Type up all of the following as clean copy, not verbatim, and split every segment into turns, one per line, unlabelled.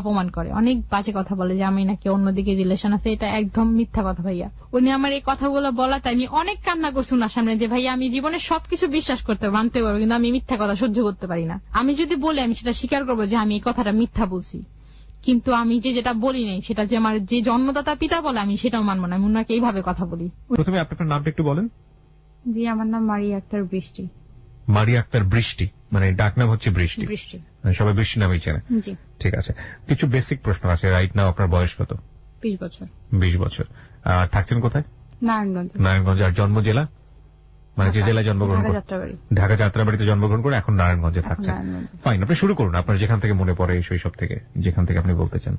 অপমান করে, অনেক বাজে কথা বলে যে আমি নাকি অন্যদিকে রিলেশন আছে। এটা একদম মিথ্যা কথা ভাইয়া। উনি আমার এই কথাগুলো বলাতে আমি অনেক কান্না করছি ওনার সামনে যে ভাইয়া আমি জীবনে সবকিছু বিশ্বাস করতে মানতে পারবো, কিন্তু আমি মিথ্যা কথা সহ্য করতে পারি না। আমি যদি বলি আমি সেটা স্বীকার করবো যে আমি এই কথাটা মিথ্যা বলছি, কিন্তু আমি যেটা বলি নাই সেটা যে আমার যে জন্মদাতা পিতা বলে আমি সেটাও মানবো না। আমি ওনাকে এইভাবে কথা বলি।
প্রথমে আপনার নামটা একটু বলেন।
জি, আমার নাম মারিয়া আক্তার বৃষ্টি।
মারিয়া আক্তার বৃষ্টি, মানে ডাক নাম হচ্ছে বৃষ্টি।
বৃষ্টি,
সবাই বৃষ্টি নামেই চেনে।
জি।
ঠিক আছে, কিছু বেসিক প্রশ্ন আছে। রাইট নাও আপনার বয়স কত?
20 বছর।
20 বছর। থাকছেন কোথায়?
নারায়ণগঞ্জ।
নারায়ণগঞ্জ। আর জন্ম জেলা, মানে যে জেলায় জন্মগ্রহণ করেন?
যাত্রাবাড়ি।
ঢাকা যাত্রাবাড়িতে জন্মগ্রহণ করে এখন নারায়ণগঞ্জে থাকছেন। ফাইন, আপনি শুরু করুন আপনার যেখান থেকে মনে পড়ে এই শৈশব থেকে, যেখান থেকে আপনি বলতে চান।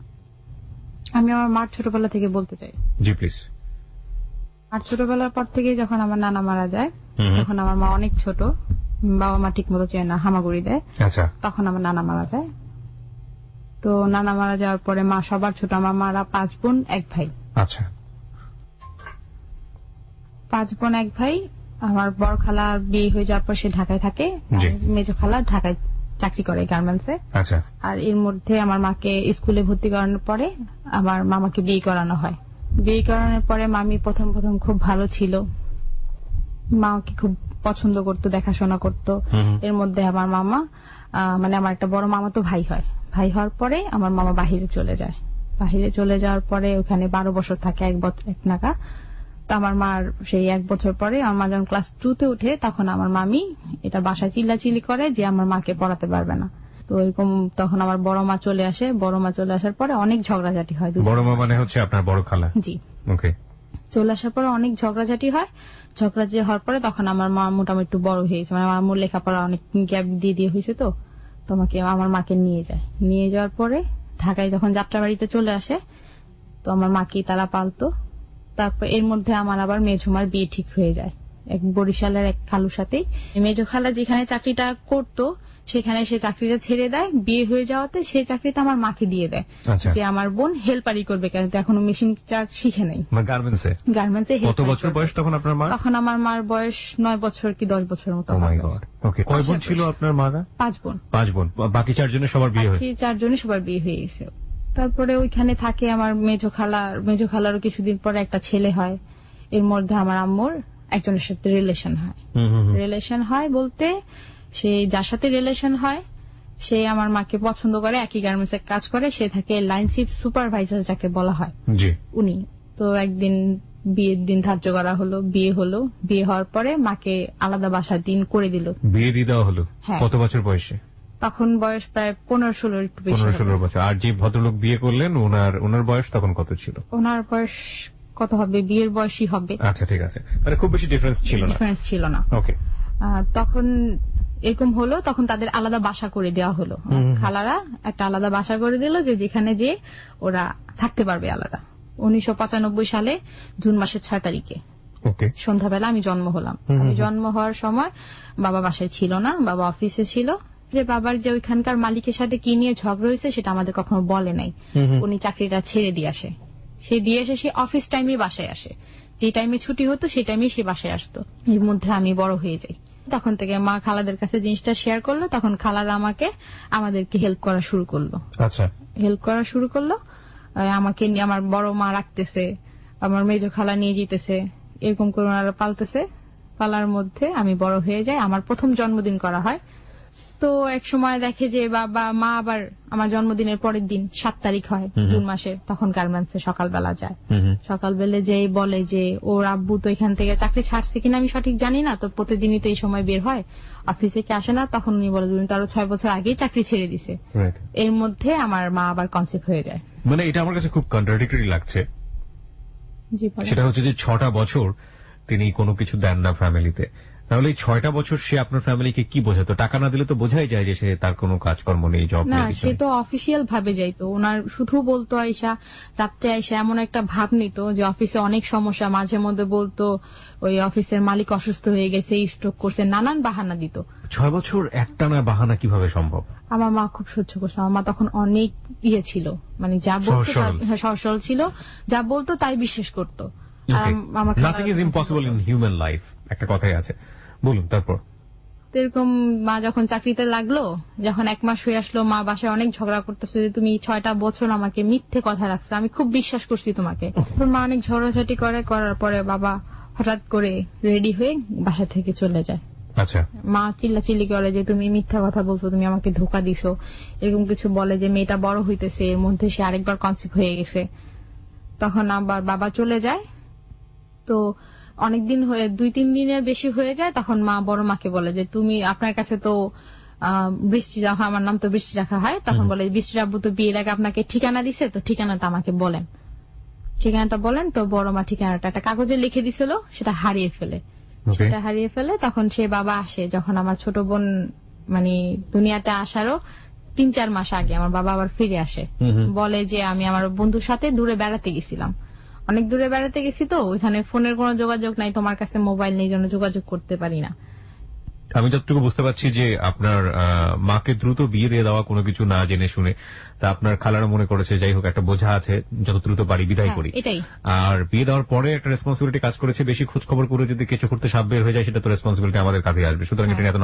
আমি আমার মার ছোটবেলা থেকে বলতে চাই।
জি প্লিজ।
আর ছোটবেলার পর থেকে যখন আমার নানা মারা যায়, তখন আমার মা অনেক ছোট, বাবা মা ঠিক মতো চেয়ে না, হামাগুড়ি দেয়।
আচ্ছা।
তখন আমার নানা মারা যায়। তো নানা মারা যাওয়ার পরে মা সবার ছোট, আমার মারা 5 বোন 1 ভাই।
আচ্ছা।
5 বোন 1 ভাই। আমার বড় খালার বিয়ে হয়ে যাওয়ার পর সে ঢাকায় থাকে, মেজো খালা ঢাকায় চাকরি করে গার্মেন্টসে।
আচ্ছা। আর
এর মধ্যে আমার মাকে স্কুলে ভর্তি করানোর পরে আমার মামাকে বিয়ে করানো হয়। বিয়ে করানোর পরে মামি প্রথম খুব ভালো ছিল, মাকে খুব পছন্দ করতো, দেখাশোনা করতো। এর মধ্যে আমার মামা, মানে আমার একটা বড় মামা তো ভাই হয়, ভাই হওয়ার পরে আমার মামা বাহিরে চলে যায়। বাহিরে চলে যাওয়ার পরে ওখানে 12 বছর থাকে, 1 বছর 1 নাগা। তো আমার মার সেই 1 বছর পরে আমার মা যখন ক্লাস 2 তে উঠে, তখন আমার মামি এটা বাসায় চিল্লাচিল্লি করে যে আমার মাকে পড়াতে পারবে না। তো এরকম তখন আমার বড় মা চলে আসে। বড় মা চলে আসার পরে অনেক ঝগড়াঝাটি হয়।
বড় মা মানে হচ্ছে আপনার বড় খালা? জি। ওকে।
চলে আসার পরে অনেক ঝগড়াঝাটি হয়। ঝগড়াঝাটি হওয়ার পরে তখন আমার মা মোটামুটি একটু বড় হয়েছে, মানে আমার আম্মুর লেখাপড়া অনেক গ্যাপ দিয়ে হয়েছে। তো তোমাকে আমার মাকে নিয়ে যায়। নিয়ে যাওয়ার পরে ঢাকায় যখন যাত্রাবাড়িতে চলে আসে, তো আমার মাকে তারা পালতো। তারপর এর মধ্যে আমার আবার মেঝুমার বিয়ে ঠিক হয়ে যায় এক বরিশালের এক খালুর সাথে। মেজো খালা যেখানে চাকরিটা করতো সেখানে সে চাকরিটা ছেড়ে দেয়। বিয়ে হয়ে যাওয়াতে সেই চাকরিটা আমার মাকে দিয়ে দেয়, যে আমার বোন হেল্পারি করবে, কেন এখনো মেশিন চার্জ শিখে নেই।
গার্মেন্টসে। কত বছর বয়স তখন আপনার মা?
তখন আমার মার বয়স 9 বছর কি 10 বছর মতো।
ওকে। কয় বোন ছিল আপনার মারা?
5 বোন।
5 বোন। বাকি 4 জনের সবার বিয়ে হয়েছে?
4 জনের সবার বিয়ে হয়ে গেছে। তারপরে ওইখানে থাকে আমার মেজো খালারও কিছুদিন পরে একটা ছেলে হয়। এর মধ্যে আমার আম্মুর একজনের সাথে রিলেশন হয় বলতে, সে যার সাথে রিলেশন হয় সে আমার মাকে পছন্দ করে, একই গার্মেন্টসে কাজ করে, সে থাকে লাইন শিপ সুপারভাইজার যাকে বলা হয়, উনি। তো একদিন বিয়ের দিন ধার্য করা হলো, বিয়ে হলো। বিয়ে হওয়ার পরে মাকে আলাদা বাসার দিন করে দিল।
বিয়ে দিয়ে দেওয়া হলো কত বছর বয়সে? তখন
বয়স প্রায় 15-16, একটু বেশি।
15-16 বছর। আর যে ভদ্রলোক বিয়ে করলেন ওনার বয়স তখন কত ছিল?
ওনার বয়স কত হবে, বিয়ের বয়সই হবে।
আচ্ছা, ঠিক আছে, মানে খুব বেশি ডিফারেন্স ছিল না। ওকে।
তখন এরকম হলো, তখন তাদের আলাদা বাসা করে দেওয়া হলো। খালারা একটা আলাদা বাসা করে দিল, যে যেখানে যে ওরা থাকতে পারবে আলাদা। 1995 সালে জুন মাসের 6 তারিখে সন্ধ্যাবেলা আমি জন্ম হলাম। আমি জন্ম হওয়ার সময় বাবা বাসায় ছিল না, বাবা অফিসে ছিল। যে বাবার যে ওইখানকার মালিকের সাথে কি নিয়ে ঝগড়া হয়েছে সেটা আমাদের কখনো বলে নাই। উনি চাকরিটা ছেড়ে দিয়ে আসে। সে অফিস টাইমে বাসায় আসে, যে টাইমে ছুটি হতো সেই টাইমে সে বাসায় আসতো। এর মধ্যে আমি বড় হয়ে যাই। তখন থেকে মা খালাদের কাছে জিনিসটা শেয়ার করলো, তখন খালারা আমাদেরকে হেল্প করা শুরু করলো।
আচ্ছা।
হেল্প করা শুরু করলো, আমাকে আমার বড় মা রাখতেছে, আমার মেজো খালা নিয়ে যেতেছে, এরকম করে ওনারা পালতেছে। পালার মধ্যে আমি বড় হয়ে যাই। আমার প্রথম জন্মদিন করা হয়। তো এক সময় দেখে যে মা আবার আমার জন্মদিনের পরের দিন 7 তারিখ হয় জুন মাসের, তখন গার্মেন্টসে সকালবেলা যায়। সকালবেলা যেই বলে যে ওর আব্বু তো এখান থেকে চাকরি ছাড়ছে কিনা আমি সঠিক জানি না, তো প্রতিদিনই তো এই সময় বের হয়, অফিসে কি আসে না। তখন উনি বলে তুমি তো আরো 6 বছর আগেই চাকরি ছেড়ে দিছে। এর মধ্যে আমার মা আবার কনসিভ হয়ে যায়।
মানে এটা আমার কাছে খুব কন্ট্রাডিক্টরি লাগছে। সেটা হচ্ছে যে 6টা বছর তিনি কোনো কিছু দেন না ফ্যামিলিতে, তাহলে এই 6টা বছর সে আপনার ফ্যামিলিকে কি বোঝাতো? টাকা না দিলে তো বোঝাই যায় যে সে তার কোনো কাজকর্ম নেই, জব নেই।
না, সে তো অফিসিয়াল ভাবে যাইতো। ওনার শুধু বলতো আইসা রাত্রে আইসা এমন একটা ভাব নিত যে অফিসে অনেক সমস্যা। মাঝে মধ্যে বলতো ওই অফিসের মালিক অসুস্থ হয়ে গেছে, স্ট্রোক করছে, নানান বাহানা দিত।
6 বছর একটানা বাহানা কিভাবে সম্ভব?
আমার মা খুব সহ্য করছে। আমার মা তখন অনেক ছিল, মানে যা বলতো সরল ছিল, যা বলতো তাই বিশ্বাস করতো।
Nothing is impossible in human life, একটা কথাই আছে। বলুন তারপর।
তো এরকম মা যখন চাকরিতে লাগলো, যখন 1 মাস হয়ে আসলো, মা বাসায় অনেক ঝগড়া করতেছে যে তুমি 6টা বছর আমাকে মিথ্যে কথা রাখছো, আমি খুব বিশ্বাস করছি তোমাকে। মা অনেক ঝগড়াঝাটি করার পরে বাবা হঠাৎ করে রেডি হয়ে বাসা থেকে চলে যায়।
আচ্ছা।
মা চিল্লাচিল্লি করে যে তুমি মিথ্যা কথা বলছো, তুমি আমাকে ধোকা দিছো, এরকম কিছু বলে যে মেয়েটা বড় হইতেছে, এর মধ্যে সে আরেকবার কনসিভ হয়ে গেছে। তখন আবার বাবা চলে যায়। তো অনেকদিন হয়ে 2-3 দিনের বেশি হয়ে যায়। তখন মা বড় মাকে বলে যে তুমি আপনার কাছে তো বৃষ্টি রাখা, আমার নাম তো বৃষ্টি রাখা হয়, তখন বলে বৃষ্টি আব্বু তো বিয়ের আগে আপনাকে ঠিকানা দিছে, তো ঠিকানাটা আমাকে বলেন। ঠিকানাটা বলেন। তো বড় মা ঠিকানাটা একটা কাগজে লিখে দিছিল, সেটা হারিয়ে ফেলে। তখন সে বাবা আসে, যখন আমার ছোট বোন মানে দুনিয়াতে আসারও 3-4 মাস আগে আমার বাবা আবার ফিরে আসে। বলে যে আমি আমার বন্ধুর সাথে দূরে বেড়াতে গেছিলাম, অনেক দূরে বেড়াতে গেছি, তো ওইখানে ফোনের কোনো যোগাযোগ নাই, তোমার কাছে মোবাইল নেই, জন্য যোগাযোগ করতে পারি না।
আমি যতটুকু বুঝতে পারছি যে আপনার মাকে দ্রুত বিয়ে দিয়ে দেওয়া কোনো কিছু না জেনে শুনে, তা আপনার খালারা মনে করেছে যাই হোক একটা বোঝা আছে, যত দ্রুত পারি বিদায় করি।
এটাই।
আর বিয়ে দেওয়ার পরে একটা রেসপন্সিবিলিটি কাজ করেছে, বেশি খোঁজ খবর করে যদি কিছু করতে সাপ বের হয়ে যায় সেটা তো রেসপন্সিবিলিটি আমাদের কাঁধে আসবে। সুতরাং এটা এত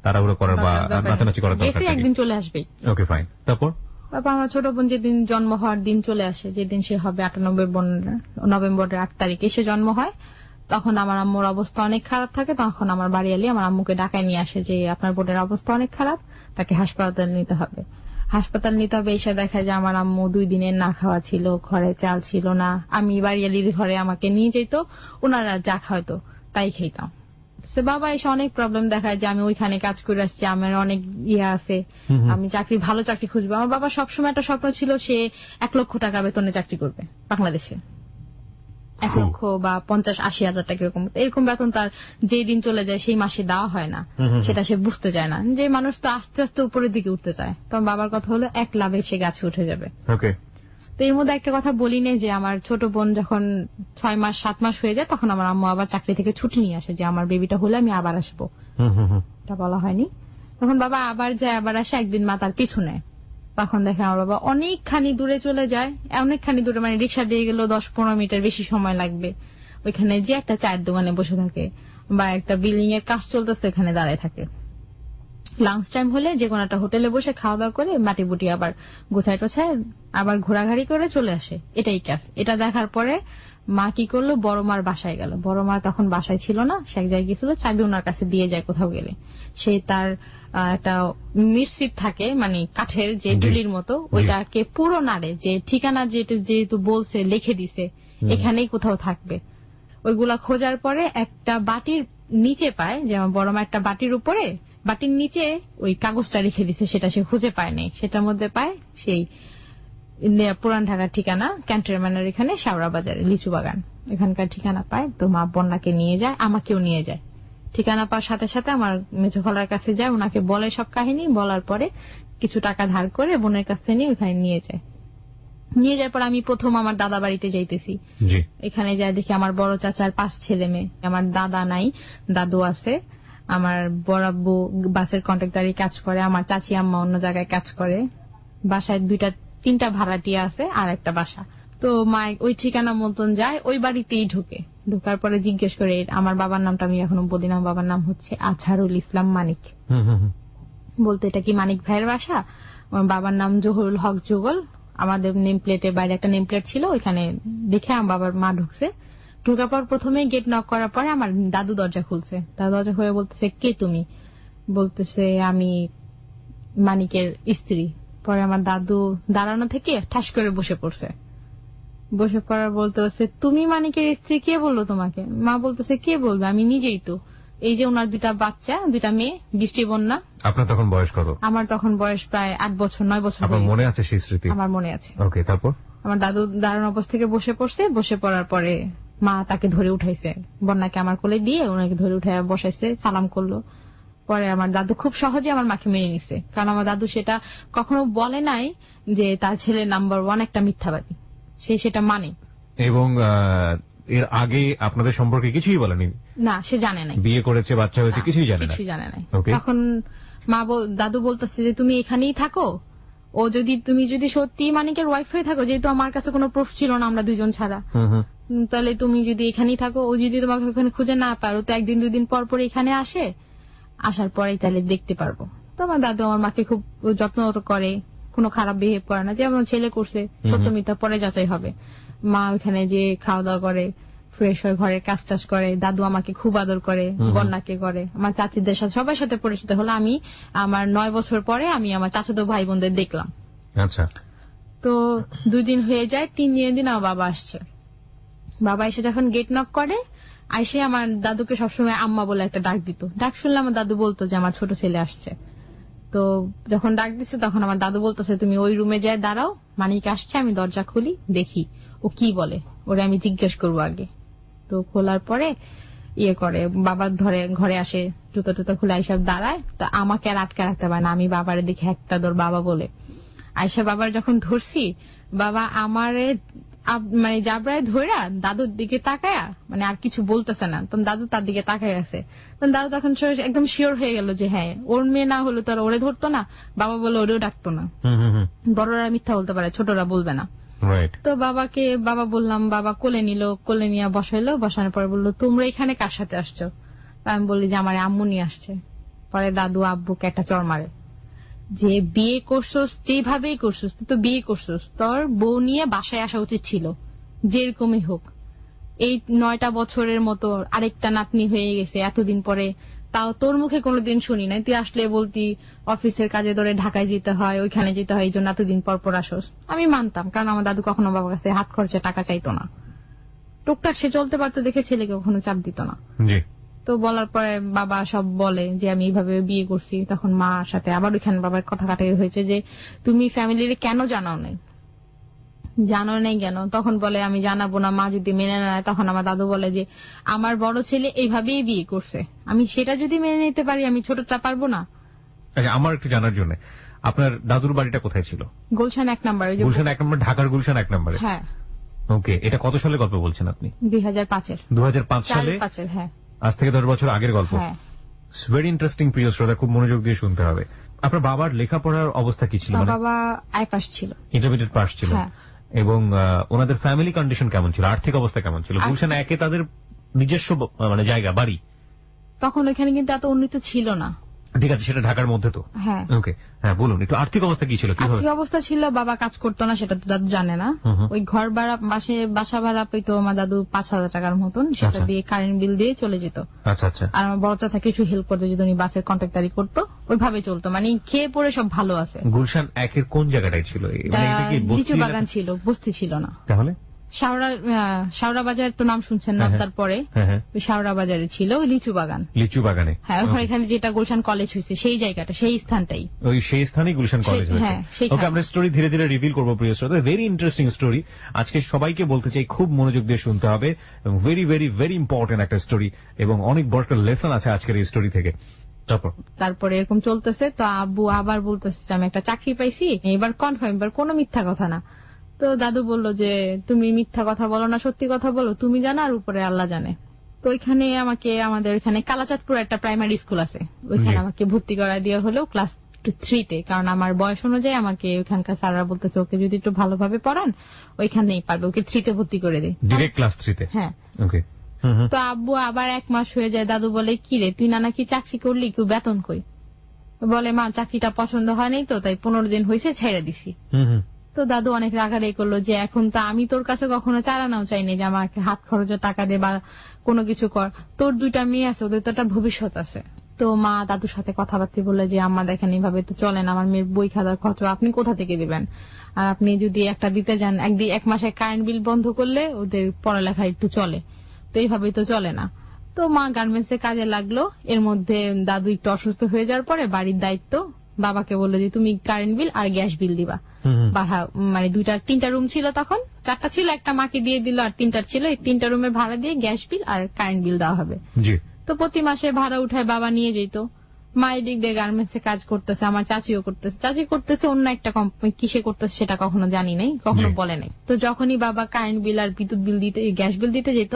তাড়াহুড়ো করার বা নাচানাচি করার দরকার নেই,
একদিন চলে আসবে।
Okay fine. তারপর
আমার ছোট বোন যেদিন জন্ম হওয়ার দিন চলে আসে, যেদিন সে হবে 8 নভেম্বরের 8 তারিখে সে জন্ম হয়, তখন আমার আম্মুর অবস্থা অনেক খারাপ থাকে। তখন আমার বাড়ি এলি আমার আম্মুকে ডাকায় নিয়ে আসে যে আপনার বোনের অবস্থা অনেক খারাপ, তাকে হাসপাতাল নিতে হবে। এসে দেখা যায় আমার আম্মু 2 দিনের না খাওয়া ছিল, ঘরে চাল ছিল না। আমি বাড়িয়ালির ঘরে আমাকে নিয়ে যেত, ওনারা যা খাওয়াতো তাই খেতাম। সে বাবা এসে অনেক প্রবলেম দেখায় যে আমি ওইখানে কাজ করে আসছি, আমার অনেক আছে, আমি ভালো চাকরি খুঁজবো। আমার বাবা সবসময় একটা স্বপ্ন ছিল, সে 1 লক্ষ টাকা বেতনে চাকরি করবে বাংলাদেশে। 1 লক্ষ বা 50-80 হাজার টাকা এরকম বেতন তার যে দিন চলে যায় সেই মাসে দেওয়া হয় না, সেটা সে বুঝতে চায় না। যে মানুষ তো আস্তে আস্তে উপরের দিকে উঠতে চায়। তখন বাবার কথা হলো 1 লাভে সে গাছে উঠে যাবে। তো এর মধ্যে একটা কথা বলি না যে আমার ছোট বোন যখন 6-7 মাস হয়ে যায়, তখন আমার আম্মু আবার চাকরি থেকে ছুটি নিয়ে আসে যে আমার বেবিটা হলে আমি আবার আসবো। এটা বলা হয়নি। তখন বাবা আবার যায়, আবার আসে। একদিন মা তার পিছু নেয়। তখন দেখে আমার বাবা অনেকখানি দূরে চলে যায়, অনেকখানি দূরে, মানে রিক্সা দিয়ে গেলেও 10-15 মিনিটের বেশি সময় লাগবে। ওইখানে যে একটা চায়ের দোকানে বসে থাকে বা একটা বিল্ডিং এর কাজ চলতেছে ওখানে দাঁড়ায় থাকে। লাঞ্চ টাইম হলে যে কোনো একটা হোটেলে বসে খাওয়া দাওয়া করে মাটি বুটি আবার গোছায় টোছায় আবার ঘোরাঘুরি করে চলে আসে। এটাই ক্যাফ। এটা দেখার পরে মা কি করলো, বড় মার বাসায় গেল। বড় মা তখন বাসায় ছিল না, সে এক জায়গায় গেছিল, চাবি ওনার কাছে দিয়ে যায় কোথাও গেলে। সে তার একটা মিরসিপ থাকে, মানে কাঠের যে ডুলির মতো, ওইটাকে পুরো নাড়ে, যে ঠিকানা যেহেতু বলছে লিখে দিছে এখানেই কোথাও থাকবে। ওইগুলা খোঁজার পরে একটা বাটির নিচে পায়, যেমন বড় মা একটা বাটির উপরে, বাটির নিচে ওই কাগজটা রেখে দিছে, সেটা সে খুঁজে পায়নি। সেটার মধ্যে পায় সেই পুরান ঢাকার ঠিকানা, ক্যান্টনমেন্টের এখানে শাওরা বাজারে লিচু বাগান, এখানকার ঠিকানা পায়। তো মা বন্যাকে নিয়ে যায়, আমাকেও নিয়ে যায়। ঠিকানা পাওয়ার সাথে সাথে আমার মেজো খালার কাছে যায়, ওনাকে বলে সব কাহিনী। বলার পরে কিছু টাকা ধার করে বোনের কাছে নিয়ে ওখানে নিয়ে যায়। নিয়ে যাওয়ার পর আমি প্রথম আমার দাদা বাড়িতে যাইতেছি। এখানে যাই দেখি আমার বড় চাচার 5 ছেলে মেয়ে। আমার দাদা নাই, দাদু আছে। আমার বড় আব্বু বাসের কন্ট্রাক্টরি কাজ করে, আমার চাচি আম্মা অন্য জায়গায় কাজ করে। বাসায় 2-3টা ভাড়াটিয়া আছে আর একটা বাসা। তো মা ওই ঠিকানা মতন যায়, ওই বাড়িতেই ঢোকার পরে জিজ্ঞেস করে, আমার বাবার নামটা আমি এখনো বলি না, বাবার নাম হচ্ছে আজহারুল ইসলাম মানিক। বলতে এটা কি মানিক ভাইয়ের বাসা? আমার বাবার নাম জহুরুল হক যুগল। আমাদের নেম প্লেটে বাইরে একটা নেম প্লেট ছিল, ওইখানে দেখে আমার বাবার মা ঢুকছে। ঢোকার পর প্রথমে গেট নক করার পরে আমার দাদু দরজা খুলছে। দাদু দরজা খুলে বলতেছে, কে তুমি? বলতেছে, আমি মানিকের স্ত্রী। পরে আমার দাদু দাঁড়ানো থেকে ঠাস করে বসে পড়ছে। বসে পড়ার বলতেছে, তুমি মানিকের স্ত্রী? কে বললো তোমাকে? মা বলতেছে, কে বলবে, আমি নিজেই তো। এই যে ওনার 2টা বাচ্চা, 2টা মেয়ে, বৃষ্টি বন্যা।
আপনার তখন বয়স কত? আমার
তখন বয়স প্রায় 8 বছর 9 বছর।
আপনার মনে আছে সেই স্মৃতি? আমার
মনে আছে।
ওকে, তারপর?
আমার দাদু দাঁড়ানো অবস্থা থেকে বসে পড়ছে। বসে পড়ার পরে মা তাকে ধরে উঠাইছে, বন্যাকে আমার কোলে দিয়ে ওনাকে ধরে উঠাই বসাইছে, সালাম করলো। পরে আমার দাদু খুব সহজে আমার মাকে মেনে নিছে, কারণ আমার দাদু সেটা কখনো বলে নাই যে তার ছেলে নাম্বার 1 একটা মিথ্যাবাদী, সেটা মানে।
এবং এর আগে আপনাদের সম্পর্কে কিছুই বলেনি? না,
সে জানে নাই
বিয়ে করেছে, বাচ্চা হয়েছে, কিছুই জানে
নাই। তখন দাদু বলতেছে যে তুমি এখানেই থাকো, ও তুমি যদি সত্যি মানিকের ওয়াইফ হয়ে থাকো, যেহেতু আমার কাছে কোনো প্রুফ ছিল না আমরা 2জন ছাড়া, তাহলে তুমি যদি এখানেই থাকো, ও যদি তোমাকে ওখানে খুঁজে না পারো, তো 1-2 দিন পর পর এখানে আসে, আসার পরেই তাহলে দেখতে পারবো। তো আমার দাদু আমার মাকে খুব যত্ন করে, কোনো খারাপ বিহেভ করে না, যেমন ছেলে করছে সত্য মিথ্যা পরে যাচাই হবে। মা ওখানে যে খাওয়া দাওয়া করে, ফ্রেশ হয়ে ঘরের কাজ টাজ করে। দাদু আমাকে খুব আদর করে, বন্যাকে করে, আমার চাচিদের সাথে সবার সাথে পরিচিত হলো। আমি আমার 9 বছর পরে আমি আমার চাচাতো ভাই বোনদের দেখলাম।
আচ্ছা।
তো 2 দিন হয়ে যায়, 3 দিন আমার বাবা আসছে। বাবা এসে যখন গেট নক করে, আইসে আমার দাদুকে সবসময় আম্মা বলে একটা ডাক দিত। ডাক শুনলে আমার দাদু বলতো যে আমার ছোট ছেলে আসছে। তো যখন ডাক দিচ্ছে তখন আমার দাদু বলতেছে, তুমি ওই রুমে যায় দাঁড়াও, মানিক আসছে, আমি দরজা খুলি, দেখি ও কি বলে, ওরে আমি জিজ্ঞেস করবো আগে। তো খোলার পরে করে, বাবা ঘরে আসে, জুতো টুতো খুলে আইসা দাঁড়ায়। তো আমাকে আর আটকে রাখতে পারে না, আমি বাবারে দেখে একটা দৌড় বাবা বলে। আইসা বাবার যখন ধরছি, বাবা আমারে মানে জাবরায় ধইরা দাদুর দিকে তাকায়া, মানে আর কিছু বলতেছে না। তখন দাদু তার দিকে তাকায় আছে। তখন দাদু তখন একদম শিওর হয়ে গেল যে হ্যাঁ, ওর মেয়ে না হলো তো আর ওরে ধরতো না, বাবা বলে ওরেও ডাকতো না। বড়রা মিথ্যা বলতে পারে, ছোটরা বলবে না। তো বাবা বললাম, বাবা কোলে নিল, কোলে নিয়ে বসাইলো। বসানোর পরে বললো, তোমরা এখানে কার সাথে আসছো? আমি বললি যে আমার আম্মু নিয়ে আসছে। পরে দাদু আব্বুকে একটা চড় মারে যে বিয়ে করছোস, যেভাবেই করছোস, তুই তো বিয়ে করছোস, তোর বউ নিয়ে বাসায় আসা উচিত ছিল, যেরকমই হোক। এই 9টা বছরের মতো আরেকটা নাতনি হয়ে গেছে এতদিন পরে, তাও তোর মুখে কোনোদিন শুনি নাই। তুই আসলে বলতি অফিসের কাজে ধরে ঢাকায় যেতে হয়, ওইখানে যেতে হয়, এই জন্য এতদিন পর পর আসোস। আমি মানতাম, কারণ আমার দাদু কখনো বাবার কাছে হাত খরচে টাকা চাইতো না। টুকটাক সে চলতে পারতো দেখে ছেলেকে কখনো চাপ দিত না। তো বলার পরে বাবা সব বলে যে আমি এইভাবে বিয়ে করছি। তখন মার সাথে আবার ওইখানে বাবার কথা কাটাই হয়েছে যে তুমি ফ্যামিলির কেন জানাও নাই কেন? তখন বলে আমি জানাবো না, মা যদি মেনে নেয়। তখন আমার দাদু বলে যে আমার বড় ছেলে এইভাবেই বিয়ে করছে, আমি সেটা যদি মেনে নিতে পারি, আমি ছোটটা পারবো না?
আচ্ছা, আমার একটু জানার জন্য, আপনার দাদুর বাড়িটা কোথায় ছিল?
গুলশান 1 নম্বর।
গুলশান 1 নম্বর, ঢাকার গুলশান 1 নম্বরে?
হ্যাঁ।
ওকে, এটা কত সালের গল্প বলছেন আপনি?
2005-এর।
2005 সালে?
হ্যাঁ,
আজ থেকে 10 বছর আগের গল্প। ভেরি ইন্টারেস্টিং, প্রিয় শ্রোতা, খুব মনোযোগ দিয়ে শুনতে হবে। আপনার বাবার লেখাপড়ার অবস্থা কি ছিল?
বাবা আই পাস ছিল,
ইন্টারমিডিয়েট পাস ছিল। এবং ওনাদের ফ্যামিলি কন্ডিশন কেমন ছিল, আর্থিক অবস্থা কেমন ছিল? গুলশান 1-এ তাদের নিজস্ব মানে জায়গা, বাড়ি?
তখন ওইখানে কিন্তু এত উন্নত ছিল না।
ঠিক আছে, সেটা ঢাকার মধ্যে তো।
হ্যাঁ।
ওকে, হ্যাঁ বলুন একটু, আর্থিক অবস্থা কি ছিল?
আর্থিক অবস্থা ছিল, বাবা কাজ করতো না, সেটা তো দাদু জানে না। ওই ঘর ভাড়া, বাসা ভাড়া পেতো আমার দাদু 5,000 টাকার মতন, সেটা দিয়ে কারেন্ট বিল দিয়ে চলে যেত।
আচ্ছা আচ্ছা।
আর আমার বড় চাচা কিছু হেল্প করতো, যদি উনি বাসের কন্ট্রাক্টারি করতো, ওইভাবে চলতো, মানে খেয়ে পড়ে সব ভালো আছে।
গুলশান 1-এর কোন জায়গাটায় ছিল?
লিচু বাগান ছিল, বস্তি ছিল না।
তাহলে
শাওরা বাজার তো নাম শুনছেন নর্দার পরে? ওই শাওরা বাজারে ছিল ওই লিচু বাগান।
লিচু বাগানে? হ্যাঁ,
এখানে যেটা গুলশান কলেজ হয়েছে সেই জায়গাটা, সেই স্থানটাই,
ওই সেই স্থানেই গুলশান কলেজ হয়েছে। ওকে, আমরা স্টোরি ধীরে ধীরে রিভিল করবো, প্রিয় শ্রোতা। Very interesting story. আজকে সবাইকে বলতে চাই, খুব মনোযোগ দিয়ে শুনতে হবে, এবং ভেরি ভেরি ভেরি ইম্পর্টেন্ট একটা স্টোরি, এবং অনেক বড় একটা লেসন আছে আজকের এই স্টোরি থেকে।
তারপরে এরকম চলতেছে, তো আব্বু আবার বলতেছে আমি একটা চাকরি পাইছি, এবার কনফার্ম, এবার কোনো মিথ্যা কথা না। তো দাদু বলল যে তুমি মিথ্যা কথা বলো না, সত্যি কথা বলো, তুমি জানো আর উপরে আল্লাহ জানে। তো ওইখানে আমাদের এখানে কালাচাঁদপুর একটা প্রাইমারি স্কুল আছে, ওইখানে আমাকে ভর্তি করা দেওয়া হলো ক্লাস 3-তে, কারণ আমার বয়স অনুযায়ী আমাকে ওইখানকার স্যাররা বলতেছে ওকে যদি একটু ভালোভাবে পড়ান ওইখানেই পারবে, ওকে 3-তে ভর্তি করে দেয়,
ডিরেক্ট ক্লাস 3-তে।
হ্যাঁ।
ওকে।
তো আব্বু আবার 1 মাস হয়ে যায়, দাদু বলে কি রে তুই নাকি চাকরি করলি, কেউ বেতন কই? বলে মা চাকরিটা পছন্দ হয় নাই তো, তাই 15 দিন হয়েছে ছেড়ে দিছি। তো দাদু অনেক রাগারাগি করলো যে এখন তো আমি তোর কাছে কখনো চালানাও চাইনি যে আমাকে হাত খরচের টাকা দে বা কোনো কিছু কর, তোর 2টা মেয়ে আছে, ওদের তো একটা ভবিষ্যৎ আছে। তো মা দাদুর সাথে কথাবার্তা বললে যে আম্মা দেখেন এইভাবে তো চলে না, আমার মেয়ের বই খাতার খরচ আপনি কোথা থেকে দিবেন, আর আপনি যদি একটা দিতে যান 1 মাসে কারেন্ট বিল বন্ধ করলে ওদের পড়ালেখা একটু চলে, তো এইভাবে তো চলে না। তো মা গার্মেন্টসে কাজে লাগলো। এর মধ্যে দাদু একটু অসুস্থ হয়ে যাওয়ার পরে বাড়ির দায়িত্ব বাবাকে বললো যে তুমি কারেন্ট বিল আর গ্যাস বিল দিবা, মানে 3টা রুম ছিল, তখন 4টা ছিল, একটা মাকে দিয়ে দিল, আর 3টা ছিল, এই 3টা রুমের ভাড়া দিয়ে গ্যাস বিল আর কারেন্ট বিল দেওয়া হবে। তো প্রতি মাসে ভাড়া উঠায় বাবা নিয়ে যেত। মা এদিক দিয়ে গার্মেন্টসে কাজ করতেছে, আমার চাচিও করতেছে, চাচি করতেছে অন্য একটা কোম্পানি, কিসে করতেছে সেটা কখনো জানি নাই, কখনো বলে নাই। তো যখনই বাবা কারেন্ট বিল আর বিদ্যুৎ বিল দিতে, গ্যাস বিল দিতে যেত,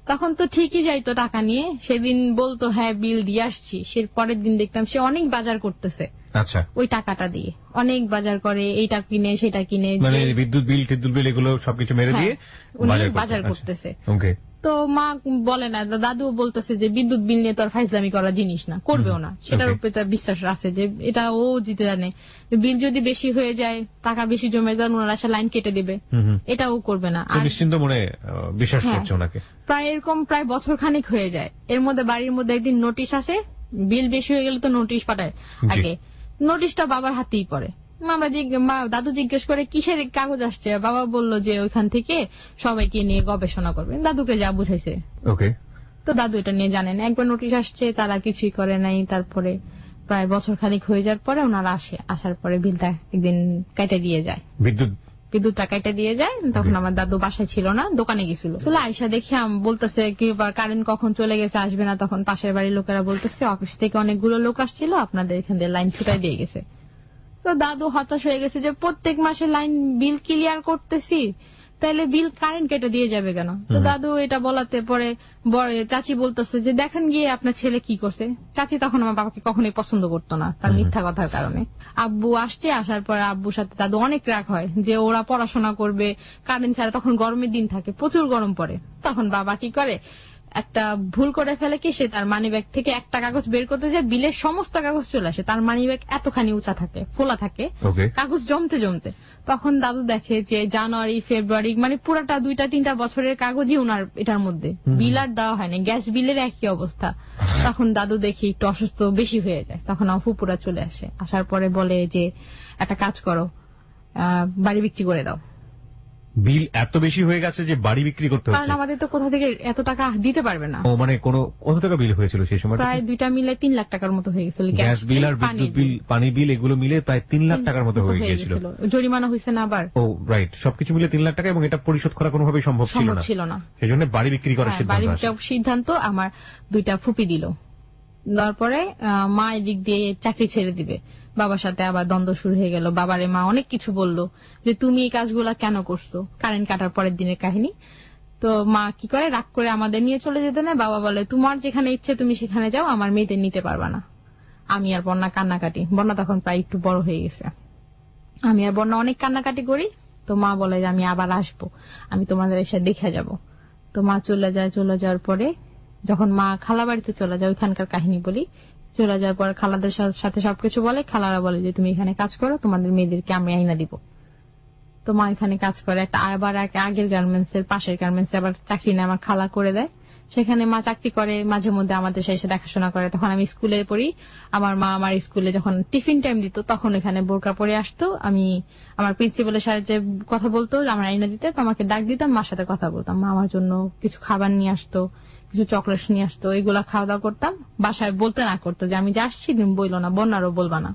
তখন তো ঠিকই যাইতো টাকা নিয়ে, সেদিন বলতো হ্যাঁ বিল দিয়ে আসছি, সে পরের দিন দেখতাম সে অনেক বাজার করতেছে।
আচ্ছা।
ওই টাকাটা দিয়ে অনেক বাজার করে, এইটা কিনে সেটা কিনে,
মানে বিদ্যুৎ বিল টিদ্যুৎ বিল এগুলো সবকিছু মেরে দিয়ে
বাজার করতেছে।
ওকে।
তো মা বলে না, দাদু বলতেছে যে বিদ্যুৎ বিল নিয়ে তো আর ফাইজলামি করা জিনিস না, করবেও না, সেটার উপরে তার বিশ্বাস আছে যে এটা ও জিতে জানে, বিল যদি বেশি হয়ে যায়, টাকা বেশি জমে যায়, ওনারা আসলে লাইন কেটে দিবে, এটা ও করবে না। আর
নিশ্চিন্ত মনে বিশ্বাস করছে ওনাকে।
প্রায় এরকম প্রায় বছর খানিক হয়ে যায়। এর মধ্যে বাড়ির মধ্যে একদিন নোটিশ আসে, বিল বেশি হয়ে গেলে তো নোটিশ পাঠায় আগে, নোটিশটা বাবার হাতেই পড়ে। দাদু জিজ্ঞেস করে কিসের কাগজ আসছে, বাবা বলল যে ওইখান থেকে সবাইকে নিয়ে গবেষণা করবে, দাদুকে যা বুঝাইছে। তো দাদু এটা নিয়ে জানেন, একবার নোটিশ আসছে, তারা কিছুই করে নাই। তারপরে প্রায় বছর খানিক হয়ে যাওয়ার পরে ওনারা আসার পরে বিলটা একদিন কেটে দিয়ে যায়, বিদ্যুৎটা কেটে দিয়ে যায়। তখন আমার দাদু বাসায় ছিল না, দোকানে গেছিল। আয়সা দেখে বলতেছে কি কারেন্ট কখন চলে গেছে, আসবে না। তখন পাশের বাড়ির লোকেরা বলতেছে অফিস থেকে অনেকগুলো লোক আসছিল, আপনাদের এখান থেকে লাইন ছুটাই দিয়ে গেছে। তো দাদু হতাশ হয়ে গেছে যে প্রত্যেক মাসে লাইন বিল ক্লিয়ার করতেছি, তাইলে বিল কারেন্ট কেটে দিয়ে যাবে কেন? তো দাদু এটা বলাতে পরে চাচি বলতেছে যে দেখেন গিয়ে আপনার ছেলে কি করছে। চাচি তখন আমার বাবাকে কখনোই পছন্দ করতো না, তার মিথ্যা কথার কারণে। আব্বু আসছে, আসার পরে আব্বুর সাথে দাদু অনেক রাগ হয় যে ওরা পড়াশোনা করবে কারেন্ট ছাড়া, তখন গরমের দিন থাকে, প্রচুর গরম পড়ে। তখন বাবা কি করে, একটা ভুল করে ফেলে কি, সে তার মানি ব্যাগ থেকে একটা কাগজ বের করতে যায়, বিলের সমস্ত কাগজ চলে আসে। তার মানি ব্যাগ এতখানি উঁচা থাকে, ফোলা থাকে, কাগজ জমতে জমতে। তখন দাদু দেখে যে জানুয়ারি ফেব্রুয়ারি মানে পুরাটা 2-3 বছরের কাগজই ওনার এটার মধ্যে, বিল আর দেওয়া হয়নি, গ্যাস বিলের একই অবস্থা। তখন দাদু দেখি একটু অসুস্থ বেশি হয়ে যায়। তখন আমার ফুপুরা চলে আসে, আসার পরে বলে যে একটা কাজ করো, বাড়ি বিক্রি করে দাও।
বিল এত বেশি হয়ে গেছে যে বাড়ি বিক্রি করতে হচ্ছে,
কারণ আমাদের তো কোথা থেকে এত টাকা দিতে পারবে না।
মানে কত টাকা বিল হয়েছিল সেই সময়?
প্রায় 2টা মিলে 3 লাখ টাকার মতো হয়ে গেছিল,
গ্যাস বিল আর বিদ্যুৎ বিল, পানি বিল, এগুলো মিলে প্রায় 3 লাখ টাকার মতো হয়ে গিয়েছিল।
জরিমানা হয়েছে না আবার।
ও রাইট, সবকিছু মিলে 3 লাখ টাকা, এবং এটা পরিশোধ করা কোনোভাবেই সম্ভব ছিল না। সেই জন্য বাড়ি বিক্রি করার
সিদ্ধান্ত আমার 2টা ফুপি দিল। তারপরে মা এদিক দিয়ে চাকরি ছেড়ে দিবে, বাবার সাথে আবার দ্বন্দ্ব শুরু হয়ে গেল। বাবারে মা অনেক কিছু বলল যে তুমি এই কাজগুলা কেন করছো, কারেন্ট কাটার পরের দিনের কাহিনী। তো মা কি করে, রাগ করে আমাদের নিয়ে চলে যেতে না। বাবা বলে তোমার যেখানে ইচ্ছে তুমি সেখানে যাও, আমার মেয়েদের নিতে পারবা না। আমি আর বন্যা কান্নাকাটি, বন্যা তখন প্রায় একটু বড় হয়ে গেছে, আমি আর বন্যা অনেক কান্নাকাটি করি। তো মা বলে যে আমি আবার আসবো, আমি তোমাদের এসে দেখে যাব। তো মা চলে যায়। চলে যাওয়ার পরে যখন মা খালা বাড়িতে চলে যায়, ওইখানকার কাহিনী বলি। চলে যাওয়ার পর খালাদের সাথে সবকিছু বলে, খালারা বলে যে তুমি এখানে কাজ করো, তোমাদের মেয়েদেরকে আমি আইনা দিব। তো মা এখানে কাজ করে, আবার আগের গার্মেন্টস এর পাশের গার্মেন্টস আবার চাকরি নেয়, আমার খালা করে দেয়। সেখানে মা চাকরি করে, মাঝে মধ্যে আমাদের এসে দেখাশোনা করে। তখন আমি স্কুলে পড়ি, আমার মা আমার স্কুলে যখন টিফিন টাইম দিত তখন এখানে বোরকা পরে আসতো। আমি আমার প্রিন্সিপালের সাথে কথা বলতো, আমার আইনা দিতে, তো আমাকে ডাক দিতাম, মার সাথে কথা বলতাম। মা আমার জন্য কিছু খাবার নিয়ে আসতো, কিছু চকলেট নিয়ে আসতো, এগুলা খাওয়া দাওয়া করতাম। বাসায় বলতে না করতো যে আমি যে আসছি তুমি বইলো না, বন্যারও বলবা না।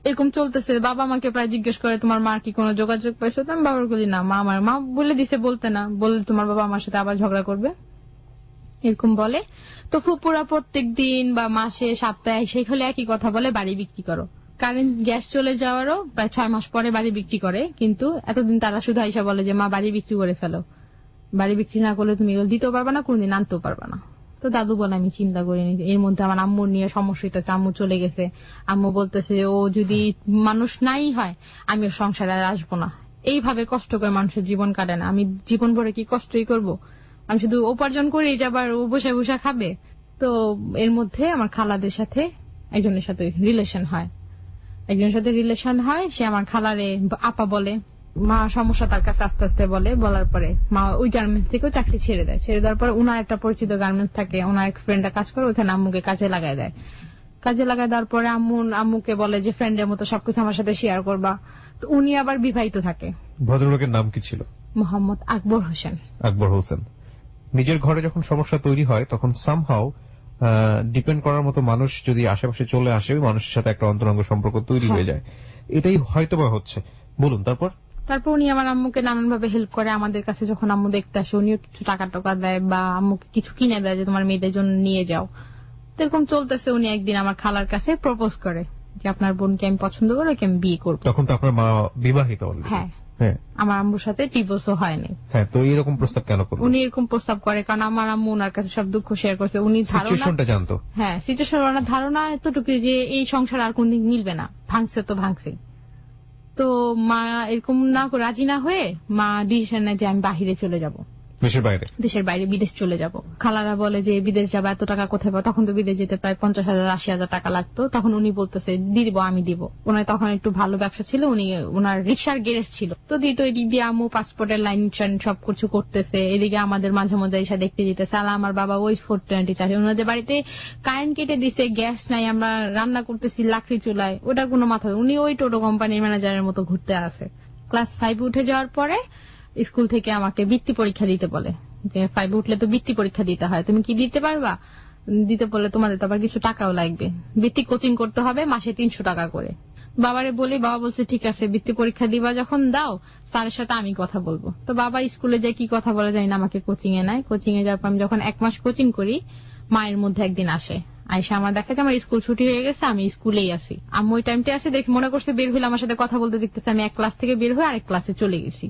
এরকম চলতেছে। বাবা আমাকে প্রায় জিজ্ঞেস করে তোমার মার কি কোনো যোগাযোগ পাইছো? আমি বাবার বলি না, মা বলে দিছে বলতে না, বললে তোমার বাবা আমার সাথে আবার ঝগড়া করবে, এরকম বলে। তো ফুপুরা প্রত্যেক দিন বা মাসে সপ্তাহে সেখানে একই কথা বলে, বাড়ি বিক্রি করো। কারেন্ট গ্যাস চলে যাওয়ারও প্রায় 6 মাস পরে বাড়ি বিক্রি করে, কিন্তু এতদিন তারা শুধু আইসা বলে যে মা বাড়ি বিক্রি করে ফেলো, বাড়ি বিক্রি না করলে তুমি এগুলো দিতেও পারবা না, কোনদিন আনতেও পারবা না। তো দাদু বলে আমি চিন্তা করিনি। এর মধ্যে আমার আম্মুর নিয়ে সমস্যা হইতেছে, আম্মু চলে গেছে। আম্মু বলতেছে ও যদি মানুষ নাই হয় আমি ওর সংসারে আর আসবো না। এইভাবে কষ্ট করে মানুষের জীবন কাটে না, আমি জীবন ভরে কি কষ্টই করব, আমি শুধু উপার্জন করি যে আবার ও বসে বসে খাবে। তো এর মধ্যে আমার খালাদের সাথে একজনের সাথে রিলেশন হয়, সে আমার খালারে আপা বলে। মা সমস্যা তার কাছে আস্তে আস্তে বলার পরে মা ওই গার্মেন্টস থেকেও চাকরি ছেড়ে দেওয়ার পরে উনার একটা পরিচিত গার্মেন্টস থাকে, ওনার এক ফ্রেন্ডরা কাজ করে, ওখানে আম্মুকে কাজে লাগাই দেওয়ার পরে আম্মুকে বলে যে ফ্রেন্ডের মতো সবকিছু আমার সাথে শেয়ার করবা। তো উনি আবার বিবাহিত থাকে।
ভদ্রলোকের নাম কি ছিল?
মোহাম্মদ আকবর হোসেন।
নিজের ঘরে যখন সমস্যা তৈরি হয় তখন সামহাউ ডিপেন্ড করার মতো মানুষ যদি আশেপাশে চলে আসে, ওই মানুষের সাথে একটা অন্তরঙ্গ সম্পর্ক তৈরি হয়ে যায়। এটাই হয়তোবা হচ্ছে। বলুন তারপর
উনি আমার আম্মুকে নানান ভাবে হেল্প করে। আমাদের কাছে যখন আম্মু দেখতে আসে উনিও কিছু টাকা দেয় বা আম্মুকে কিছু কিনে দেয় যে তোমার মেয়েদের জন্য নিয়ে যাও। এরকম চলতেছে। উনি একদিন আমার খালার কাছে প্রপোজ করে যে আপনার বোনকে আমি পছন্দ করি, ওকে আমি বিয়ে করবো।
তখন তো আপনার মা বিবাহিত?
হ্যাঁ, আমার আম্মুর সাথে ডিভোর্সও হয়নি।
হ্যাঁ, তো এরকম প্রস্তাব কেন করলেন?
উনি এরকম প্রস্তাব করে কারণ আমার আম্মু ওনার কাছে সব দুঃখ শেয়ার করছে। উনি
সিচুয়েশনটা জানতো।
হ্যাঁ, সিচুয়েশন ওনার ধারণা এতটুকু যে এই সংসার আর কোনদিন মিলবে না, ভাঙছে। তো মা এরকম রাজি না হয়ে মা ডিসিশন নেয় যে আমি বাহিরে চলে যাব। দেশের বাইরে বিদেশ চলে যাব। খালারা বলে যে বিদেশ যাবো, এত টাকা কোথায় পাবো? তখন তো বিদেশ যেতে প্রায় 50,000-80,000 টাকা লাগতো। তখন উনি বলতেছে দিব, আমি দিব। ওনার তখন একটু ভালো ব্যবসা ছিল, উনি ওনার রিক্সার গ্যারেজ ছিল, তো দিত। এদিক দিয়ে আম্মু পাসপোর্টের লাইন ট্রেন সবকিছু করতেছে, এদিকে আমাদের মাঝে মধ্যে এসে দেখতে যেতেছে। আর আমার বাবা ওই 420 চাষে, ওনাদের বাড়িতে কারেন্ট কেটে দিছে, গ্যাস নাই, আমরা রান্না করতেছি লাকড়ি চুলায়, ওটার কোনো মাথা। উনি ওই টোটো কোম্পানির ম্যানেজারের মতো ঘুরতে আসে। ক্লাস 5 উঠে যাওয়ার পরে স্কুল থেকে আমাকে বৃত্তি পরীক্ষা দিতে বলে, যে 5 উঠলে তো বৃত্তি পরীক্ষা দিতে হয়, তুমি কি দিতে পারবা? দিতে বললে তোমাদের তো আবার কিছু টাকাও লাগবে, বৃত্তি কোচিং করতে হবে, মাসে 300 টাকা করে। বাবারে বলি, বাবা বলছে ঠিক আছে, বৃত্তি পরীক্ষা দিবা যখন দাও, স্যারের সাথে আমি কথা বলবো। তো বাবা স্কুলে যায় কি কথা বলে যায় না, আমাকে কোচিং এ নেয়। কোচিং এ যাওয়ার পর আমি যখন 1 মাস কোচিং করি, মায়ের মধ্যে একদিন আসে, আইসা আমার দেখা যায় আমার স্কুল ছুটি হয়ে গেছে, আমি স্কুলেই আছি। আমি ওই টাইমটা আসে দেখি, মনে করছে বের হইলে আমার সাথে কথা বলতে দেখতেছে, আমি এক ক্লাস থেকে বের হয়ে আরেক ক্লাসে চলে গেছি।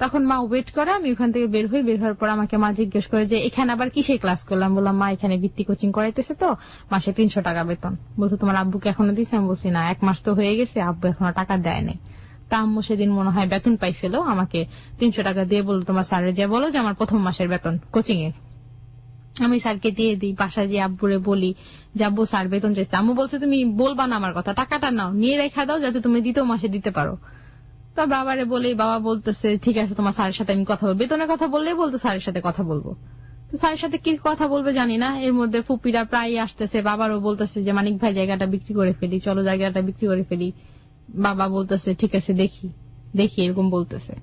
তখন মা ওয়েট করে, আমি ওখান থেকে বের হই। বের হওয়ার পর আমাকে মা জিজ্ঞেস করে যে এখানে আবার কিসে ক্লাস করলাম? বললাম মা এখানে বৃত্তি কোচিং করাইতেছে, তো মাসে 300 টাকা বেতন। বলতো তোমার আব্বুকে এখনো দিছে? আমি বলছি না, 1 মাস তো হয়ে গেছে, আব্বু এখনো টাকা দেয় নাই। তা আম্মু সেদিন মনে হয় বেতন পাইছিল, আমাকে 300 টাকা দিয়ে বললো তোমার স্যারের যে বলো যে আমার প্রথম মাসের বেতন কোচিং এর। আমি স্যারকে দিয়ে দিই, বাসায় যে আব্বুরে বলি যে আব্বু স্যার বেতন চাইছে। আম্মু বলছে তুমি বলবা না আমার কথা, টাকাটা নাও, নিয়ে রেখা দাও, যাতে তুমি দ্বিতীয় মাসে দিতে পারো। তো বাবারে বলি, বাবা বলতেছে ঠিক আছে তোমার স্যারের সাথে আমি কথা বলবো। বেতনের কথা বললেই বলতো স্যারের সাথে কথা বলবো। তো স্যারের সাথে কি কথা বলবে জানি না। এর মধ্যে ফুপিরা প্রায় আসতেছে, বাবারও বলতেছে যে মানিক ভাই জায়গাটা বিক্রি করে ফেলি, চলো জায়গাটা বিক্রি করে ফেলি। বাবা বলতেছে ঠিক আছে দেখি দেখি, এরকম বলতেছে।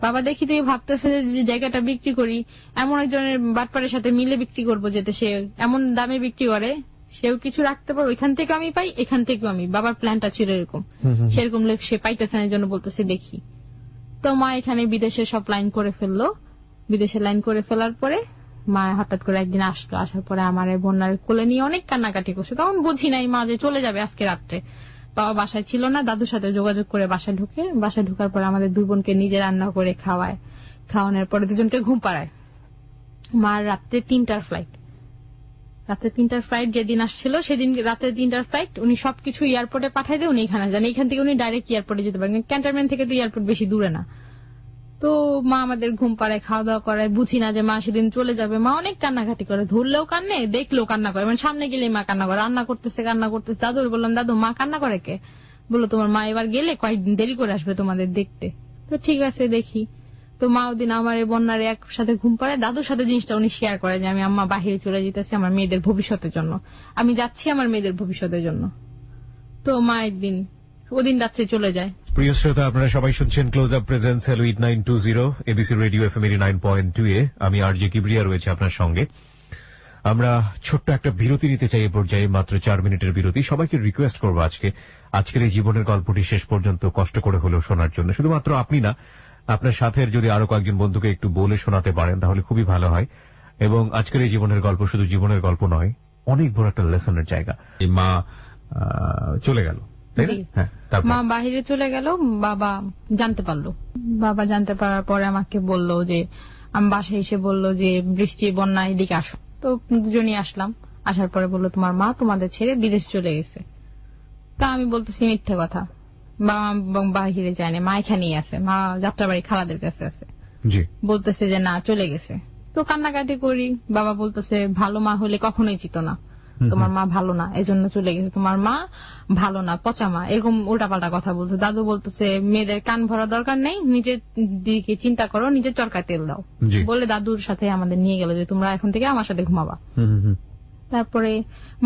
বাবা দেখি থেকে ভাবতেছে যে জায়গাটা বিক্রি করি, এমন একজনের বাটপারের সাথে মিলে বিক্রি করবো, যেতে সে এমন দামে বিক্রি করে সেও কিছু রাখতে পারো, ওইখান থেকে আমি পাই, এখান থেকেও আমি। বাবার প্ল্যানটা ছিল এরকম, সেরকম লোক সে পাইতেছে না, এই জন্য বলতেছে দেখি। তো মা এখানে বিদেশে সব লাইন করে ফেললো। বিদেশে লাইন করে ফেলার পরে মা হঠাৎ করে একদিন আসলো, আসার পরে আমার বন্যার কোলে নিয়ে অনেক কান্নাকাটি করছে। তখন বুঝি নাই মা যে চলে যাবে আজকে রাত্রে। বাবা বাসায় ছিল না, দাদুর সাথে যোগাযোগ করে বাসায় ঢুকে, বাসায় ঢুকার পরে আমাদের 2 বোনকে নিজে রান্না করে খাওয়ায়, খাওয়ানোর পরে 2জনকে ঘুম পাড়ায়। মার রাত্রে 3টার ফ্লাইট, রাত্রে 3টার ফ্লাইট যেদিন আসছিল সেদিন রাত্রে 3টার ফ্লাইট। উনি সবকিছু এয়ারপোর্টে পাঠাই দিয়ে উনি এখানে যান, এখান থেকে উনি ডাইরেক্ট এয়ারপোর্টে যেতে পারেন, ক্যান্টনমেন্ট থেকে তো এয়ারপোর্ট বেশি দূরে না। তো মা আমাদের ঘুম পাড়ায়, খাওয়া দাওয়া করায়, বুঝি না যে মা সেদিন চলে যাবে। মা অনেক কান্নাকাটি করে, ধরলেও কান্নে, দেখলেও কান্না করে, মানে সামনে গেলে মা কান্না করে, রান্না করতেছে কান্না করতেছে। দাদুর বললাম দাদু মা কান্না করে কে? বললো তোমার মা এবার গেলে কয়েকদিন দেরি করে আসবে তোমাদের দেখতে। তো ঠিক আছে দেখি। তো মা ওদিন আমার বন্যারে একসাথে ঘুম পাড়ায়, দাদুর সাথে জিনিসটা উনি শেয়ার করে যে আমি আম্মা বাহিরে চলে যেতেছি আমার মেয়েদের ভবিষ্যতের জন্য, আমি যাচ্ছি আমার মেয়েদের ভবিষ্যতের জন্য। তো মা একদিন ওদিন রাত্রে চলে যায়।
প্রিয় শ্রোতা, আপনারা সবাই শুনছেন close up presence hello 8920 ABC radio FM 89.2 এ। আমি আরজে কিবরিয়া রয়েছে আপনার সঙ্গে। আমরা ছোট্ট একটা বিরতি নিতে চাই এই পর্যায়ে, মাত্র 4 মিনিটের বিরতি। সবাইকে রিকোয়েস্ট করবো আজকের এই জীবনের গল্পটি শেষ পর্যন্ত কষ্ট করে হলেও শোনার জন্য। শুধুমাত্র আপনি না, আপনার সাথে যদি আরো কয়েকজন বন্ধুকে একটু বলে শোনাতে পারেন তাহলে খুবই ভালো হয়। এবং আজকের এই জীবনের গল্প শুধু জীবনের গল্প নয়, অনেক বড় একটা লেসনের জায়গা। মা চলে গেল,
মা বাহিরে চলে গেল, বাবা জানতে পারলো। বাবা জানতে পারার পরে আমাকে বললো যে, আমি বাসায় এসে বললো যে বৃষ্টি বন্যা এদিকে আসো। তো 2জনই আসলাম। আসার পরে বললো তোমার মা তোমাদের ছেড়ে বিদেশ চলে গেছে। তা আমি বলতেছি মিথ্যে কথা, বাবা বাহিরে যায়নি, মা এখানেই আছে, মা যাত্রাবাড়ি খালাদের কাছে আছে। বলতেছে যে না চলে গেছে। তো কান্নাকাটি করি। বাবা বলতেছে ভালো মা হলে কখনোই চিত না, তোমার মা ভালো না এজন্য চলে গেছে, তোমার মা ভালো না পচা মা, এরকম উল্টাপাল্টা কথা বলতো। দাদু বলতেছে মেয়েদের কান ভরা দরকার নেই, নিজের দিকে চিন্তা করো, নিজের চরকায় তেল দাও বলে দাদুর সাথে আমাদের নিয়ে গেল যে তোমরা এখন থেকে আমার সাথে ঘুমাবা। তারপরে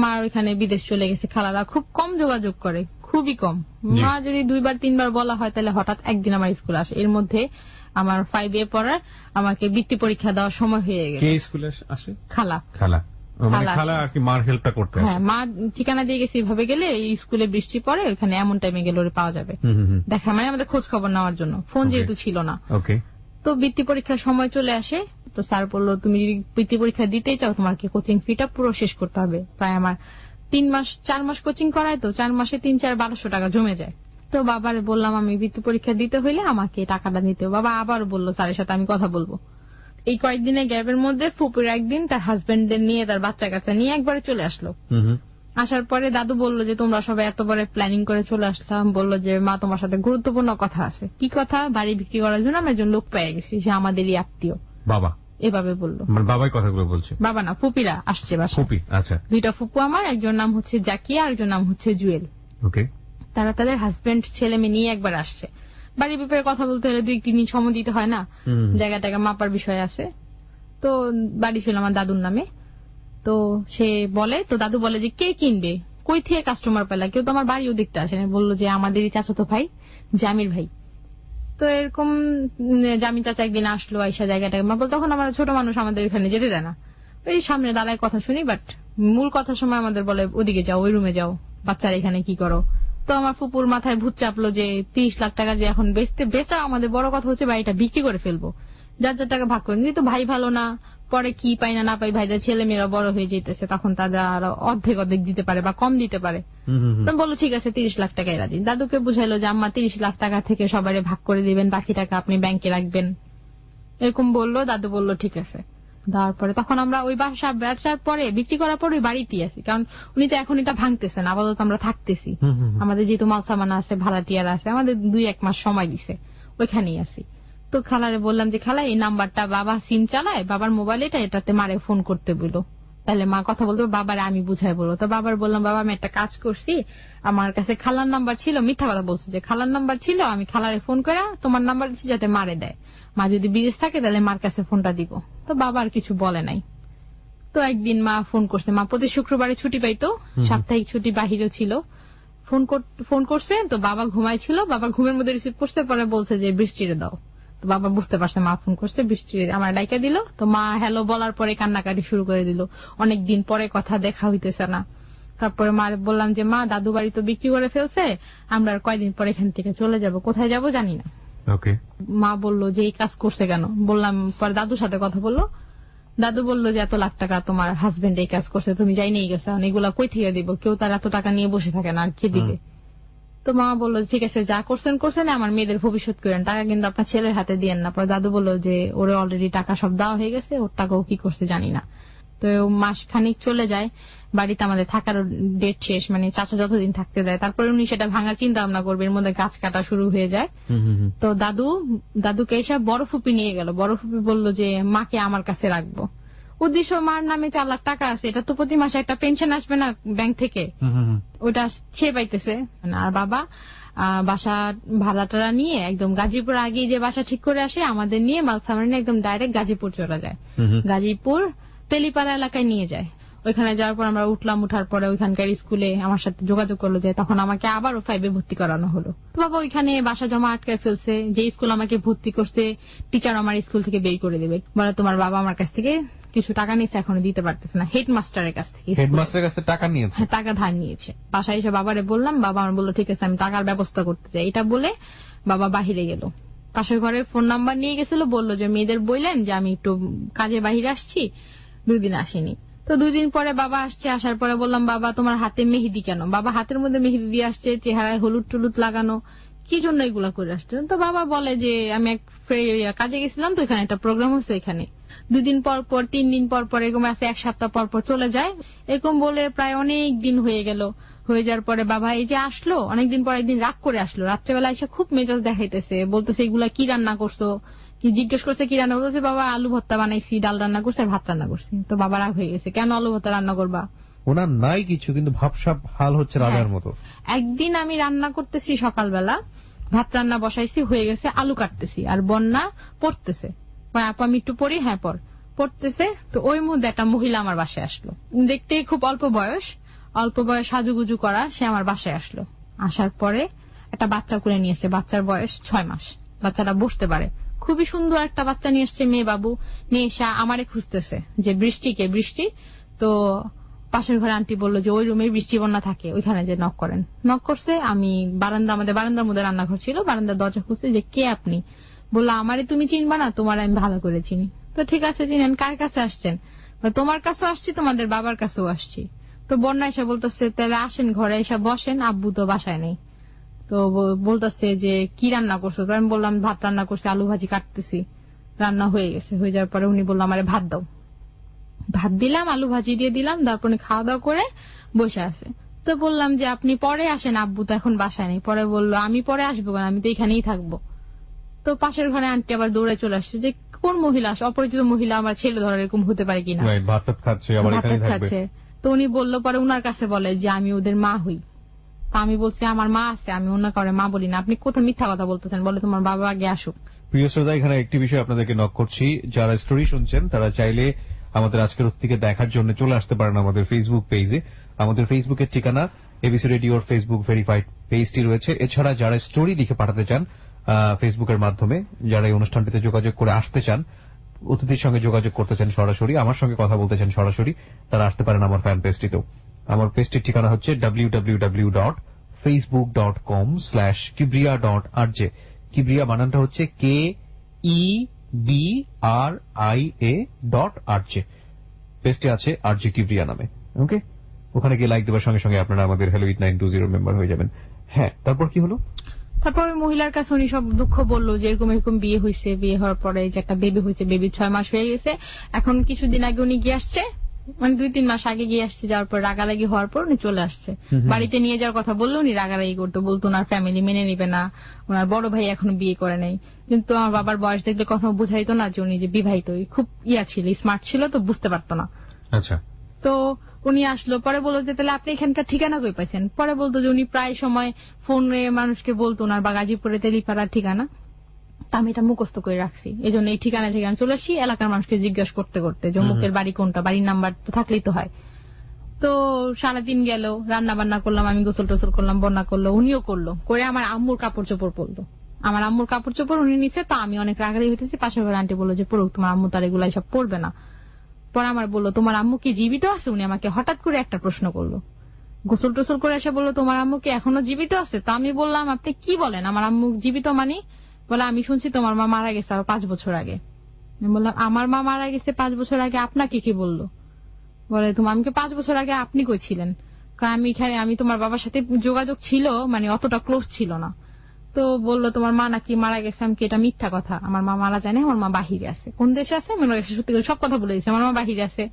মা ওইখানে বিদেশ চলে গেছে। খালারা খুব কম যোগাযোগ করে, খুবই কম। মা যদি 2বার 3বার বলা হয় তাহলে হঠাৎ একদিন আমার স্কুল আসে। এর মধ্যে আমার 5 এ পড়ার আমাকে বৃত্তি পরীক্ষা দেওয়ার সময় হয়ে গেছে।
স্কুলে আসে
খালা,
খালা আর কি মার হেল্পটা করতে আসে।
হ্যাঁ, মা ঠিকানা দিয়ে গেছে, এইভাবে গেলে এই স্কুলে বৃষ্টি পড়ে, ওখানে এমন টাইমে গেলে ওরে পাওয়া যাবে, দেখা মানে আমাদের খোঁজ খবর নেওয়ার জন্য। ফোন যেহেতু ছিল না। তো বৃত্তি পরীক্ষার সময় চলে আসে। তো স্যার বললো তুমি যদি বৃত্তি পরীক্ষা দিতেই চাও তোমাকে কোচিং ফিটা পুরো শেষ করতে হবে। প্রায় আমার 4 মাস কোচিং করায়, তো 4 মাসে 3-4-1200 টাকা জমে যায়। তো বাবারে বললাম আমি বৃত্তি পরীক্ষা দিতে হইলে আমাকে টাকাটা নিতে হবে। বাবা আবার বললো স্যারের সাথে আমি কথা বলবো। এই কয়েকদিনের গ্যাপের মধ্যে ফুপুর একদিন তার হাজবেন্ডদের নিয়ে, তার বাচ্চা কাচ্চা নিয়ে একবারে চলে আসলো। আসার পরে দাদু বললো যে তোমরা সবাই এত বড় প্ল্যানিং করে চলে আসলাম। বললো যে মা তোমার সাথে গুরুত্বপূর্ণ কথা আছে। কি কথা? বাড়ি বিক্রি করার জন্য আমরা একজন লোক পেয়ে গেছি, সে আমাদেরই আত্মীয়।
বাবা
এভাবে বললো।
মানে বাবাই কথাগুলো বলছে?
বাবা না, ফুপিরা আসছে বাসা।
ফুপি, আচ্ছা।
2টা ফুপু আমার, একজন নাম হচ্ছে জাকিয়া আর একজন নাম হচ্ছে জুয়েল।
ওকে।
তারা তাদের হাজবেন্ড ছেলে মেয়ে নিয়ে একবার আসছে। বাড়ির ব্যাপারে কথা বলতে হলে 2-3 দিন সময় দিতে হয় না, জায়গা টাকা মাপার বিষয় আছে। তো বাড়ি ছিল আমার দাদুর নামে। তো সে বলে, তো দাদু বলে যে কে কিনবে, কই থেকে কাস্টমার পেলা, কেউ তো আমার বাড়িও দেখতে আসে না। বললো যে আমাদেরই চাচাতো ভাই জামির ভাই। তো এরকম জামির চাচা একদিন আসলো, আইসা জায়গাটাকে মাপল। তখন আমরা ছোট মানুষ, আমাদের এখানে যেতে দেয় না, ওই সামনে দাঁড়ায় কথা শুনি। বাট মূল কথার সময় আমাদের বলে ওদিকে যাও, ওই রুমে যাও, বাচ্চারা এখানে কি করো। তো আমার ফুপুর মাথায় ভূত চাপলো যে 30 লাখ টাকা যে এখন বেচা আমাদের বড় কথা হচ্ছে বাড়িটা বিক্রি করে ফেলবো, যার যার টাকা ভাগ করে নিই। তো ভাই ভালো না, পরে কি পাই না না পাই, ভাইদের ছেলে মেয়েরা বড় হয়ে যেতেছে, তখন তাদের আরো অর্ধেক দিতে পারে বা কম দিতে পারে। তো বললো ঠিক আছে 30 লাখ টাকাই রাজি। দাদুকে বুঝাইলো যে আম্মা 30 লাখ টাকা থেকে সবারে ভাগ করে দিবেন, বাকি টাকা আপনি ব্যাংকে রাখবেন, এরকম বললো। দাদু বললো ঠিক আছে। দেওয়ার পরে তখন আমরা ওই বাসা বেচার পরে, বিক্রি করার পরে ওই বাড়িতেই আছি, কারণ উনি তো এখন এটা ভাঙতেছেন, আপাতত আমরা থাকতেছি। আমাদের যেহেতু মাল সামান আছে, ভাড়াটিয়ার আছে, আমাদের 2-1 মাস সময় দিছে, ওইখানেই আছি। তো খালারে বললাম যে খালা এই নাম্বারটা বাবা সিম চালায়, বাবার মোবাইল এটাতে মারে ফোন করতে বললো, তাহলে মা কথা বলতো, বাবারে আমি বুঝাই বলবো। তো বাবার বললাম বাবা আমি একটা কাজ করছি, আমার কাছে খালার নাম্বার ছিল, মিথ্যা কথা বলছে যে খালার নাম্বার ছিল, আমি খালারে ফোন করে তোমার নাম্বার দিচ্ছি যাতে মারে দেয়, মা যদি বিদেশ থাকে তাহলে মার কাছে ফোনটা দিব। তো বাবা আর কিছু বলে নাই। তো একদিন মা ফোন করছে, মা প্রতি শুক্রবারে ছুটি পাইতো, সাপ্তাহিক ছুটি বাহিরেও ছিল, ফোন করছে। তো বাবা ঘুমাইছিল, বাবা ঘুমের মধ্যে রিসিভ করছে, পরে বলছে যে বৃষ্টিরে দাও। তো বাবা বুঝতে পারছে মা ফোন করছে, বৃষ্টিরে আমার ডাইকা দিল। তো মা হ্যালো বলার পরে কান্নাকাটি শুরু করে দিল, অনেকদিন পরে কথা দেখা হইতেছে না। তারপরে মা বললাম যে মা দাদু বাড়ি তো বিক্রি করে ফেলছে, আমরা আর কয়দিন পরে এখান থেকে চলে যাব, কোথায় যাব জানি না। মা বললো যে এই কাজ করছে কেন, বললাম। পরে দাদুর সাথে কথা বললো, দাদু বললো যে এত লাখ টাকা তোমার হাজবেন্ড এই কাজ করছে, তুমি যাই নিয়ে গেছো, এগুলা কই থেকে দিব, কেউ তার এত টাকা নিয়ে বসে থাকে না, আর কে দিবে। তো মা বললো ঠিক আছে যা করছেন, আমার মেয়েদের ভবিষ্যৎ করেন, টাকা কিন্তু আপনার ছেলের হাতে দিয়েন না। পরে দাদু বললো যে ওরে অলরেডি টাকা সব দেওয়া হয়ে গেছে, ওর টাকাও কি করছে জানি না। তো মাস খানিক চলে যায়, বাড়িতে আমাদের থাকার ডেট শেষ, মানে চাচা যতদিন থাকতে দেয়, তারপরে উনি সেটা ভাঙার চিন্তা ভাবনা করবে, এর মধ্যে গাছ কাটা শুরু হয়ে যায়। তো দাদুকে এসে বড় ফুপি নিয়ে গেল। বড় ফুপি বললো যে মাকে আমার কাছে রাখবো, উদ্দেশ্য মার নামে 4 লাখ টাকা আছে, এটা তো প্রতি মাসে একটা পেনশন আসবে না ব্যাংক থেকে, ওটা সে পাইতেছে। আর বাবা বাসা ভাড়াটারা নিয়ে একদম গাজীপুর আগে যে বাসা ঠিক করে আসে, আমাদের নিয়ে মালসামারি নিয়ে একদম ডাইরেক্ট গাজীপুর চলে যায়। গাজীপুর তেলিপাড়া এলাকায় নিয়ে যায়। ওইখানে যাওয়ার পর আমরা উঠার পরে ওইখানকার স্কুলে আমার সাথে যোগাযোগ করলো, যে তখন আমাকে আবারও 5-এ ভর্তি করানো হলো। তো বাবা ওইখানে বাসা জমা আটকায় ফেলছে, যে স্কুল আমাকে ভর্তি করছে টিচার আমার স্কুল থেকে বের করে দেবে, বলে তোমার বাবা আমার কাছ থেকে কিছু টাকা নিয়েছে, এখনো দিতে পারতেছে না। হেডমাস্টারের কাছ থেকে
টাকা নিয়েছে,
টাকা ধার নিয়েছে। বাসায় এসে বাবারে বললাম, বাবা আমার বললো ঠিক আছে আমি টাকার ব্যবস্থা করতে চাই। এটা বলে বাবা বাহিরে গেল, পাশের ঘরে ফোন নাম্বার নিয়ে গেছিল, বললো যে মেয়েদের বললেন যে আমি একটু কাজে বাহিরে আসছি, 2 দিন আসেনি। তো 2 দিন পরে বাবা আসছে, আসার পরে বললাম বাবা তোমার হাতে মেহেদি কেন, বাবা হাতের মধ্যে মেহেদি দিয়ে আসছে, চেহারায় হলুদ টুলুদ লাগানো, কি জন্য এগুলা করে আসছে। তো বাবা বলে যে আমি এক কাজে গেছিলাম, তো এখানে একটা প্রোগ্রাম হচ্ছে, এখানে 2 দিন পর পর 3 দিন পর পর এরকম আছে, 1 সপ্তাহ পর পর চলে যায়। এরকম বলে প্রায় অনেক দিন হয়ে গেল। হয়ে যাওয়ার পরে বাবা এই যে আসলো, অনেকদিন পর একদিন রাগ করে আসলো, রাত্রেবেলা এসে খুব মেজাজ দেখাইতেছে, বলতেছে এগুলা কি রান্না করছো, কি জিজ্ঞেস করছে কি রান্না করছে, বাবা আলু ভর্তা বানাইছি, ডাল রান্না করছে, ভাত রান্না করছি। তো বাবা রাগ হয়ে গেছে, কেন আলু ভর্তা রান্না করবা,
ওনার নাই কিছু, কিন্তু ভাবসাব হাল হচ্ছে রাজার মতো।
একদিন আমি রান্না করতেছি সকালবেলা, ভাত রান্না বসাইছি, হয়ে গেছে, আলু কাটতেছি, আর বন্যা পড়তেছে, আপু আমি একটু পড়ি, হ্যাঁ পড়তেছে। তো ওই মুহূর্তে একটা মহিলা আমার বাসায় আসলো, দেখতে খুব অল্প বয়স সাজুগুজু করা, সে আমার বাসায় আসলো। আসার পরে একটা বাচ্চা করে নিয়ে এসছে, বাচ্চার বয়স 6 মাস, বাচ্চাটা বসতে পারে, খুবই সুন্দর একটা বাচ্চা নিয়ে এসছে, মেয়ে বাবু নিয়ে এসে আমারে খুঁজতেছে যে বৃষ্টি। তো পাশের ঘরে আন্টি বললো যে ওই রুমে বৃষ্টি বন্যা থাকে, ওইখানে যে নক করেন। নক করছে, আমি আমাদের বারান্দার মধ্যে রান্নাঘর ছিল, বারান্দার দরজা খুঁজছে, যে কে আপনি, বললো আমারে তুমি চিনবা না, তোমার আমি ভালো করে চিনি। তো ঠিক আছে চিনেন, কার কাছে আসছেন, তোমার কাছেও আসছি, তোমাদের বাবার কাছেও আসছি। তো বন্যা এসে বলতেছে তাহলে আসেন ঘরে এসে বসেন, আব্বু তো বাসায় নেই। তো বলতেছে যে কি রান্না করছো, তো আমি বললাম ভাত রান্না করছি, আলু ভাজি কাটতেছি, রান্না হয়ে গেছে। হয়ে যাওয়ার পরে উনি বললো আমারে ভাত দাও, ভাত দিলাম, আলু ভাজি দিয়ে দিলাম, তারপরে খাওয়া দাওয়া করে বসে আছে। তো বললাম যে আপনি পরে আসেন, আব্বু তো এখন বাসায় নেই। পরে বললো আমি পরে আসবো কেন, আমি তো এখানেই থাকবো। তো পাশের ঘরে আন্টি আবার দৌড়ে চলে আসছে যে কোন মহিলা, অপরিচিত মহিলা আমার ছেলে ধরার এরকম হতে পারে কিনা,
ভাত টাত খাচ্ছে, আবার এখানে থাকবে।
তো উনি বললো, পরে উনার কাছে বলে যে আমি ওদের মা হই। তা আমি বলছি আমার মা আছে, আমি অন্য কারো মা বলি না, আপনি কোথায় মিথ্যা কথা বলতেছেন, বলে তোমার বাবা আগে আসুক।
প্রিয় শ্রোতা, এখানে একটি বিষয় আপনাদেরকে নক করছি, যারা স্টোরি শুনছেন তারা চাইলে আমাদের আজকের অতিথিকে দেখার জন্য চলে আসতে পারেন আমাদের ফেসবুক পেজে। আমাদের ফেসবুকের ঠিকানা এবিসি রেডিওর ফেসবুক ভেরিফাইড পেজটি রয়েছে। এছাড়া যারা স্টোরি লিখে পাঠাতে চান ফেসবুকের মাধ্যমে, যারা এই অনুষ্ঠানটিতে যোগাযোগ করে আসতে চান, অতিথির সঙ্গে যোগাযোগ করতে চান সরাসরি, আমার সঙ্গে কথা বলতে চান সরাসরি, তারা আসতে পারেন আমার ফ্যান পেজটিতেও। আমার পেজটির ঠিকানা হচ্ছে www.facebook.com/kibriya.rj। কিবরিয়া বানানটা হচ্ছে KEBRIA.RJ। পেজটি আছে আরজে কিবরিয়া নামে। ওকে, ওখানে গিয়ে লাইক দেওয়ার সঙ্গে সঙ্গে আপনারা আমাদের হ্যালো 8920 মেম্বার হয়ে যাবেন। হ্যাঁ, তারপর কি হলো?
তারপর ওই মহিলার কাছে উনি সব দুঃখ বললো যে এরকম এরকম বিয়ে হয়েছে, বিয়ে হওয়ার পরে যে একটা বেবি হয়েছে, বেবি 6 মাস হয়ে গেছে। এখন কিছুদিন আগে উনি গিয়ে আসছে, মানে 2-3 মাস আগে গিয়ে আসছে, যাওয়ার পর রাগারাগি হওয়ার পর উনি চলে আসছে। বাড়িতে নিয়ে যাওয়ার কথা বললো, উনি রাগারাগি করতো, বলতো ওনার ফ্যামিলি মেনে নিবে না, ওনার বড় ভাই এখনো বিয়ে করে নাই। কিন্তু আমার বাবার বয়স দেখলে কখনো বুঝাইতো না যে উনি যে বিবাহিত, খুব ছিল, স্মার্ট ছিল, তো বুঝতে পারতো না।
আচ্ছা,
তো উনি আসলো, পরে বললো যে তাহলে আপনি এখানকার ঠিকানা কই পাইছেন? পরে বলতো যে উনি প্রায় সময় ফোনে মানুষকে বলতো ওনার বা গাজীপুরে তেলিপাড়ার ঠিকানা, তা আমি এটা মুখস্থ করে রাখছি, এই জন্য এই ঠিকানা চলে আসি এলাকার মানুষকে জিজ্ঞাসা করতে করতে যে অমুকের বাড়ি কোনটা, বাড়ির নাম্বার তো থাকলেই তো হয়। তো সারাদিন গেল, রান্না বান্না করলাম, আমি গোসল টোসল করলাম, বন্যা করলো, উনিও করলো, করে আমার আম্মুর কাপড় চোপড় পরলো। আমার আম্মুর কাপড় চোপড় উনি নিচ্ছে, তো আমি অনেক রাগারি হইতেছি। পাশের ঘরে আন্টি বললো যে পড়ুক, তোমার আম্মু তার এগুলা সব পড়বে না। পরে আমার বললো তোমার আম্মু কি জীবিত আছে? উনি আমাকে হঠাৎ করে একটা প্রশ্ন করলো, গোসল টোসল করে এসে বললো তোমার আম্মু কি এখনো জীবিত আছে? তো আমি বললাম আপনি কি বলেন, আমার আম্মু জীবিত মানে? বলে আমি শুনছি তোমার মা মারা গেছে আরো 5 বছর আগে। বললাম আমার মা মারা গেছে 5 বছর আগে, আপনাকে কি বললো? বলে তোমার আমাকে 5 বছর আগে আপনি কই ছিলেন? আমি এখানে, আমি তোমার বাবার সাথে যোগাযোগ ছিল, মানে অতটা ক্লোজ ছিল না। তো বললো তোমার মা নাকি মারা গেছে। আমি কি এটা মিথ্যা কথা, আমার মা মারা যায় না, আমার মা বাহিরে আছে। কোন দেশে আছে? মনে গেছে, সত্যি করে সব কথা বলে দিয়েছে, আমার মা বাহিরে আছে,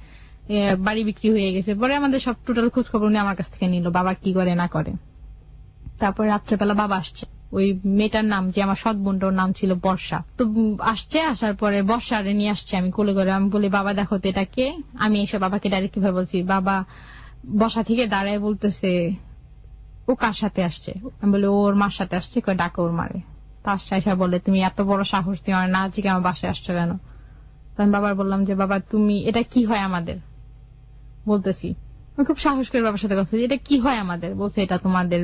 বাড়ি বিক্রি হয়ে গেছে। পরে আমাদের সব টোটাল খোঁজ খবর উনি আমার কাছ থেকে নিল, বাবা কি করে না করে। তারপরে রাত্রেবেলা বাবা আসছে, ওই মেয়েটার নাম, যে আমার সৎ বোনটার নাম ছিল বর্ষা, তো আসছে। আসার পরে বর্ষারে নিয়ে আসছে, আমি কোলে করে। আমি বলি বাবা দেখো তো এটা কে। আমি এসে বাবাকে ডাইরেক্ট কিভাবে বলছি, বাবা বর্ষা থেকে দাঁড়ায় বলতেছে ও কার সাথে আসছে? আমি বলি ওর মার সাথে আসছে, কয় ডাকে ওর মারে। তার সাথে বলে তুমি এত বড় সাহস, তুমি আমার না জিজ্ঞে আমার বাসায় আসছো কেন? আমি বাবার বললাম যে বাবা তুমি, এটা কি হয় আমাদের? বলতেছি আমি খুব সাহস করে বাবার সাথে কথা, এটা কি হয় আমাদের? বলছে এটা তোমাদের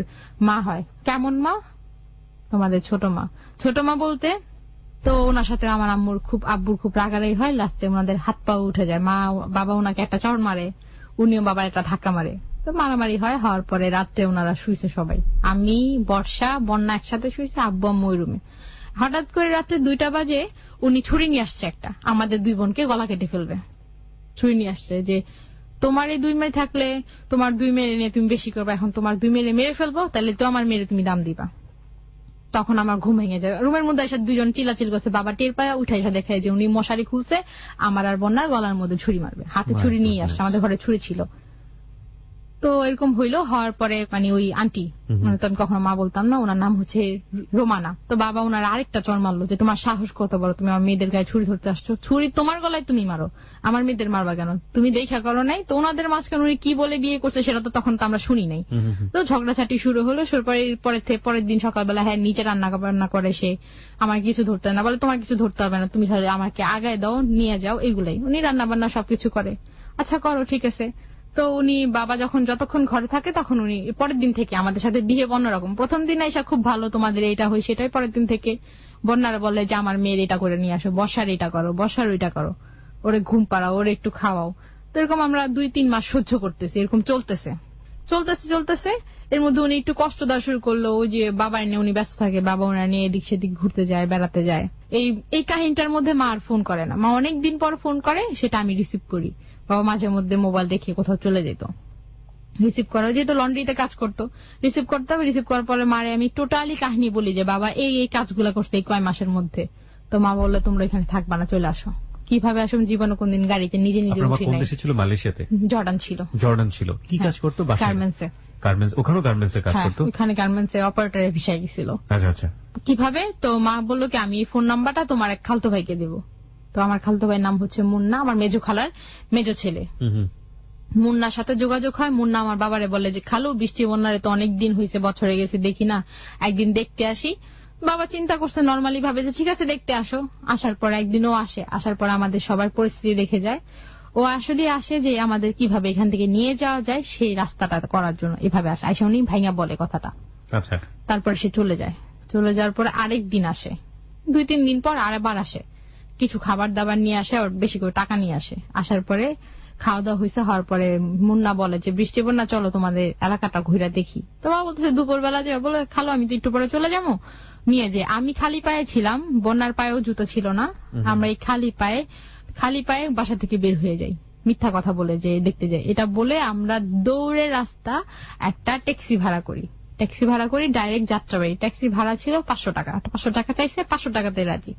মা হয়। কেমন মা? তোমাদের ছোট মা। ছোট মা বলতে? তো ওনার সাথে আমার আব্বুর খুব রাগারাগি হয়, লাস্টে ওনাদের হাত পা উঠে যায়। বাবা ওনাকে একটা চড় মারে, উনিও বাবার একটা ধাক্কা মারে, তো মারামারি হয়। হওয়ার পরে রাত্রে ওনারা শুইছে সবাই, আমি বর্ষা বন্যা একসাথে শুইছে, আব্বু আম্মু ওই রুমে। হঠাৎ করে রাত্রে 2টা বাজে উনি ছুরি নিয়ে আসছে একটা, আমাদের 2 বোনকে গলা কেটে ফেলবে। ছুরি নিয়ে আসছে যে তোমার এই 2 মেয়ে থাকলে তোমার 2 মেয়ে নিয়ে তুমি বেশি করবে, এখন তোমার 2 মেয়ে মেরে ফেলবো, তাহলে তো আমার মেরে তুমি দাম দিবা। তখন আমার ঘুম ভেঙে যায়। রুমের মধ্যে এসে 2 জন চিল্লাচিল করছে, বাবা টের পায় উঠে এসে দেখে যে উনি মশারি খুলছে, আমার আর বন্যার গলার মধ্যে ছুরি মারবে, হাতে ছুরি নিয়ে আসছে, আমাদের ঘরে ছুরি ছিল। তো এরকম হইলো। হওয়ার পরে মানে ওই আন্টি, মানে তো আমি কখনো মা বলতাম না, ওনার নাম হচ্ছে রোমানা। তো বাবা ওনার আরেকটা চড় মারলো যে তোমার সাহস কত বড়, তুমি আমার মেয়েদের গায়ে ছুরি ধরতে আসছো, ছুরি তোমার গলায় তুমি মারো, আমার মেয়েদের মারবা কেন? তুমি দেখা করো নাই? তো ওনাদের মাঝখানে উনি কি বলে বিয়ে করছে সেটা তো তখন তো আমরা শুনি নাই। তো ঝগড়াঝাটি শুরু হলো। পরের দিন সকালবেলা হ্যাঁ নিচে রান্না করে সে, আমার কিছু ধরতে না, বলে তোমার কিছু ধরতে হবে না, তুমি আমাকে আগায় দাও, নিয়ে যাও, এগুলাই। উনি রান্না বান্না সবকিছু করে, আচ্ছা করো ঠিক আছে। তো উনি বাবা যতক্ষণ ঘরে থাকে তখন উনি পরের দিন থেকে আমাদের সাথে বিহেভ অন্যরকম। প্রথম দিন এসে খুব ভালো, তোমাদের এটা হয় সেটাই। পরের দিন থেকে বন্যারা বলে যে আমার মেয়ের এটা করে নিয়ে আসো, বর্ষার এটা করো, বর্ষার ওইটা করো, ওরে ঘুম পাড়াও, ওরে একটু খাওয়াও। তো এরকম আমরা 2-3 মাস সহ্য করতেছি, এরকম চলতেছে। এর মধ্যে উনি একটু কষ্ট দেওয়া শুরু করলো, ওই যে বাবার নিয়ে উনি ব্যস্ত থাকে, বাবা ওনার নিয়ে এদিক সেদিক ঘুরতে যায়, বেড়াতে যায়। এই কাহিনীটার মধ্যে মা আর ফোন করে না, মা অনেকদিন পর ফোন করে, সেটা আমি রিসিভ করি। বাবা মাঝে মধ্যে মোবাইল দেখে কোথাও চলে যেত, রিসিভ করা, যেহেতু লন্ড্রিতে কাজ করতো, রিসিভ করতে হবে। রিসিভ করার পরে মারে আমি টোটালি কাহিনী বলি যে বাবা এই কাজগুলা করছে এই কয় মাসের মধ্যে। তো মা বললো তোমরা এখানে থাকবা না, চলে আসো। কিভাবে আসো? জীবনে কোনদিন গাড়িতে নিজে উঠি নাই।
ছিল মালয়েশিয়াতে? জর্ডান ছিল। কি কাজ করতো?
গার্মেন্টসে।
ওখানেও গার্মেন্টসে কাজ করতো?
ওখানে গার্মেন্টসে অপারেটরের ভিসায় গেছিল।
আচ্ছা।
কিভাবে? তো মা বললো কি আমি এই ফোন নাম্বারটা তোমার এক খালতো ভাইকে দেবো। তো তো আমার খালতো ভাইয়ের নাম হচ্ছে মুন্না, আমার মেজো খালার মেজো ছেলে। মুন্নার সাথে যোগাযোগ হয়। মুন্না আমার বাবারে বলে যে খালু বৃষ্টি বন্যারে তো অনেক দিন হয়েছে, বছরে গেছে দেখি না, একদিন দেখতে আসি। বাবা চিন্তা করছে নর্মালি ভাবে যে ঠিক আছে দেখতে আসো। আসার পর একদিনও আসে, আসার পর আমাদের সবার পরিস্থিতি দেখে যায়। ও আসলে আসে যে আমাদের কিভাবে এখান থেকে নিয়ে যাওয়া যায় সেই রাস্তাটা করার জন্য এভাবে আসে। আইসা উনি ভাইঙ্গা বলে কথাটা।
আচ্ছা।
তারপর সে চলে যায়। চলে যাওয়ার পর আরেক দিন আসে, 2-3 দিন পর আরেকবার আসে, কিছু খাবার দাবার নিয়ে আসে আর বেশি করে টাকা নিয়ে আসে। আসার পরে খাওয়া দাওয়া হয়েছে, হওয়ার পরে মুন্না বলে যে বৃষ্টি বন্যা চলো তোমাদের এলাকাটা ঘুরে দেখি। তো বাবা বলতেছে দুপুরবেলা যে, বলে খালো আমি তো একটু পরে চলে যাবো। নিয়ে যে আমি খালি পায়ে ছিলাম, বন্যার পায়েও জুতো ছিল না, আমরা এই খালি পায়ে বাসা থেকে বের হয়ে যাই, মিথ্যা কথা বলে যে দেখতে যাই। এটা বলে আমরা দৌড়ে রাস্তা একটা ট্যাক্সি ভাড়া করি ডাইরেক্ট যাত্রাবাড়ি। ট্যাক্সি ভাড়া ছিল 500 টাকা, 500 টাকা চাইছে, 500 টাকাতে রাজি।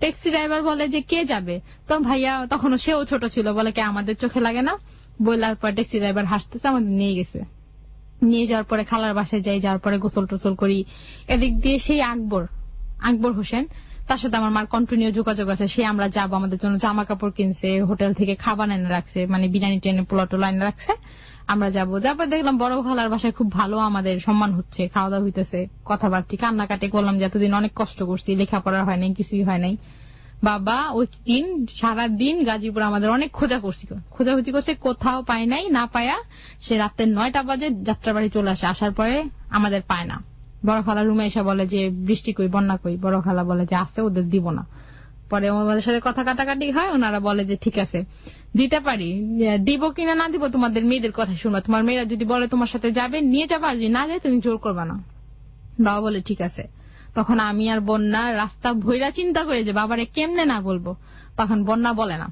ট্যাক্সি ড্রাইভার বলে যে কে যাবে, তো ভাইয়া তখনও সেও ছোট ছিল, বলে কে আমাদের চোখে লাগে না। বলার পর ট্যাক্সি ড্রাইভার হাসতেছে, আমাদের নিয়ে গেছে। নিয়ে যাওয়ার পরে খালার বাসায় যাই, যাওয়ার পরে গোসল টোসল করি। এদিক দিয়ে সেই আকবর হোসেন, তার সাথে আমার মার কন্টিনিউ যোগাযোগ আছে। সে আমরা যাবো, আমাদের জন্য জামা কাপড় কিনছে, হোটেল থেকে খাবার এনে রাখছে, মানে বিরিয়ানি টেনে পোলা টোলা এনে রাখছে। আমরা যাবো, যাবার দেখলাম বড় খালার বাসায় খুব ভালো আমাদের সম্মান হচ্ছে, খাওয়া দাওয়া হইতেছে, কথাবার্তি কান্নাকাটি করলাম যে এতদিন অনেক কষ্ট করছি, লেখাপড়া হয় নাই, কিছুই হয় নাই। বাবা ওই দিন সারাদিন গাজীপুর আমাদের অনেক খোঁজাখুঁজি করছে, কোথাও পায় নাই। না পায়া সে রাতের 9টা বাজে যাত্রাবাড়ি চলে আসে। আসার পরে আমাদের পায় না। বড় খালা রুমে এসে বলে যে বৃষ্টি কই, বন্যা কই। বড় খালা বলে যে আসতে, ওদের দিব না। পরে আমাদের সাথে কথা কাটাকাটি হয়, ওনারা বলে যে ঠিক আছে দিতে পারি, দিব কিনা না দিব তোমাদের মেয়েদের কথা শুনবা, তোমার মেয়েরা যদি বলে তোমার সাথে যাবে নিয়ে যাবা, যদি না যায় তুমি জোর করবা না। বাবা বলে ঠিক আছে। তখন আমি আর বন্যা রাস্তা ভৈরা চিন্তা করে যে বাবারে কেমনে না বলবো। তখন বন্যা বলে না,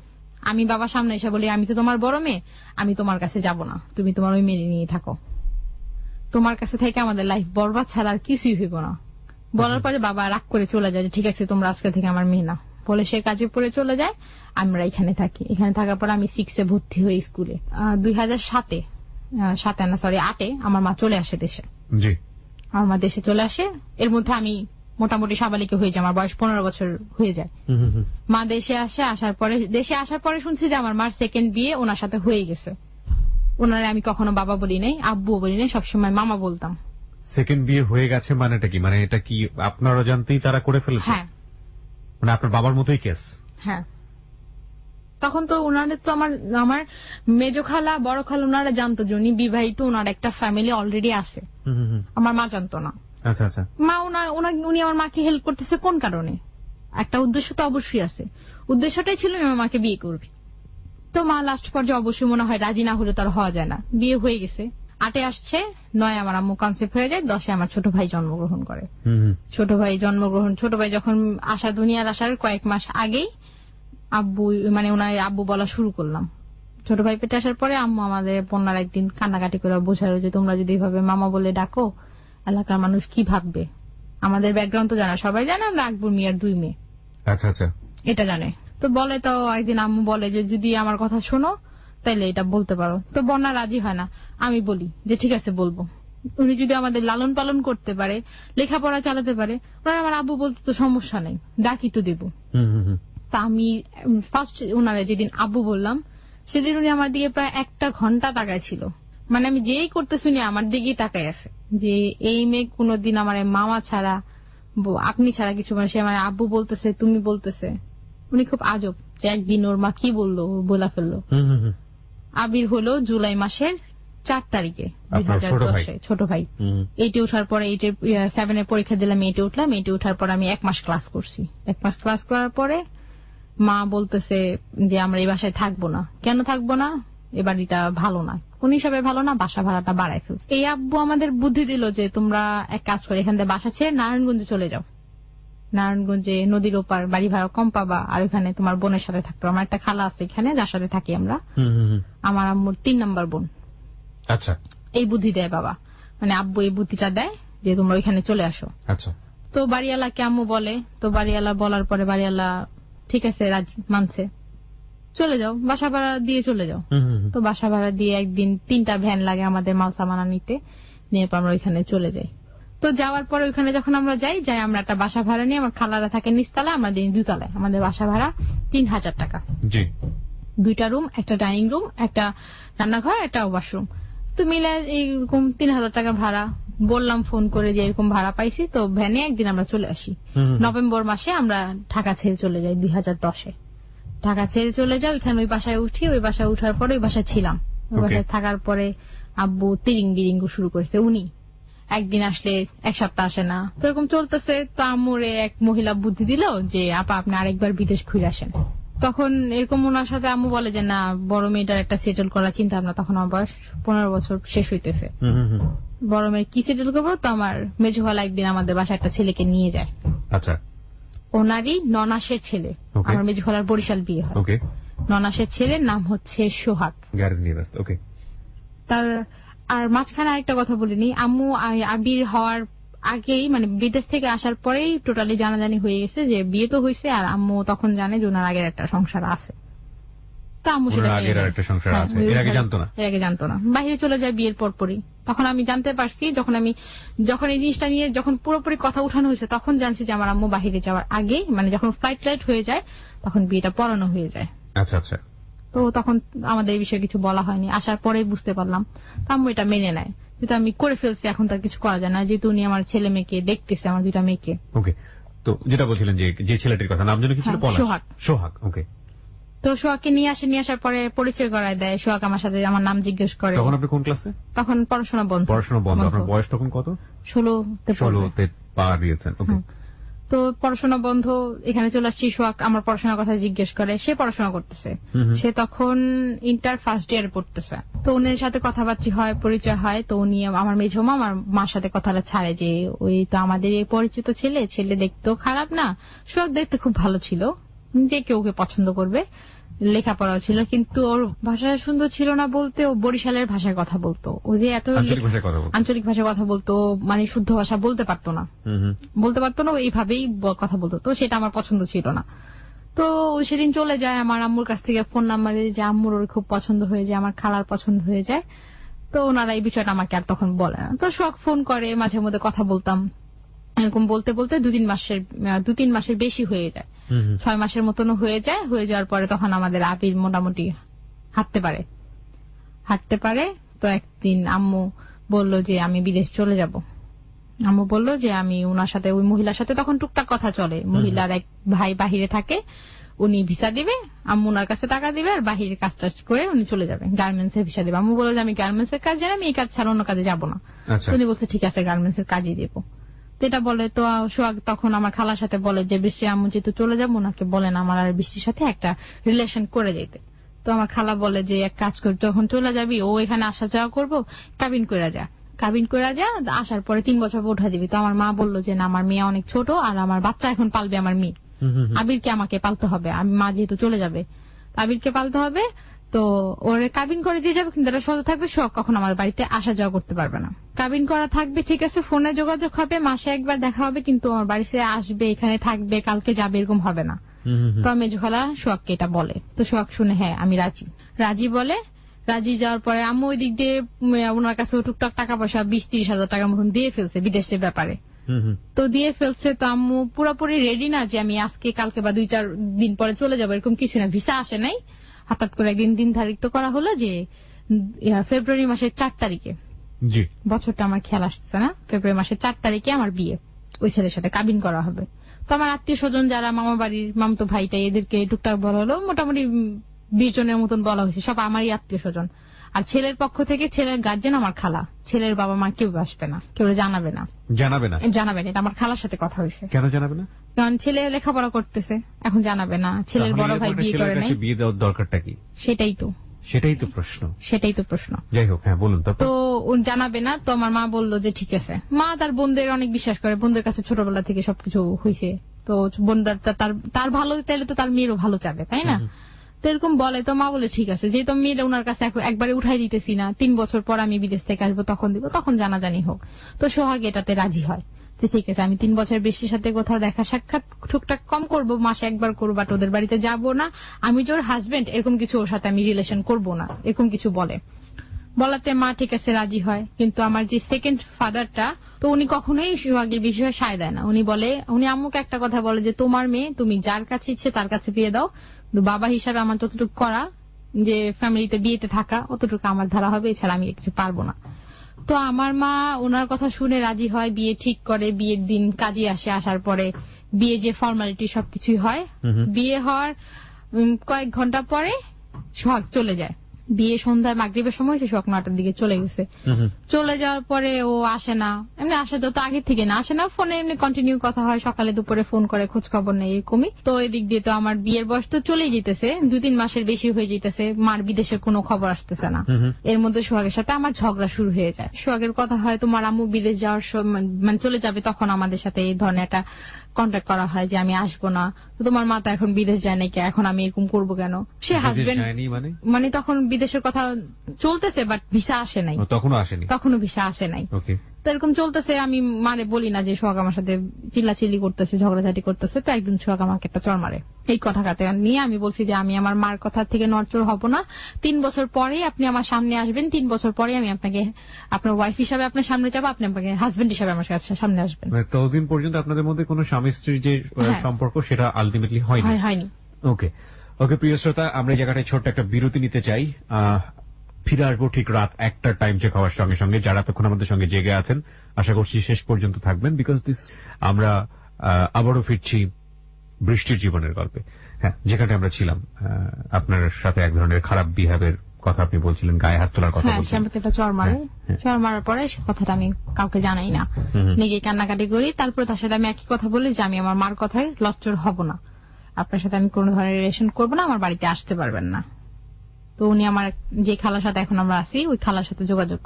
আমি বাবার সামনে এসে বলি আমি তো তোমার বড় মেয়ে, আমি তোমার কাছে যাব না, তুমি তোমার ওই মেয়ে নিয়ে থাকো, তোমার কাছে থেকে আমাদের লাইফ বরবাদ ছাড়া আর কিছুই হইব না। বলার পরে বাবা রাগ করে চলে যায় যে ঠিক আছে তোমরা আজকে থেকে আমার মেয়ে না, বলে সে কাজে পড়ে চলে যায়। আমরা এখানে থাকি। এখানে থাকার পর আমি 6-এ ভর্তি হই স্কুলে। 2007-এ আমার মা চলে আসে দেশে। আমার মা দেশে চলে আসে, এর মধ্যে আমি মোটামুটি সাবালিকে হয়ে যায়, আমার বয়স 15 বছর হয়ে যায়। মা দেশে আসার পরে শুনছি যে আমার মার সেকেন্ড বিয়ে ওনার সাথে হয়ে গেছে। ওনারে আমি কখনো বাবা বলি নাই, আব্বুও বলি নাই, সবসময় মামা বলতাম।
সেকেন্ড বিয়ে হয়ে গেছে মানেটা কি? মানে এটা কি আপনার অজান্তেই তারা করে ফেলেছে?
হ্যাঁ,
মানে আপনার বাবার মতোই কেস?
হ্যাঁ। তখন তো ওনাদের তো আমার মেজো খালা বড় খালা ওনারা জানতো যে উনি বিবাহিত, ওনার একটা ফ্যামিলি অলরেডি আছে। আমার মা জানতো না।
আচ্ছা আচ্ছা।
মা উনি আমার মাকে হেল্প করতেছে কোন কারণে? একটা উদ্দেশ্য তো অবশ্যই আছে। উদ্দেশ্যটাই ছিল আমার মাকে বিয়ে করবি। তো মা লাস্ট পর্যায়ে অবশ্যই মনে হয় রাজি না হলে তার হওয়া যায় না। বিয়ে হয়ে গেছে, 8-এ আসছে, 9-এ আমার আম্মু কনসেপ্ট হয়ে যায়, 10-এ আমার ছোট ভাই জন্মগ্রহণ করে। ছোট ভাই যখন দুনিয়ার আসার কয়েক মাস আগেই আব্বু মানে ওনার আব্বু বলা শুরু করলাম। ছোট ভাই পেটে আসার পরে আম্মু আমাদের বন্যার একদিন কান্নাকাটি করে বোঝালো যে তোমরা যদি এভাবে মামা বলে ডাকো এলাকার মানুষ কি ভাববে। আমাদের ব্যাকগ্রাউন্ড তো জানা, সবাই জানে আমরা আকবর মিয়ার 2 মেয়ে।
আচ্ছা আচ্ছা, এটা
জানে। তো বলে, তো একদিন আম্মু বলে যে যদি আমার কথা শোনো তাইলে এটা বলতে পারো। তো বন্যা রাজি হয় না। আমি বলি যে ঠিক আছে বলবো, উনি যদি আমাদের লালন পালন করতে পারে, লেখাপড়া চালাতে পারে, ওনার আমার আব্বু বলতে তো সমস্যা নেই, ডাকি তো দেবো। তা আমি ফার্স্ট ওনারা যেদিন আব্বু বললাম সেদিন উনি আমার দিকে প্রায় 1 ঘন্টা তাকায় ছিল। মানে আমি যেই করতে শুনি আমার দিকেই তাকায় আছে যে এই মেয়ে কোনদিন আমার মামা ছাড়া আপনি ছাড়া কিছু, মানে সে আমার আব্বু বলতেছে তুমি বলতেছে। উনি খুব আজব যে একদিন ওর মা কি বললো বলা ফেললো। আবির হলো জুলাই মাসের 4 তারিখে 2010-এ, ছোট ভাই। 8-এ ওঠার পরে 7-এ পরীক্ষা দিলাম, 8-এ উঠলাম। 8-এ ওঠার পর আমি 1 মাস ক্লাস করছি। 1 মাস ক্লাস করার পরে মা বলতেছে যে আমরা এই বাসায় থাকবো না। কেন থাকবো না? এ বাড়িটা ভালো না, কোন হিসাবে ভালো না, বাসা ভাড়াটা বাড়ায় ফেলছে। এই আব্বু আমাদের বুদ্ধি দিল যে তোমরা এক কাজ করে এখান থেকে বাসা ছেড়ে নারায়ণগঞ্জে চলে যাও। নারায়ণগঞ্জে নদীর ওপার, বাড়ি ভাড়া কম পাবা, আর ওখানে তোমার বোনের সাথে থাকতো। আমার একটা খালা আছে এখানে, যার সাথে থাকি আমরা। আমার আম্মুর 3 নম্বর বোন।
আচ্ছা।
এই বুদ্ধি দেয় বাবা, মানে আব্বু এই বুদ্ধিটা দেয় যে তোমরা ওইখানে চলে আসো।
আচ্ছা। তো
বাড়িওয়ালাকে আম্মু বলে, তো বাড়িওয়ালা বলার পরে বাড়িওয়ালা ঠিক আছে রাজি মানছে, চলে যাও, বাসা ভাড়া দিয়ে চলে যাও। তো বাসা ভাড়া দিয়ে একদিন 3টা ভ্যান লাগে আমাদের মাল সামানা নিতে, নিয়ে আমরা ওইখানে চলে যাই। তো যাওয়ার পরে ওইখানে যখন আমরা যাই আমরা একটা বাসা ভাড়া নিয়ে, আমার খালারা থাকে নিচতলায়, আমরা দিই 2 তলায়। আমাদের বাসা ভাড়া 3,000 টাকা।
জি।
2টা রুম, একটা ডাইনিং রুম, একটা রান্নাঘর, একটা ওয়াশরুম, তো মিলে এইরকম 3,000 টাকা ভাড়া। বললাম ফোন করে যে এরকম ভাড়া পাইছি, তো ভ্যানে একদিন আমরা চলে আসি। নভেম্বর মাসে আমরা ঢাকা ছেড়ে চলে যাই 2010-এ। ঢাকা ছেড়ে চলে যাই, ওইখানে ওই বাসায় উঠি। ওই বাসায় উঠার পরে ওই বাসায় ছিলাম। ওই বাসায় থাকার পরে আব্বু তিরিং বিরিং শুরু করেছে। উনি একদিন আসলে এক সপ্তাহ আসে না, তো এরকম চলতেছে। তো আম্মুরে এক মহিলা বুদ্ধি দিল যে আপা আপনি আরেকবার বিদেশ ঘুরে আসেন। তখন এরকম ওনার সাথে আম্মু বলে যে না, বড় মেয়েটার একটা সেটেল করার চিন্তা ভাবনা। তখন আমার বয়স 15 বছর শেষ হইতেছে। বড় মেয়ের কি সেটেল করবো, তো আমার মেজুখালা একদিন আমাদের বাসায় একটা ছেলেকে নিয়ে যায়।
আচ্ছা।
ওনারই ননাসের ছেলে। আমার মেজুখালার বরিশাল বিয়ে হয়। ননাসের ছেলের নাম হচ্ছে সোহাগ। তার আর মাঝখানে আরেকটা কথা বলিনি, আম্মু আবির হওয়ার আগেই মানে বিদেশ থেকে আসার পরেই টোটালি জানাজানি হয়ে গেছে যে বিয়ে তো হয়েছে, আর আম্মু তখন জানে যে ওনার আগের একটা সংসার আছে। তো আম্মু সেটা এর আগে জানতো না, বাইরে চলে যায় বিয়ের পরপরই। তখন আমি জানতে পারছি, যখন এই জিনিসটা নিয়ে যখন পুরোপুরি কথা উঠানো হয়েছে, তখন জানছি যে আমার আম্মু বাহিরে যাওয়ার আগে, মানে যখন ফ্লাইট হয়ে যায় তখন বিয়েটা পড়ানো হয়ে যায়।
আচ্ছা আচ্ছা।
তো তখন আমাদের এই বিষয়ে কিছু বলা হয়নি, আসার পরেই বুঝতে পারলাম। আম্মু এটা মেনে নেয়, যেহেতু আমি করে ফেলছি, এখন তার কিছু করা যায় না, যেহেতু উনি আমার ছেলে মেয়েকে দেখতেছে, আমার 2টা মেয়েকে।
ওকে, তো যেটা বলছিলেন যে ছেলেটির কথা, নাম যেন কি ছিল?
সোহাগ।
সোহাগ, ওকে।
তো সোহাগকে নিয়ে আসার পরে পরিচয় করায় দেয়। সোহাগ আমার সাথে আমার নাম জিজ্ঞেস করে।
তখন আপনি কোন ক্লাসে?
তখন পড়াশোনা বন্ধ।
আপনার বয়স তখন কত?
16তে
পা দিয়েছেন। ওকে।
তো পড়াশোনা বন্ধ, এখানে চলে আসছি। সোহাগ আমার পড়াশোনার কথা জিজ্ঞেস করে, সে পড়াশোনা করতেছে। সে তখন ইন্টার ফার্স্ট ইয়ারে পড়তেছে। তো উনির সাথে কথাবার্তা হয়, পরিচয় হয়। তো উনি আমার মেজমা আমার মার সাথে কথাটা ছাড়ে যে ওই তো আমাদের এই পরিচিত ছেলে দেখতেও খারাপ না, সোহাগ দেখতে খুব ভালো ছিল, যে কেউ ওকে পছন্দ করবে, লেখাপড়াও ছিল, কিন্তু ওর ভাষা সুন্দর ছিল না বলতে, ও বরিশালের ভাষায় কথা বলতো। ও যে এত আঞ্চলিক ভাষায় কথা বলতো, মানে শুদ্ধ ভাষা বলতে পারতো না, এইভাবেই কথা বলতো। তো সেটা আমার পছন্দ ছিল না। তো সেদিন চলে যায় আমার আম্মুর কাছ থেকে ফোন নাম্বারে, যে আম্মুর ওর খুব পছন্দ হয়ে যায়, আমার খালার পছন্দ হয়ে যায়। তো ওনারা এই বিষয়টা আমাকে আর তখন বলে না। তো শখ ফোন করে, মাঝে মধ্যে কথা বলতাম। এরকম বলতে বলতে 2-3 মাসের বেশি হয়ে যায়, 6 মাসের মতনও হয়ে যায়। হয়ে যাওয়ার পরে তখন আমাদের আবির মোটামুটি হাঁটতে পারে। তো একদিন আম্মু বলল যে আমি বিদেশ চলে যাব। আম্মু বলল যে আমি ওনার সাথে, ওই মহিলার সাথে তখন টুকটাক কথা চলে। মহিলার এক ভাই বাহিরে থাকে, উনি ভিসা দিবে, আম্মু ওনার কাছে টাকা দিবে, আর বাহিরে কাজ টাজ করে উনি চলে যাবে, গার্মেন্টস এর ভিসা দিবে। আম্মু বলল যে আমি গার্মেন্টস এর কাজ জানি, আমি এই কাজ ছাড়া অন্য কাজে যাবো না। উনি বলছে ঠিক আছে, গার্মেন্টস এর কাজই দেবো। এটা বলে। তো সোহাগ তখন আমার খালার সাথে বলে যে বৃষ্টি আম্মু যেহেতু চলে যাবো, ওনাকে বলেন আমার আর বৃষ্টির সাথে একটা রিলেশন করে যেতে। তো আমার খালা বলে যে এক কাজ কর, যখন চলে যাবি, ও এখানে আসা যাওয়া করবো, কাবিন করে যা, আসার পরে 3 বছর উঠা দিবি। তো আমার মা বললো যে না, আমার মেয়ে অনেক ছোট, আর আমার বাচ্চা এখন পালবে আমার মেয়ে, আবিরকে আমাকে পালতে হবে, আমি মা যেহেতু চলে যাবে আবিরকে পালতে হবে। তো ওরে কাবিন করে দিয়ে যাবে, কিন্তু এটা সোজা থাকবে, শখ কখন আমার বাড়িতে আসা যাওয়া করতে পারবে না। কাবিন করা থাকবে, ঠিক আছে, ফোনে যোগাযোগ হবে, মাসে একবার দেখা হবে, কিন্তু আমার বাড়িতে আসবে, এখানে থাকবে, কালকে যাবে, এরকম হবে না। তো মেজখালা সোহাগকে এটা বলে। তো সোহাগ শুনে হ্যাঁ আমি রাজি বলে। রাজি যাওয়ার পরে আম্মু ওই দিক দিয়ে ওনার কাছে টুকটাক টাকা পয়সা 20-30 হাজার টাকার মতন দিয়ে ফেলছে বিদেশের ব্যাপারে। তো দিয়ে ফেলছে। তো আম্মু পুরোপুরি রেডি না যে আমি আজকে কালকে বা 2-4 দিন পরে চলে যাবো, এরকম কিছু না। ভিসা আসে নাই, হঠাৎ করে একদিন দিন ধারিত করা হলো যে ফেব্রুয়ারি মাসের 4 তারিখে, বছরটা আমার খেয়াল আসছে না, ফেব্রুয়ারি মাসের 4 তারিখে আমার বিয়ে, ওই ছেলের সাথে কাবিন করা হবে। তো আমার আত্মীয় স্বজন যারা মামা বাড়ির মামতো ভাইটাই, এদেরকে টুকটাক বলা হলো, মোটামুটি 20 জনের মতন বলা হয়েছে, সব আমারই আত্মীয় স্বজন। আর ছেলের পক্ষ থেকে ছেলের গার্জেন আমার খালা, ছেলের বাবা মা কেউ আসবে না, কেউ জানাবে না। এটা আমার খালার সাথে কথা হয়েছে।
কেন জানাবে না?
কারণ ছেলে লেখাপড়া করতেছে, এখন জানাবে না। ছেলের বড় ভাই বিয়ে করে নাই,
বিয়ে দেওয়ার দরকারটা কি?
সেটাই তো প্রশ্ন।
যাই হোক, হ্যাঁ বলুন।
তো জানাবে না। তো আমার মা বললো যে ঠিক আছে। মা তার বোনদের অনেক বিশ্বাস করে, বোনদের কাছে ছোটবেলা থেকে সবকিছু হয়েছে। তো বোনদার তার ভালো চাইলে তো তার মেয়েরও ভালো চাবে, তাই না? তো এরকম বলে। তো মা বলে ঠিক আছে, যেহেতু মেয়েরা ওনার কাছে একবারে উঠাই দিতেছি না, 3 বছর পর আমি বিদেশ থেকে আসবো, তখন দিব, তখন জানাজানি হোক। তো সোহাগ এটাতে রাজি হয় যে ঠিক আছে, আমি 3 বছর বেশির সাথে কোথাও দেখা সাক্ষাৎ টুকটাক কম করবো, মাসে একবার করবো, বাট ওদের বাড়িতে যাবো না, আমি যে ওর হাজবেন্ড এরকম কিছু ওর সাথে আমি রিলেশন করবো না, এরকম কিছু বলে। বলাতে মা ঠিক আছে রাজি হয়, কিন্তু আমার যে সেকেন্ড ফাদারটা, তো উনি কখনোই সোহাগের বিষয়ে সায় দেয় না। উনি আম্মুকে একটা কথা বলে যে তোমার মেয়ে, তুমি যার কাছে ইচ্ছে তার কাছে বিয়ে দাও, কিন্তু বাবা হিসাবে আমার ততটুকু করা, যে ফ্যামিলিতে বিয়েতে থাকা, অতটুকু আমার ধারা হবে, এছাড়া আমি কিছু পারবো না। তো আমার মা ওনার কথা শুনে রাজি হয়, বিয়ে ঠিক করে। বিয়ের দিন কাজে আসার পরে বিয়ে যে ফর্মালিটি সবকিছুই হয়। বিয়ে হওয়ার কয়েক ঘন্টা পরে সোহাগ চলে যায়। বিয়ে সন্ধ্যায় মাগরিবের সময় সে সোহাগ 9টার দিকে চলে গেছে। চলে যাওয়ার পরে ও আসে না, এমনি আসে তো আগে থেকে না আসে না, ফোনে এমনি কন্টিনিউ কথা হয়, সকালে দুপুরে ফোন করে, খোঁজ খবর নেই, এরকমই। তো এদিক দিয়ে তো আমার বিয়ের বয়স তো চলেই যেতেছে, 2-3 মাসের বেশি হয়ে যেতেছে, মার বিদেশের কোনো খবর আসতেছে না। এর মধ্যে সোহাগের সাথে আমার ঝগড়া শুরু হয়ে যায়। সোহাগের কথা হয় তোমার আম্মু বিদেশ যাওয়ার মানে চলে যাবে, তখন আমাদের সাথে এই ধরনের একটা কন্ট্যাক্ট করা হয় যে আমি আসবো না। তো তোমার মা তো এখন বিদেশ যায় নাকি, এখন আমি এরকম করবো কেন? সে হাজবেন্ড মানে তখন বিদেশের কথা চলতেছে, বাট ভিসা আসে নাই, তখনও ভিসা আসে নাই। তো এরকম চলতেছে, আমি মারে বলি না যে সোহাগ আমার সাথে চিল্লাচিল্লি করতেছে, ঝগড়াঝাটি করতেছে। তো একদিন সোহাগ আমাকে একটা চড় মারে। এই কথা কাতে নিয়ে আমি বলছি যে আমি আমার মার কথা থেকে নড়চড় হব না, 3 বছর পরে আপনি আমার সামনে আসবেন, 3 বছর পরে আমি আপনাকে আপনার ওয়াইফ হিসাবে আপনার সামনে যাবো, আপনি আমাকে হাজবেন্ড হিসাবে আমার কাছে সামনে আসবেন।
ততদিন পর্যন্ত আপনাদের মধ্যে কোনো স্বামী স্ত্রীর যে সম্পর্ক সেটা আলটিমেটলি হয়নি। ওকে, প্রিয় শ্রোতা, আমরা এই জায়গাটায় ছোট্ট একটা বিরতি নিতে চাই। ফিরে আসবো ঠিক রাত 1টার টাইম চেক হওয়ার সঙ্গে সঙ্গে। যারা এতক্ষণ আমাদের সঙ্গে জেগে আছেন, আশা করছি শেষ পর্যন্ত থাকবেন, বিকজ আমরা আবারও ফিরছি বৃষ্টির জীবনের গল্পে। হ্যাঁ, যেখানে আমরা ছিলাম, আপনার সাথে এক ধরনের খারাপ বিহেভের কথা আপনি বলছিলেন, গায়ে হাত তোলার কথা বলছিলেন।
আমাকে একটা চড় মারার পরে সে কথাটা আমি কাউকে জানাই না, নিজে কান্নাকাটি করি। তারপরে তার সাথে আমি একই কথা বলি যে আমি আমার মার কথায় লচ্চর হব না, আপনার সাথে আমি কোনো ধরনের রিলেশন করবো না, আমার বাড়িতে আসতে পারবেন না। তো উনি আমার যে খালার সাথে এখন আমরা আছি, ওই খালার সাথে যোগাযোগ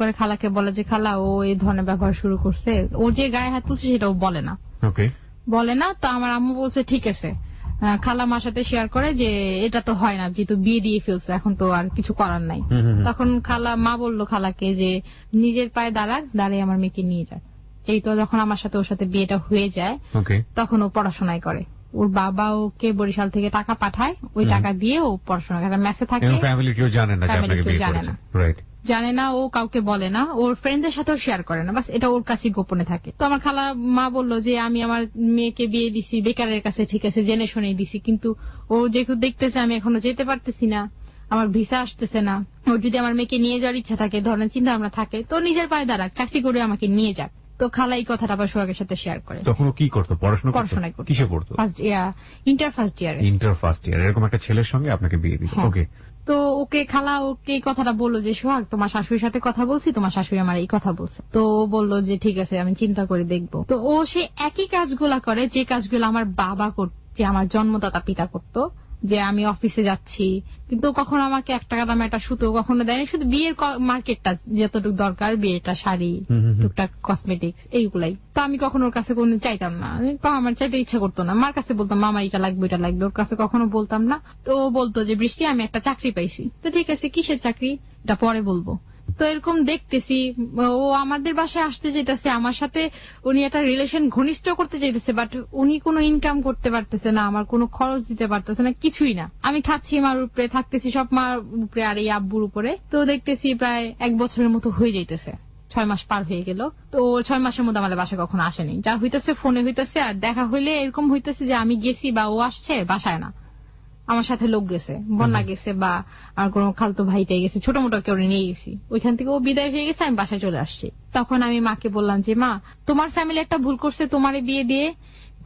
করে, খালাকে বলে যে খালা ও এই ধরনের ব্যবহার শুরু করছে, ও যে গায়ে হাত তুলছে সেটা ও বলে না। তো আমার আম্মু বলছে ঠিক আছে, খালা মার সাথে শেয়ার করে যে এটা তো হয় না, যেহেতু বিয়ে দিয়ে ফেলছে, এখন তো আর কিছু করার নাই। তখন মা বললো খালাকে যে নিজের পায়ে দাঁড়িয়ে আমার মেয়েকে নিয়ে যাক। যেহেতু যখন আমার সাথে ওর সাথে বিয়েটা হয়ে যায়, তখন ও পড়াশোনায় করে। ওর বাবা ওকে বরিশাল থেকে টাকা পাঠায়, ওই টাকা দিয়ে ও পড়াশোনা করে, মেসে থাকে, জানে না, ও কাউকে বলে না, ওর ফ্রেন্ডদের সাথেও শেয়ার করে না, বাস এটা ওর কাছে গোপনে থাকে। তো আমার খালা মা বললো যে আমি আমার মেয়েকে বিয়ে দিছি বেকারের কাছে, ঠিক আছে জেনে শুনে দিছি, কিন্তু ও যেহেতু দেখতেছে আমি এখনো যেতে পারতেছি না, আমার ভিসা আসতেছে না, ওর যদি আমার মেয়েকে নিয়ে যাওয়ার ইচ্ছা থাকে, ধরনের চিন্তা ভাবনা থাকে, তো নিজের পায়ে দাঁড়াক, চাকরি করে আমাকে নিয়ে যাক। তো খালা এই কথাটা আবার সোহাগের সাথে শেয়ার করে।
তখন কি করতো? পড়াশোনা করতো। কিসে পড়তো?
Inter first year.
এরকম একটা ছেলের সঙ্গে আপনাকে বিয়ে দিল। ওকে।
তো খালা ওকে এই কথাটা বললো যে সোহাগ তোমার শাশুড়ির সাথে কথা বলছি, তোমার শাশুড়ি আমার এই কথা বলছে। তো ও বললো যে ঠিক আছে আমি চিন্তা করে দেখবো। তো ও সে একই কাজগুলা করে যে কাজগুলো আমার বাবা করছে, আমার জন্মদাতা পিতা করতো, যে আমি অফিসে যাচ্ছি কিন্তু কখনো আমাকে 1 টাকা দামে একটা সুতো কখনো দেয়নি, শুধু বিয়ের মার্কেটটা যতটুকু দরকার, বিয়েটা শাড়ি, টুকটাক কসমেটিক্স, এইগুলাই। তো আমি কখনো ওর কাছে কোনো চাইতাম না, আমার চাইতে ইচ্ছা করতো না। মার কাছে বলতাম মামা এটা লাগবে এটা লাগবে, ওর কাছে কখনো বলতাম না। তো ও বলতো যে বৃষ্টি আমি একটা চাকরি পাইছি। তো ঠিক আছে, কিসের চাকরি এটা পরে বলবো। তো এরকম দেখতেছি ও আমাদের বাসায় আসতে চাইতেছে, আমার সাথে উনি একটা রিলেশন ঘনিষ্ঠ করতে চাইতেছে, বাট উনি কোনো ইনকাম করতে পারতেছে না, আমার কোনো খরচ দিতে পারতেছে না, কিছুই না। আমি খাচ্ছি মার উপরে, থাকতেছি সব মার উপরে আর এই আব্বুর উপরে। তো দেখতেছি প্রায় 1 বছরের মতো হয়ে যাইতেছে, 6 মাস পার হয়ে গেল। তো 6 মাসের মধ্যে আমাদের বাসায় কখনো আসেনি, যা হইতেছে ফোনে হইতেছে, আর দেখা হইলে এরকম হইতেছে যে আমি গেছি বা ও আসছে, বাসায় না, আমার সাথে লোক গেছে, বন্যা গেছে বা আমার কোনো খালতো ভাইটাই গেছে, ছোট মোটো কেউ নিয়ে গেছি, ওইখান থেকে ও বিদায় হয়ে গেছে, আমি বাসায় চলে আসছি। তখন আমি মাকে বললাম যে মা তোমার ফ্যামিলি একটা ভুল করছে, তোমারে বিয়ে দিয়ে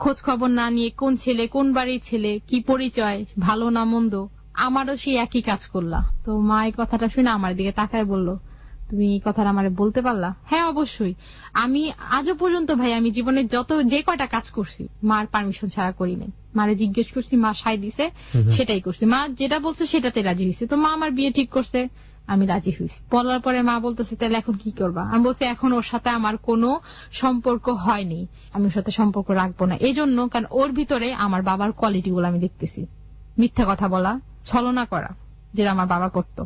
খোঁজ খবর না নিয়ে কোন ছেলে, কোন বাড়ির ছেলে, কি পরিচয়, ভালো না মন্দ, আমারও সেই একই কাজ করলা। তো মা এই কথাটা শুনে আমার দিকে তাকায় বলল তুমি এই কথাটা আমারে বলতে পারলা? হ্যাঁ অবশ্যই, আমি আজও পর্যন্ত ভাই আমি জীবনে যে কয়টা কাজ করছি মার পারমিশন ছাড়া করি নাই, মারে জিজ্ঞেস করছি, মা সায় দিছে সেটাই করছি, মা যেটা বলছে সেটাতে রাজি হয়েছে। তো মা আমার বিয়ে ঠিক করছে, আমি রাজি হয়েছি। বলার পরে মা বলতেছে তাহলে এখন কি করবা? আমি বলছি এখন ওর সাথে আমার কোনো সম্পর্ক হয়নি, আমি ওর সাথে সম্পর্ক রাখবো না, এই জন্য কারণ ওর ভিতরে আমার বাবার কোয়ালিটি গুলো আমি দেখতেছি, মিথ্যা কথা বলা, ছলনা করা, যেটা আমার বাবা করতো।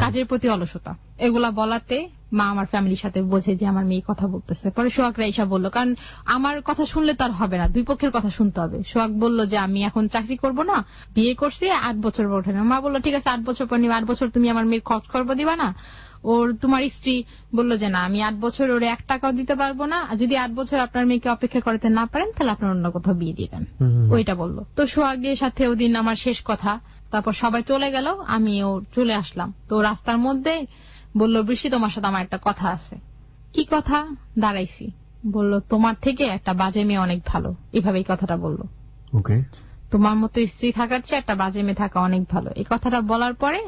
কাজের প্রতি অলসতা, এগুলা বলাতে মা আমার ফ্যামিলির সাথে বোঝে যে আমার মেয়ে কথা বলতেছে। পরে সোহাগরা এসা বললো, কারণ আমার কথা শুনলে তো আর হবে না, দুই পক্ষের কথা শুনতে হবে। সোহাগ বলল যে আমি এখন চাকরি করব না, বিয়ে করছি 8 বছর পর ওঠে না। মা বললো ঠিক আছে 8 বছর পর নিবে, 8 বছর তুমি আমার মেয়ের খরচ করবো দিবা না? ওর তোমার স্ত্রী বললো যে না, আমি 8 বছর ওরে 1 টাকাও দিতে পারবো না, যদি 8 বছর আপনার মেয়েকে অপেক্ষা করতে না পারেন তাহলে আপনার অন্য কোথাও বিয়ে দিয়ে দেন। ওইটা বললো। তো সোহাগের সাথে ওদিন আমার শেষ কথা। তারপর সবাই চলে গেল, আমিও চলে আসলাম। তো রাস্তার মধ্যে বললো, বৃষ্টি তোমার সাথে আমার একটা কথা আছে। কি কথা? দাঁড়াইছি, বললো তোমার থেকে একটা বাজে মেয়ে অনেক ভালো, এভাবে এই কথাটা বললো।
ওকে,
তোমার মতো স্ত্রী থাকার চেয়ে একটা বাজে মেয়ে থাকা অনেক ভালো। এই কথাটা বলার পরে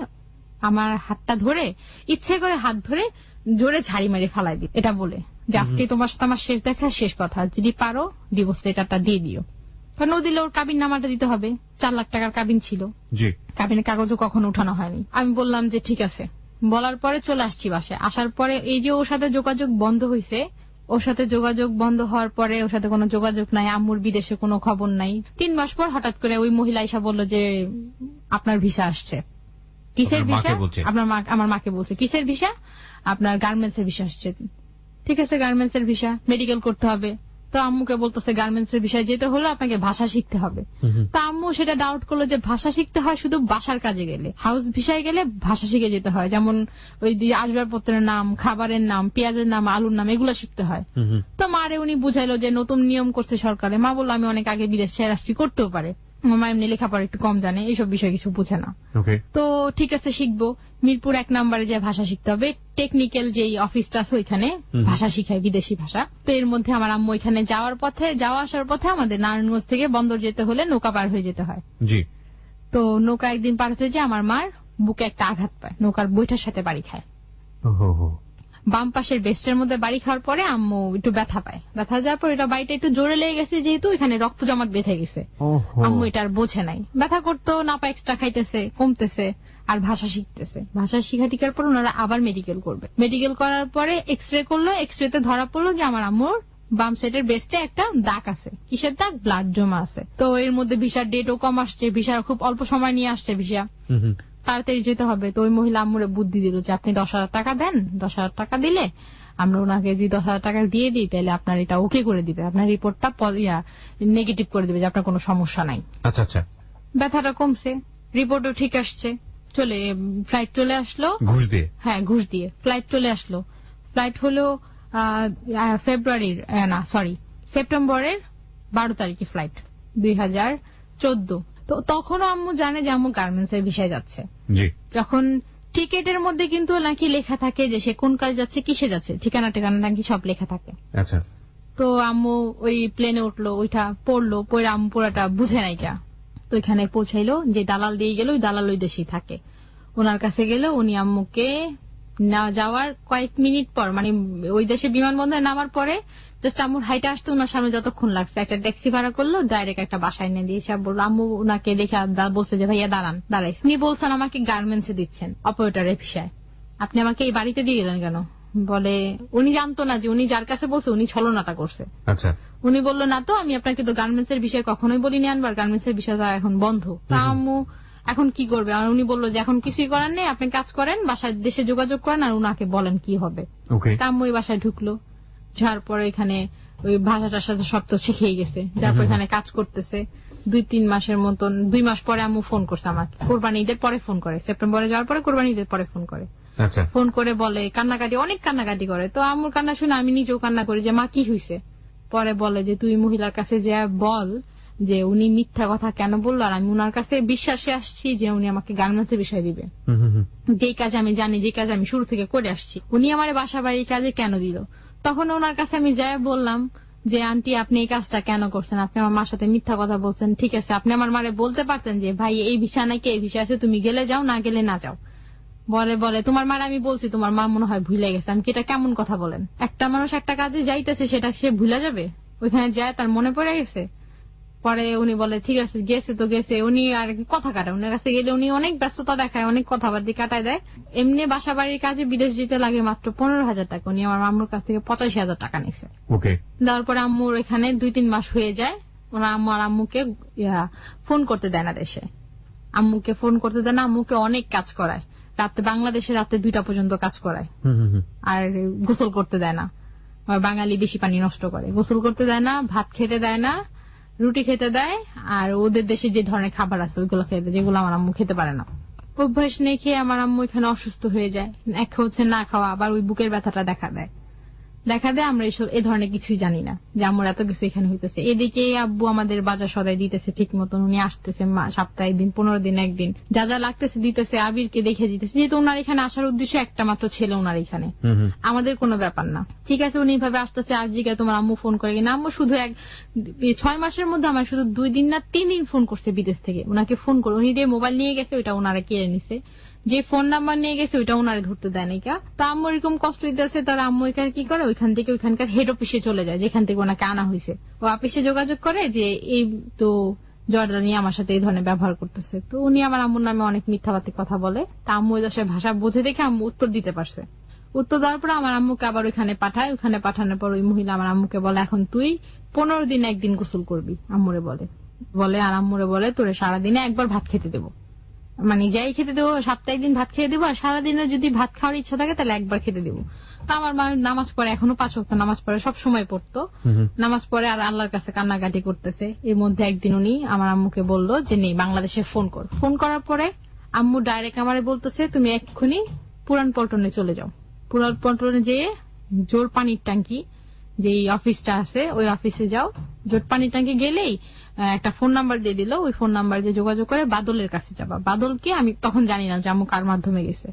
আমার হাতটা ধরে, ইচ্ছে করে হাত ধরে জোরে ঝাড়ি মেরে ফালাই দিই, এটা বলে যে আজকে তোমার সাথে আমার শেষ দেখা, শেষ কথা, যদি পারো ডিভোর্স লেটারটা দিয়ে দিও। কারণ ও দিলে ওর কাবিন নামাটা দিতে হবে, 4 লাখ টাকার কাবিন ছিল, কাবিনের কাগজও কখনো উঠানো হয়নি। আমি বললাম যে ঠিক আছে। বলার পরে চলে আসছি বাসায়। আসার পরে এই যে ওর সাথে যোগাযোগ বন্ধ হয়েছে, ওর সাথে যোগাযোগ বন্ধ হওয়ার পরে ওর সাথে কোনো যোগাযোগ নাই, আম্মুর বিদেশে কোনো খবর নাই। 3 মাস পর হঠাৎ করে ওই মহিলা এসে বলল যে আপনার ভিসা আসছে। কিসের ভিসা? আমার মাকে বলছে কিসের ভিসা? আপনার গার্মেন্টস এর ভিসা আসছে। ঠিক আছে, গার্মেন্টস এর ভিসা, মেডিকেল করতে হবে। তো আম্মুকে বলতেছে গার্মেন্টস এর বিষয়ে যেতে হলে আপনাকে ভাষা শিখতে হবে। তো আম্মু সেটা ডাউট করলো যে ভাষা শিখতে হয় শুধু বাসার কাজে গেলে, হাউস ভিসায় গেলে ভাষা শিখে যেতে হয়, যেমন ওই আসবাবপত্রের নাম, খাবারের নাম, পেঁয়াজের নাম, আলুর নাম, এগুলো শিখতে হয়। তো মারে উনি বুঝাইলো যে নতুন নিয়ম করছে সরকারে। মা বললো আমি অনেক আগে বিদেশ ছেড়ে আসছি, করতেও পারে, মা এমনি লেখাপড়া একটু কম জানে, এইসব বিষয় কিছু বুঝে না। তো ঠিক আছে শিখবো। মিরপুর 1 নম্বরে যে ভাষা শিখতে হবে, টেকনিক্যাল যেই অফিসটা আছে ওইখানে ভাষা শিখায়, বিদেশি ভাষা। তো এর মধ্যে আমার আম্মু ওইখানে যাওয়া আসার পথে আমাদের নারায়ণগঞ্জ থেকে বন্দর যেতে হলে নৌকা পার হয়ে যেতে হয়। তো নৌকা একদিন পার হতে যে আমার মার বুকে একটা আঘাত পায়, নৌকার বৈঠার সাথে বাড়ি খায়। বাম পাশের বেস্টের মধ্যে বাড়ি খাওয়ার পরে আম্মু একটু ব্যথা পায়। ব্যথা যাওয়ার পর এটা বাড়িটা একটু জোরে লেগে গেছে, যেহেতু এখানে রক্ত জমাট বেঁধে গেছে। আম্মু এটা আর বোঝে নাই, ব্যথা করতো না, পা এক্সট্রা খাইতেছে, কমতেছে, আর ভাষা শিখতেছে। ভাষা শিখা টিকার পর ওনারা আবার মেডিকেল করবে। মেডিকেল করার পরে এক্সরে করলো, এক্সরেতে ধরা পড়লো যে আমার আম্মুর বাম সাইডের বেস্টে একটা দাগ আছে। কিসের দাগ? ব্লাড জমা আছে। তো এর মধ্যে ভিসার ডেটও কম আসছে, ভিসার খুব অল্প সময় নিয়ে আসছে ভিসা, তাড়াতাড়ি যেতে হবে। তো ওই মহিলা আম্মুরে বুদ্ধি দিল যে আপনি 10,000 টাকা দেন, 10,000 টাকা দিলে আমরা ওনাকে যদি 10,000 টাকা দিয়ে দিই তাহলে আপনার এটা ওকে করে দিবে, আপনার রিপোর্টটা নেগেটিভ করে দিবে যে আপনার কোনো সমস্যা নাই।
আচ্ছা আচ্ছা,
ব্যথাটা কমছে, রিপোর্টও ঠিক আসছে, ফ্লাইট চলে আসলো
ঘুষ দিয়ে।
হ্যাঁ, ঘুষ দিয়ে ফ্লাইট চলে আসলো। ফ্লাইট হলো সেপ্টেম্বরের 12 তারিখে ফ্লাইট, 2014। তো তখনও আম্মু জানে যে আম্মু গার্মেন্টস এর বিষয়ে যাচ্ছে। যখন টিকেটের মধ্যে কিন্তু নাকি লেখা থাকে যে সে কোন কাজ যাচ্ছে, কিসে যাচ্ছে, ঠিকানা নাকি সব লেখা থাকে।
আচ্ছা।
তো আম্মু ওই প্লেনে উঠলো, ওইটা পড়লো, পড়ে আম্মু পুরাটা বুঝে নাই কা। তো এখানে পৌঁছাইলো, যে দালাল দিয়ে গেল, ওই দালাল ওই দেশেই থাকে। ওনার কাছে গেল, উনি আম্মুকে না যাওয়ার কয়েক মিনিট পর, মানে ওই দেশে বিমানবন্দরে নামার পরে জাস্ট আম্মুর হাইটে আসতে ওনার সামনে যতক্ষণ লাগছে, একটা ট্যাক্সি ভাড়া করলো, ডাইরেক্ট একটা বাসায় এনে দিয়ে সব বললো। আম্মু ওনাকে দেখে বলছে যে ভাইয়া দাঁড়ান, দাঁড়াইছে। উনি বলছেন আমাকে গার্মেন্টসে দিচ্ছেন অপারেটরের ভিসায়, আপনি আমাকে এই বাড়িতে দিয়ে গেলেন কেন? বলে উনি জানতো না যে উনি যার কাছে বলছে উনি ছলনাটা করছে।
আচ্ছা।
উনি বললো না তো, আমি আপনাকে তো গার্মেন্টস এর বিষয়ে কখনোই বলিনি আনবার, গার্মেন্টস এর বিষয়টা এখন বন্ধ। তা আম্মু এখন কি করবে? আর উনি বললো যে এখন কিছুই করার নেই, আপনি কাজ করেন, বাসায় দেশে যোগাযোগ করেন, আর উনাকে বলেন কি হবে। আম্মু ওই বাসায় ঢুকলো, যার পরে এখানে ওই ভাষাটার সাথে সব তো শিখেই গেছে, যারপর এখানে কাজ করতেছে 2-3 মাসের মতন। 2 মাস পরে আম্মু ফোন করছে আমাকে, কোরবানি ঈদের পরে ফোন করে, সেপ্টেম্বরে যাওয়ার পরে কোরবানি ঈদের পরে ফোন করে। ফোন করে বলে কান্নাকাটি, অনেক কান্নাকাটি করে। তো আম্মুর কান্না শুনে আমি নিজেও কান্না করি যে মা কি হয়েছে। পরে বলে যে তুই মহিলার কাছে যে বল যে উনি মিথ্যা কথা কেন বললো, আর আমি উনার কাছে বিশ্বাসে আসছি যে উনি আমাকে গার্মেন্টস এর বিষয় দিবে, যেই কাজ আমি জানি, যে কাজ আমি শুরু থেকে করে আসছি, উনি আমার বাসা বাড়ির কাজে কেন দিল। তখন ওনার কাছে আমি যাই বললাম যে আন্টি আপনি এই কাজটা কেন করছেন, আপনি আমার মার সাথে মিথ্যা কথা বলছেন। ঠিক আছে, আপনি আমার মারে বলতে পারতেন যে ভাই এই বিষয় নাকি এই বিষয় আছে, তুমি গেলে যাও, না গেলে না যাও। বলে তোমার মার আমি বলছি, তোমার মা মনে হয় ভুলে গেছে। আমি কি এটা কেমন কথা বলেন? একটা মানুষ একটা কাজে যাইতেছে, সেটা সে ভুলে যাবে? ওইখানে যায় তার মনে পড়ে গেছে। পরে উনি বলে ঠিক আছে, গেছে তো গেছে। উনি আর কথা কাটায়, উনার কাছে গেলে উনি অনেক ব্যস্ততা দেখায়, অনেক কথাবার্তি কাটায় দেয়। এমনি বাসা বাড়ির কাজে বিদেশ যেতে লাগে মাত্র 15,000 টাকা। উনি আমার আম্মুর কাছ থেকে 85,000 টাকা নিছে। দেওয়ার পরে আম্মুর এখানে 2-3 মাস হয়ে যায়। ওনার আম্মুকে ফোন করতে দেয় না দেশে, আম্মুকে ফোন করতে দেয় না, আম্মুকে অনেক কাজ করায়। রাতে বাংলাদেশে রাতে 2টা পর্যন্ত কাজ করায়, আর গোসল করতে দেয় না। বাঙালি বেশি পানি নষ্ট করে, গোসল করতে দেয় না, ভাত খেতে দেয় না, রুটি খেতে দেয়, আর ওদের দেশে যে ধরনের খাবার আছে ওইগুলো খেতে, যেগুলো আমার আম্মু খেতে পারে না। অভ্যাস নেই খেয়ে আমার আম্মু এখানে অসুস্থ হয়ে যায়। এক হচ্ছে না খাওয়া, আবার ওই বুকের ব্যথাটা দেখা দেয়। আমরা এসব এ ধরনের কিছুই জানি না যে আম্মুর এত কিছু এখানে হইতেছে। এদিকে আব্বু আমাদের বাজার সদাই দিতেছে ঠিক মতন, উনি আসতেছে সপ্তাহে একদিন, 15 দিন একদিন, যা যা লাগতেছে দিতেছে, আবিরকে দেখে দিতেছে। যেহেতু ওনার এখানে আসার উদ্দেশ্য একটা মাত্র ছেলে ওনার এখানে, আমাদের কোনো ব্যাপার না। ঠিক আছে, উনি এইভাবে আসতেছে। আজ জিজ্ঞাসা তোমার আম্মু ফোন করে কিনা, আম্মু শুধু 6 মাসের মধ্যে আমার শুধু 2 দিন না 3 দিন ফোন করছে বিদেশ থেকে। ওনাকে ফোন করে, উনি যে মোবাইল নিয়ে গেছে ওইটা ওনারা কেড়ে নিছে, যে ফোন নাম্বার নিয়ে গেছে ওইটা ওনারে ধরতে দেয় না। তা আম্মু এরকম কষ্ট দিতেছে, তার আম্মু এখানে কি করে, ওইখান থেকে ওইখানকার হেড অফিসে চলে যায় যেখান থেকে ওনাকে আনা হয়েছে। ও অফিসে যোগাযোগ করে যে এই তো জর্দানি আমার সাথে এই ধরনের ব্যবহার করতেছে। তো উনি আমার আম্মুর নামে অনেক মিথ্যাবাদী কথা বলে। তা আম্মু ওই দেশের ভাষা বোঝে দেখে আম্মু উত্তর দিতে পারছে। উত্তর দেওয়ার পর আমার আম্মুকে আবার ওইখানে পাঠায়। ওইখানে পাঠানোর পর ওই মহিলা আমার আম্মুকে বলে এখন তুই 15 দিন একদিন গোসল করবি। আম্মুরে বলে আর আম্মুরে বলে তোরে সারাদিনে একবার ভাত খেতে দেবো, মানে যাই খেতে দেবো, সপ্তাহে একদিন ভাত খেয়ে দেবো, আর সারাদিনে যদি ভাত খাওয়ার ইচ্ছা থাকে তাহলে একবার খেতে দেবো। তো আমার মা নামাজ পড়ে, এখনো 5 ওয়াক্ত নামাজ পড়ে, সব সময় পড়তো। নামাজ পড়ে আর আল্লাহর কাছে কান্নাকাটি করতেছে। এর মধ্যে একদিন উনি আমার আম্মুকে বললো যে নেই বাংলাদেশে ফোন কর। ফোন করার পরে আম্মু ডাইরেক্ট আমারে বলতেছে তুমি এক্ষুনি পুরান পল্টনে চলে যাও। পুরান পল্টনে যেয়ে জোর পানির ট্যাঙ্কি যে অফিসটা আছে ওই অফিসে যাও। জোর পানির ট্যাঙ্কি গেলেই একটা ফোন নাম্বার দিয়ে দিল, ওই ফোন নাম্বার দিয়ে যোগাযোগ করে বাদলের কাছে যাবা। বাদলকে আমি তখন জানি না যে আম্মু কার মাধ্যমে গেছে।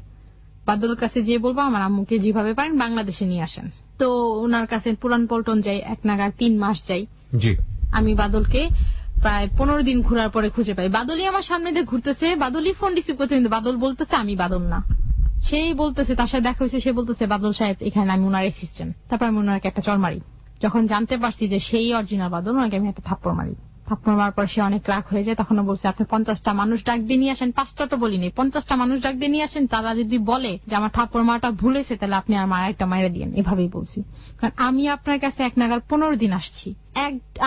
বাদলের কাছে যেয়ে বলবো আমার আম্মুকে যেভাবে পারেন বাংলাদেশে নিয়ে আসেন। তো ওনার কাছে পুরান পল্টন যাই, 1 নাগাদ 3 মাস যাই। আমি বাদলকে প্রায় 15 দিন ঘোরার পরে খুঁজে পাই। বাদলই আমার সামনে দিয়ে ঘুরতেছে, বাদলই ফোন রিসিভ করতে, কিন্তু বাদল বলতেছে আমি বাদল না। সেই বলতেছে, তার সাথে দেখা হয়েছে, সে বলতেছে বাদল সাহেব এখানে আমি ওনার অ্যাসিস্ট্যান্ট। তারপর আমি ওনাকে একটা চড় মারি। যখন জানতে পারছি যে সেই অরিজিনাল বাদল, ওনাকে আমি একটা থাপ্পড় মারি। থাপ্পড় মারার পর সে অনেক রাগ হয়ে যায়। তখন বলছে আপনি 50টা মানুষ ডাক দিয়ে নিয়ে আসেন। 5টা তো বলিনি, 50টা মানুষ ডাক দিয়ে নিয়ে আসেন। তারা যদি বলে যে আমার থাপ্পড় মারাটা ভুল হয়েছে তাহলে আপনি আমার একটা মায়েরা দিয়েন। এভাবেই বলছি, কারণ আমি আপনার কাছে 1 নাগাদ 15 দিন আসছি।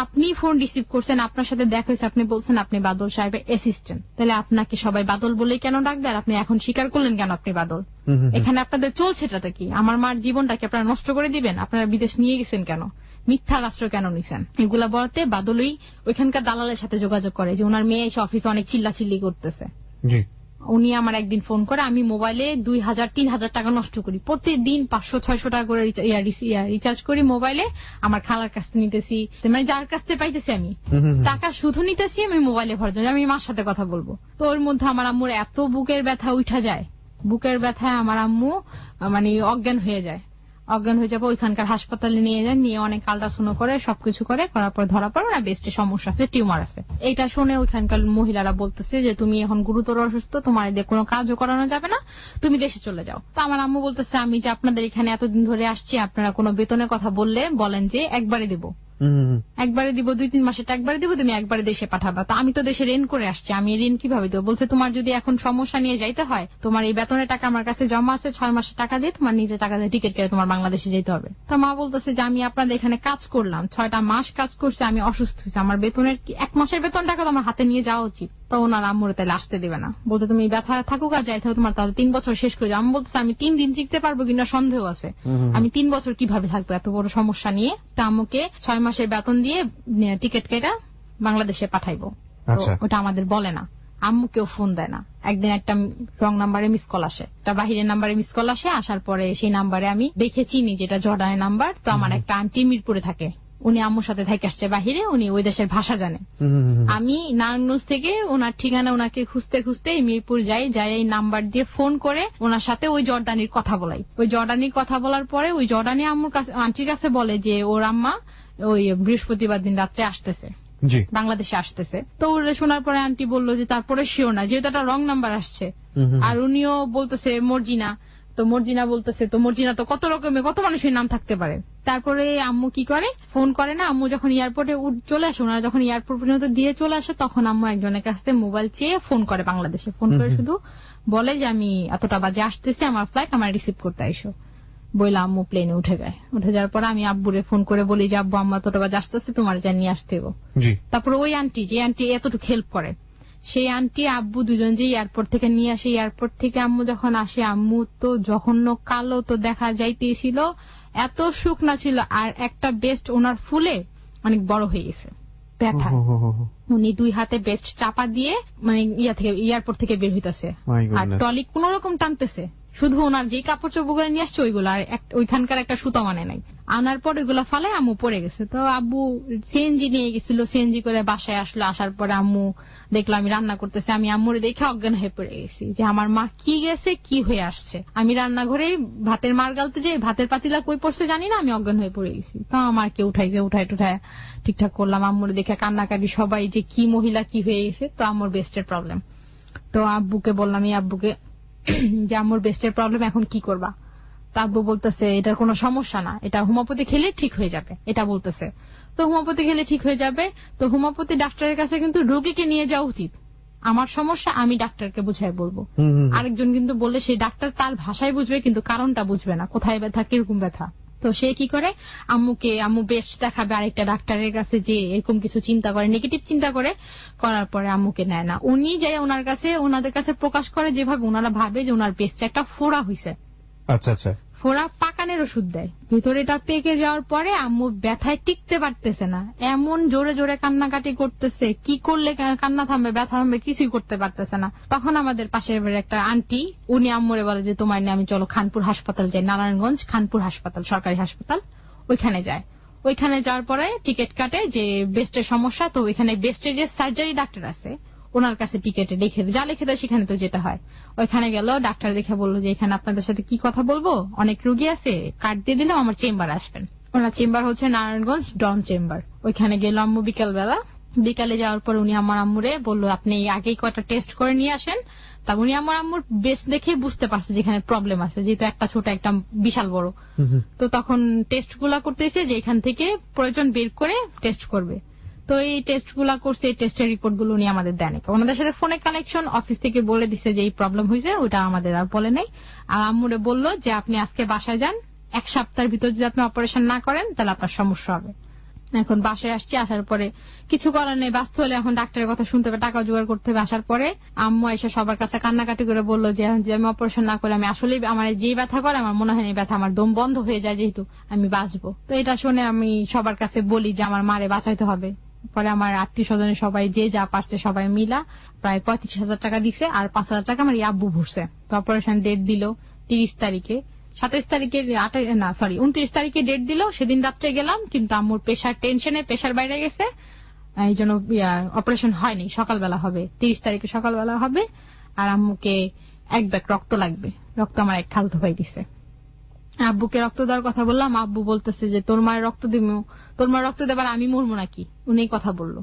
আপনি ফোন রিসিভ করছেন, আপনার সাথে দেখা হয়েছে, আপনি বলছেন আপনি বাদল সাহেবের অ্যাসিস্ট্যান্ট। তাহলে আপনাকে সবাই বাদল বলেই কেন ডাক দেয়? আপনি এখন স্বীকার করলেন কেন আপনি বাদল? এখানে আপনাদের চলছেটা কি? আমার মার জীবনটাকে আপনারা নষ্ট করে দিবেন? আপনারা বিদেশ নিয়ে গেছেন কেন? মিথ্যা রাষ্ট্র কেন নিছেন? এগুলা বলতে বাদলই ওইখানকার দালালের সাথে যোগাযোগ করে যে ওনার মেয়ে এসে অফিসে অনেক চিল্লাচিল্লি করতেছে। উনি আমার একদিন ফোন করে, আমি মোবাইলে 2000-3000 টাকা নষ্ট করি প্রতিদিন, 500-600 টাকা করে রিচার্জ করি মোবাইলে। আমার খালার কাছ থেকে নিতেছি, মানে যার কাছ থেকে পাইতেছি আমি টাকা শুধু নিতেছি আমি মোবাইলে ভরার জন্য, আমি মার সাথে কথা বলবো। তো ওর মধ্যে আমার আম্মুর এত বুকের ব্যথা উঠা যায়, বুকের ব্যথায় আমার আম্মু মানে অজ্ঞান হয়ে যায়। ওইখানকার হাসপাতালে নিয়ে যায়, নিয়ে অনেক আল্ট্রাসাউন্ড করে, সবকিছু করার পর ধরা পড়ে না বেস্টে সমস্যা আছে, টিউমার আছে। এটা শুনে ওইখানকার মহিলারা বলতেছে যে তুমি এখন গুরুতর অসুস্থ, তোমার এদের কোনো কাজও করানো যাবে না, তুমি দেশে চলে যাও। তো আমার আম্মু বলতেছে আমি যে আপনাদের এখানে এতদিন ধরে আসছি, আপনারা কোনো বেতনের কথা বললে বলেন যে একবারে দেবো, একবারে দিব, 2-3 মাসের একবারে দিব, তুমি একবারে দেশে পাঠাবা। তো আমি তো দেশে ঋণ করে আসছি, আমি ঋণ কিভাবে দেবো? বলছে তোমার যদি এখন সমস্যা নিয়ে যাইতে হয়, তোমার এই বেতনের টাকা আমার কাছে জমা আছে, 6 মাসের টাকা দিয়ে তোমার নিজের টাকা দিয়ে টিকিট কেটে তোমার বাংলাদেশে যেতে হবে। তো মা বলতেছে যে আমি আপনাদের এখানে কাজ করলাম, 6টা মাস কাজ করছি, আমি অসুস্থ হয়েছি, আমার বেতনের 1 মাসের বেতন টাকা তো আমার হাতে নিয়ে যাওয়া উচিত। তো ওনার আম্মুরে তাহলে আসতে দেবে না, বলতে তুমি ব্যথা থাকুক আর যাই থাকুক তোমার তাহলে 3 বছর শেষ করে যাও। আমি বলতেছি আমি 3 দিন টিকতে পারবো কিনা সন্দেহ আছে, আমি 3 বছর কিভাবে থাকবো এত বড় সমস্যা নিয়ে। তো আম্মুকে 6 মাসের বেতন দিয়ে টিকিট কেটে বাংলাদেশে পাঠাইবো। ওটা আমাদের বলে না, আম্মুকেও ফোন দেয় না। একদিন একটা রং নাম্বারে মিস কল আসে, একটা বাহিরের নাম্বারে মিস কল আসে। আসার পরে সেই নাম্বারে আমি দেখেছি যেটা জর্ডানের নাম্বার। তো আমার একটা আন্টি মিরপুরে থাকে, উনি আম্মুর সাথে থেকে আসছে বাহিরে, উনি ওই দেশের ভাষা জানে। আমি নারায়ণগঞ্জ থেকে ওনার ঠিকানা ওনাকে খুঁজতে খুঁজতে মিরপুর যাই এই নাম্বার দিয়ে ফোন করে ওনার সাথে ওই জর্ডানির কথা বলাই। ওই জর্ডানির কথা বলার পরে ওই জর্ডানি আম্মুর কাছে আন্টির কাছে বলে যে ওর আম্মা ওই বৃহস্পতিবার দিন রাত্রে আসতেছে, বাংলাদেশে আসতেছে। তো ওরা শোনার পরে আন্টি বললো যে তারপরে শিওর না, যেহেতু একটা রং নাম্বার আসছে। আর উনিও বলতেছে মর্জিনা, তো মর্জিনা বলতেছে, তো মর্জিনা তো কত রকমের কত মানুষের নাম থাকতে পারে। তারপরে আম্মু কি করে, ফোন করে না। আম্মু যখন এয়ারপোর্টে চলে আসে, ওনারা যখন এয়ারপোর্ট পর্যন্ত দিয়ে চলে আসে, তখন আম্মু একজনের কাছ থেকে মোবাইল চেয়ে ফোন করে বাংলাদেশে। ফোন করে শুধু বলে যে আমি এতটা বাজে আসতেছি, আমার ফ্লাইট, আমার রিসিভ করতে আইসো। বইলা আম্মু প্লেনে উঠে যায়। উঠে যাওয়ার পরে আমি আব্বুরে ফোন করে বলি যে আব্বু আম্মা এতটা বাজে আসতেছে, তোমার যা নিয়ে আসতে হবে। তারপরে ওই আন্টি, যে আন্টি এতটুকু হেল্প করে, সেই আন্টি আব্বু দুজন যে এয়ারপোর্ট থেকে নিয়ে আসে, এয়ারপোর্ট থেকে আম্মু যখন আসে, আম্মু তো জঘন্য কালো, তো দেখা যাইতেছিল এত শুকনা ছিল, আর একটা বেস্ট ওনার ফুলে অনেক বড় হয়ে গেছে ব্যথা। উনি 2 হাতে বেস্ট চাপা দিয়ে মানে এয়ারপোর্ট থেকে বের হইতেছে, আর টলি কোন রকম টানতেছে, শুধু ওনার যে কাপড় চোপড় নিয়ে আসছে ওইগুলো, আর ওইখানকার একটা সুতো মানে নাই, আনার পর ওইগুলো ফালে আম্মু পড়ে গেছে। তো আব্বু সিএনজি নিয়ে গেছিল, সিএনজি করে বাসায় আসলো। আসার পরে আম্মু দেখলো আমি রান্না করতেছি, আমি আম্মুরে দেখে অজ্ঞান হয়ে পড়ে গেছি যে আমার মা কি গেছে, কি হয়ে আসছে। আমি রান্নাঘরে ভাতের মার গালতে যে ভাতের পাতিলা কই পড়ছে জানি না, আমি অজ্ঞান হয়ে পড়ে গেছি। তো আমাকে উঠাইছে, উঠায় ঠিকঠাক করলাম। আম্মুরে দেখে কান্নাকাটি, সবাই যে কি মহিলা কি হয়ে গেছে। তো আম্মুর বেস্টের প্রবলেম। তো আব্বুকে বললাম, এই আব্বুকে যে আম্মুর বেস্টের প্রবলেম, এখন কি করবা? তা আব্বু বলতেছে এটার কোনো সমস্যা না, এটা হোমিওপ্যাথি খেলে ঠিক হয়ে যাবে, এটা বলতেছে। তো হোমিওপ্যাথি খেলে ঠিক হয়ে যাবে। তো হোমিওপ্যাথি ডাক্তারের কাছে কিন্তু রোগীকে নিয়ে যাওয়া উচিত। আমার সমস্যা আমি ডাক্তারকে বুঝাই বলবো। আরেকজন কিন্তু বললে সেই ডাক্তার তার ভাষায় বুঝবে, কিন্তু কারণটা বুঝবে না, কোথায় ব্যথা, কিরকম ব্যথা। তো সে কি করে, আম্মু বেস্ট দেখাবে আরেকটা ডাক্তারের কাছে, যে এরকম কিছু চিন্তা করে, নেগেটিভ চিন্তা করে, করার পরে আম্মুকে নেয় না। উনি যাই ওনাদের কাছে প্রকাশ করে যেভাবে ওনারা ভাবে যে ওনার বেস্টে একটা ফোড়া হয়েছে।
আচ্ছা আচ্ছা,
ফোড়া পাকানের ওষুধ দেয়, ভিতরে এটা পেকে যাওয়ার পরে আম্মু ব্যথায় টিকতে পারতেছে না, এমন জোরে জোরে কান্নাকাটি করতেছে, কি করলে কান্না থামবে, ব্যথা থামবে, কিছুই করতে পারতেছে না। তখন আমাদের পাশের একটা আন্টি, উনি আম্মুরে বলে যে তোমার নিয়ে আমি চলো খানপুর হাসপাতাল যাই, নারায়ণগঞ্জ খানপুর হাসপাতাল, সরকারি হাসপাতাল, ওইখানে যায়। ওইখানে যাওয়ার পরে টিকিট কাটে যে বেস্টের সমস্যা, তো ওইখানে বেস্টের যে সার্জারি ডাক্তার আছে ওনার কাছে টিকেটে যা লিখে দেয় সেখানে তো যেতে হয়। ওইখানে গেল, ডাক্তার দেখে বললো যে এখানে আপনাদের সাথে কি কথা বলবো, অনেক রোগী আছে, কার্ড দিয়ে দিলাম, আমার চেম্বার আসবেন। ওনার চেম্বার হচ্ছে নারায়ণগঞ্জ ডন চেম্বার। ওইখানে গেল আম্মু বিকালে যাওয়ার পর উনি আমার আম্মুরে বললো আপনি আগেই কয়টা টেস্ট করে নিয়ে আসেন। তা উনি আমার আম্মুর বেস্ট দেখে বুঝতে পারছে যেখানে প্রবলেম আছে, যেহেতু একটা ছোট একটা বিশাল বড়। তো তখন টেস্ট গুলা করতেছে যে এখান থেকে প্রয়োজন বের করে টেস্ট করবে। তো এই টেস্ট গুলা করছে, এই টেস্টের রিপোর্ট গুলো উনি আমাদের দেন। ওনাদের সাথে ফোনে কানেকশন, অফিস থেকে বলে দিছে যে এই প্রবলেম হয়েছে, ওটা আমাদের আর বলে নাই। আর আম্মুরে বললো যে আপনি আজকে বাসায় যান, 1 সপ্তাহের ভিতর যদি আপনি অপারেশন না করেন তাহলে আপনার সমস্যা হবে। এখন বাসায় আসছি, আসার পরে কিছু করার নেই, বাস্তব হলে এখন ডাক্তারের কথা শুনতে হবে, টাকা জোগাড় করতে হবে। আসার পরে আম্মু এসে সবার কাছে কান্নাকাটি করে বললো যে আমি অপারেশন না করে, আমি আসলে আমার যেই ব্যথা করে আমার মনে হয় এই ব্যথা আমার দম বন্ধ হয়ে যায়, যেহেতু আমি বাঁচবো। তো এটা শুনে আমি সবার কাছে বলি যে আমার মারে বাঁচাইতে হবে। পরে আমার আত্মীয় স্বজনের সবাই যে যা পারছে সবাই মিলা প্রায় 35,000 টাকা দিছে, আর 5,000 টাকা আমার আব্বু ভরছে। তো অপারেশন ডেট দিল 30 তারিখে, 27 তারিখে 29 তারিখে ডেট দিল। সেদিন রাত্রে গেলাম, কিন্তু আম্মুর টেনশনে প্রেশার বাইরে গেছে, এই জন্য অপারেশন হয়নি। সকালবেলা হবে, 30 তারিখে সকালবেলা হবে। আর আম্মুকে 1 ব্যাগ রক্ত লাগবে, রক্ত আমার এক খালতো ভাই দিছে। আব্বুকে রক্ত দেওয়ার কথা বললাম, আব্বু বলতেছে যে তোর মায়ের রক্ত দিব, তোর মায়ের রক্ত দেবার আমি মরবো নাকি, উনি কথা বললো।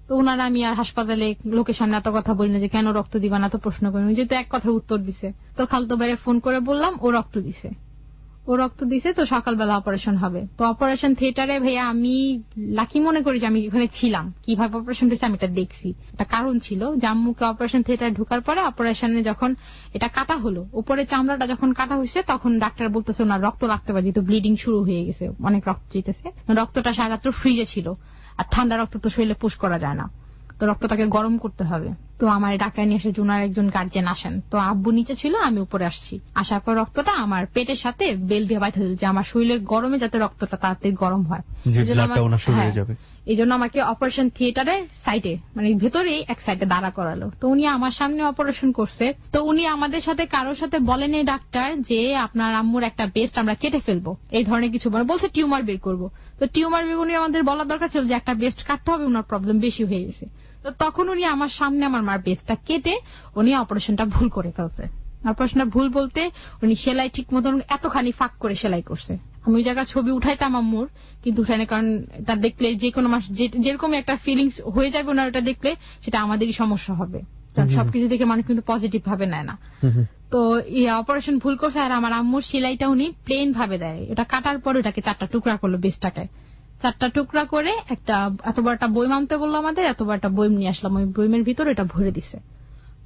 তো ওনারা আমি আর হাসপাতালে লোকের সামনে এত কথা বলি না যে কেন রক্ত দিবা না, তো প্রশ্ন করি, যেহেতু এক কথা উত্তর দিছে। তো খালতো ভাইরে ফোন করে বললাম, ও রক্ত দিছে। তো সকালবেলা অপারেশন হবে। তো অপারেশন থিয়েটারে ভাইয়া আমি লাকি মনে করি যে আমি এখানে ছিলাম, কিভাবে অপারেশন হয়েছে আমি এটা দেখছি। একটা কারণ ছিল যে আম্মুকে অপারেশন থিয়েটারে ঢোকার পরে অপারেশনে যখন এটা কাটা হলো, উপরে চামড়াটা যখন কাটা হয়েছে, তখন ডাক্তার বলতেছে ওনার রক্ত লাগতে পারে, যেহেতু ব্লিডিং শুরু হয়ে গেছে, অনেক রক্ত যেতেছে। রক্তটা সারা রাত্র ফ্রিজে ছিল, আর ঠান্ডা রক্ত তো শরীরে পুশ করা যায় না, তো রক্তটাকে গরম করতে হবে। তো আমার ঢাকায় নিয়ে এসে জুনার একজন গার্জিয়ান আসেন, তো আব্বু নিচে ছিল, আমি উপরে আসছি। আসার পর রক্তটা আমার পেটের সাথে বেল দিয়ে বাইতে দিল, যে আমার শরীরের গরমে যাতে রক্তটা তাড়াতাড়ি গরম হয়, এই জন্য আমাকে অপারেশন থিয়েটারের সাইডে মানে ভেতরেই এক সাইডে দাঁড়া করালো। তো উনি আমার সামনে অপারেশন করছে। তো উনি আমাদের সাথে কারোর সাথে বলেনি ডাক্তার যে আপনার আম্মুর একটা বেস্ট আমরা কেটে ফেলবো, এই ধরনের কিছু বলছে টিউমার বের করবো। তো টিউমার বের উনি আমাদের বলার দরকার ছিল যে একটা বেস্ট কাটতে হবে, ওনার প্রবলেম বেশি হয়ে গেছে। তো তখন উনি আমার সামনে আমার মার বেস্টটা কেটে উনি অপারেশনটা ভুল করে ফেলছে। অপারেশনটা ভুল বলতে উনি সেলাই ঠিক মতন এতখানি ফাঁক করে সেলাই করছে। আমি ওই জায়গায় ছবি উঠাইতাম আম্মুর, কিন্তু উঠাইনি, কারণ তা দেখলে যে কোনো মাস যেরকম একটা ফিলিংস হয়ে যাবে ওনার, ওটা দেখলে সেটা আমাদেরই সমস্যা হবে, কারণ সবকিছু দেখে মানুষ কিন্তু পজিটিভ ভাবে নেয় না। তো অপারেশন ভুল করছে, আর আমার আম্মুর সেলাইটা উনি প্লেন ভাবে দেয়, ওটা কাটার পর ওটাকে 4টা টুকরা করলো, বেস্টটাকে 4টা টুকরা করে একটা এত বড় একটা বই আনতে বললো আমাদের, এত বড় একটা বই নিয়ে আসলাম, ওই বইমের ভিতরে এটা ভরে দিছে।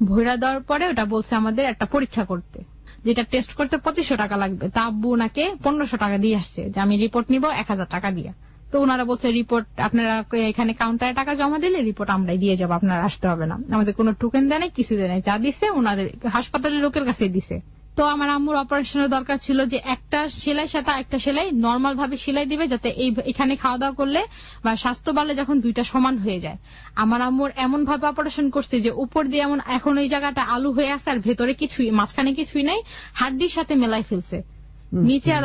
ভরে দেওয়ার পরে ওটা বলছে আমাদের একটা পরীক্ষা করতে, যেটা টেস্ট করতে 2500 টাকা লাগবে। তা আব্বু ওনাকে 1500 টাকা দিয়ে আসছে, যে আমি রিপোর্ট নিব 1000 টাকা দিয়ে। তো ওনারা বলছে রিপোর্ট আপনারা এখানে কাউন্টারে টাকা জমা দিলে রিপোর্ট আমরাই দিয়ে যাবো, আপনারা আসতে হবে না। আমাদের কোনো টোকেন দেয় নাই, কিছু দেয় নাই, যা দিছে ওনাদের হাসপাতালের লোকের কাছে দিছে। তো আমার আম্মুর অপারেশনের দরকার ছিল যে একটা সেলাই সাথে একটা সেলাই নর্মাল ভাবে সেলাই দিবে, যাতে এখানে খাওয়া দাওয়া করলে বা স্বাস্থ্য বাড়লে যখন দুইটা সমান হয়ে যায়। আমার আম্মুর এমন ভাবে অপারেশন করছে যে উপর দিয়ে এমন এখন ওই জায়গাটা আলু হয়ে আছে আর ভেতরে কিছুই, মাঝখানে কিছুই নাই, হাড্ডির সাথে মেলাই ফেলছে, নিচে আর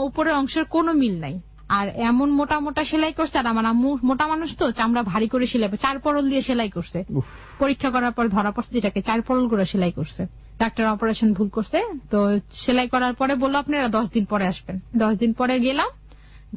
উপরের অংশের কোনো মিল নাই। আর এমন মোটা মোটা সেলাই করছে, আর আমার আম্মু মোটা মানুষ তো চামড়া ভারী করে সেলাই, 4 পরল দিয়ে সেলাই করছে। পরীক্ষা করার পর ধরা পড়ছে যেটাকে 4 পরল করে সেলাই করছে। ডাক্তার অপারেশন ভুল করছে, তো সেলাই করার পরে বললো আপনারা 10 দিন পরে আসবেন। 10 দিন পরে গেলাম,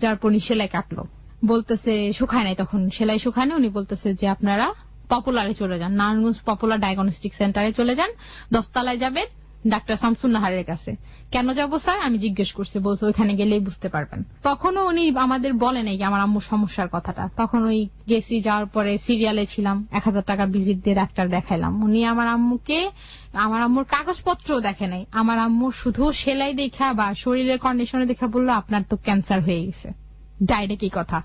যার পর সেলাই কাটলো, বলতেছে শুকায় নাই, তখন সেলাই শুকায় নাই। উনি বলতেছে যে আপনারা পপুলারে চলে যান, নারায়ণগঞ্জ পপুলার ডায়াগনস্টিক সেন্টারে চলে যান, 10 তলায় যাবেন ডাক্তার শামসুন নাহারের কাছে। কেন যাবো স্যার আমি জিজ্ঞেস করছি, বলছে ওইখানে গেলেই বুঝতে পারবেন। তখনও উনি আমাদের বলে নাই আমার আম্মুর সমস্যার কথাটা। তখন ওই গেছি, যাওয়ার পরে সিরিয়ালে ছিলাম, 1000 টাকা ভিজিট দিয়ে ডাক্তার দেখাইলাম। উনি আমার আম্মুর কাগজপত্র দেখে নাই, আমার আম্মুর শুধু সেলাই দেখা বা শরীরের কন্ডিশনে দেখা বললো আপনার তো ক্যান্সার হয়ে গেছে। ডাইরেক্ট এই কথা।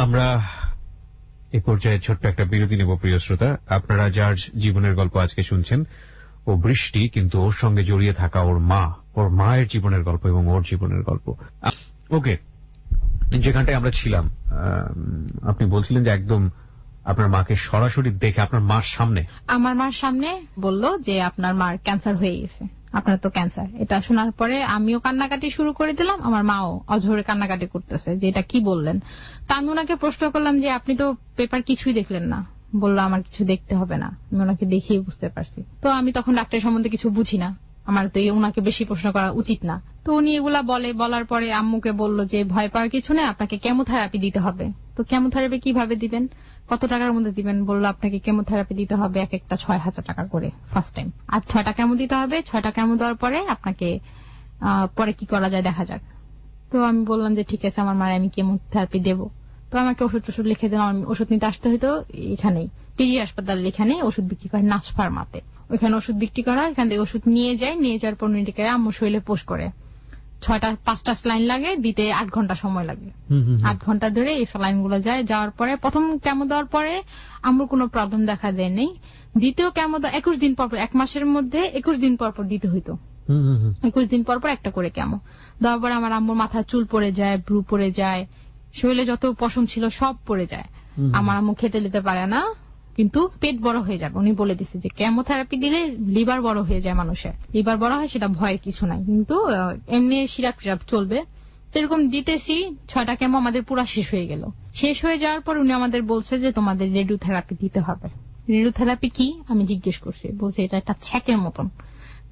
আমরা এই পর্যায়ে ছোট্ট একটা বিরতি নেব। প্রিয় শ্রোতা, আপনারা যার জীবনের গল্প আজকে শুনছেন ও বৃষ্টি, কিন্তু ওর সঙ্গে জড়িয়ে থাকা ওর মায়ের জীবনের গল্প এবং ওর জীবনের গল্প। ওকে, যেখানটায় আমরা ছিলাম, আপনি বলছিলেন যে একদম আপনার মাকে সরাসরি দেখে আপনার মার সামনে,
আমার মার সামনে বলল যে আপনার মার ক্যান্সার হয়ে গেছে, আপনার তো ক্যান্সার। এটা শোনার পরে আমিও কান্নাকাটি শুরু করে দিলাম, আমার মাও অঝরে কান্নাকাটি করতেছে যে এটা কি বললেন। তা আমি ওনাকে প্রশ্ন করলাম যে আপনি তো পেপার কিছুই দেখলেন না। বললো আমার কিছু দেখতে হবে না, আমি ওনাকে দেখেই বুঝতে পারছি। তো আমি তখন ডাক্তার সম্বন্ধে কিছু বুঝি না, আমার তো ওনাকে বেশি প্রশ্ন করা উচিত না। তো উনি এগুলা বলার পরে আম্মুকে বললো যে ভয় পাওয়ার কিছু নেই, আপনাকে কেমোথেরাপি দিতে হবে। তো কেমোথেরাপি কিভাবে দিবেন, কত টাকার মধ্যে দিবেন? বললো আপনাকে কেমোথেরাপি দিতে হবে এক একটা 6000 টাকা করে ফার্স্ট টাইম, আর 6টা কেমো দিতে হবে। 6টা কেমো দেওয়ার পরে আপনাকে পরে কি করা যায় দেখা যাক। তো আমি বললাম যে ঠিক আছে আমার মায়ের আমি কেমোথেরাপি দেবো। তো আমাকে ওষুধ লিখে দিলাম। আমি ওষুধ নিতে আসতে হইতো এখানেই পিজি হাসপাতালের এখানে ওষুধ বিক্রি করে নাচ ফার্মাতে, ওইখানে ওষুধ বিক্রি করা। এখান থেকে ওষুধ নিয়ে যাওয়ার পর মিনিটে আম্মু শরীরে পোষ করে 5টা স্লাইন লাগে দিতে, 8 ঘন্টা সময় লাগে। 8 ঘন্টা ধরে এই স্লাইন গুলো যায়। যাওয়ার পরে প্রথম কেমো দেওয়ার পরে আম্মুর কোনো প্রবলেম দেখা দেয়নি। দ্বিতীয় কেমো 21 দিন পর, 1 মাসের মধ্যে 21 দিন পর দিতে হইতো। 21 দিন পর একটা করে কেমো দেওয়ার পরে আমার আম্মুর মাথায় চুল পড়ে যায়, ব্রু পড়ে যায়, শরীরে যত পশম ছিল সব পড়ে যায়। আমার আম্মু খেতে নিতে পারে না, কিন্তু পেট বড় হয়ে যাবে। উনি বলে দিচ্ছে যে কেমোথেরাপি দিলে লিভার বড় হয়ে যায়, মানুষের লিভার বড় হয়, সেটা ভয়ের কিছু নাই, কিন্তু এমনি সিরাপ চলবে। এরকম দিতেছি 6টা কেমো আমাদের পুরো শেষ হয়ে গেল। শেষ হয়ে যাওয়ার পর উনি আমাদের বলছে যে তোমাদের রেডিওথেরাপি দিতে হবে। রেডিওথেরাপি কি আমি জিজ্ঞেস করছি, বলছে এটা একটা ছ্যাকের মতন,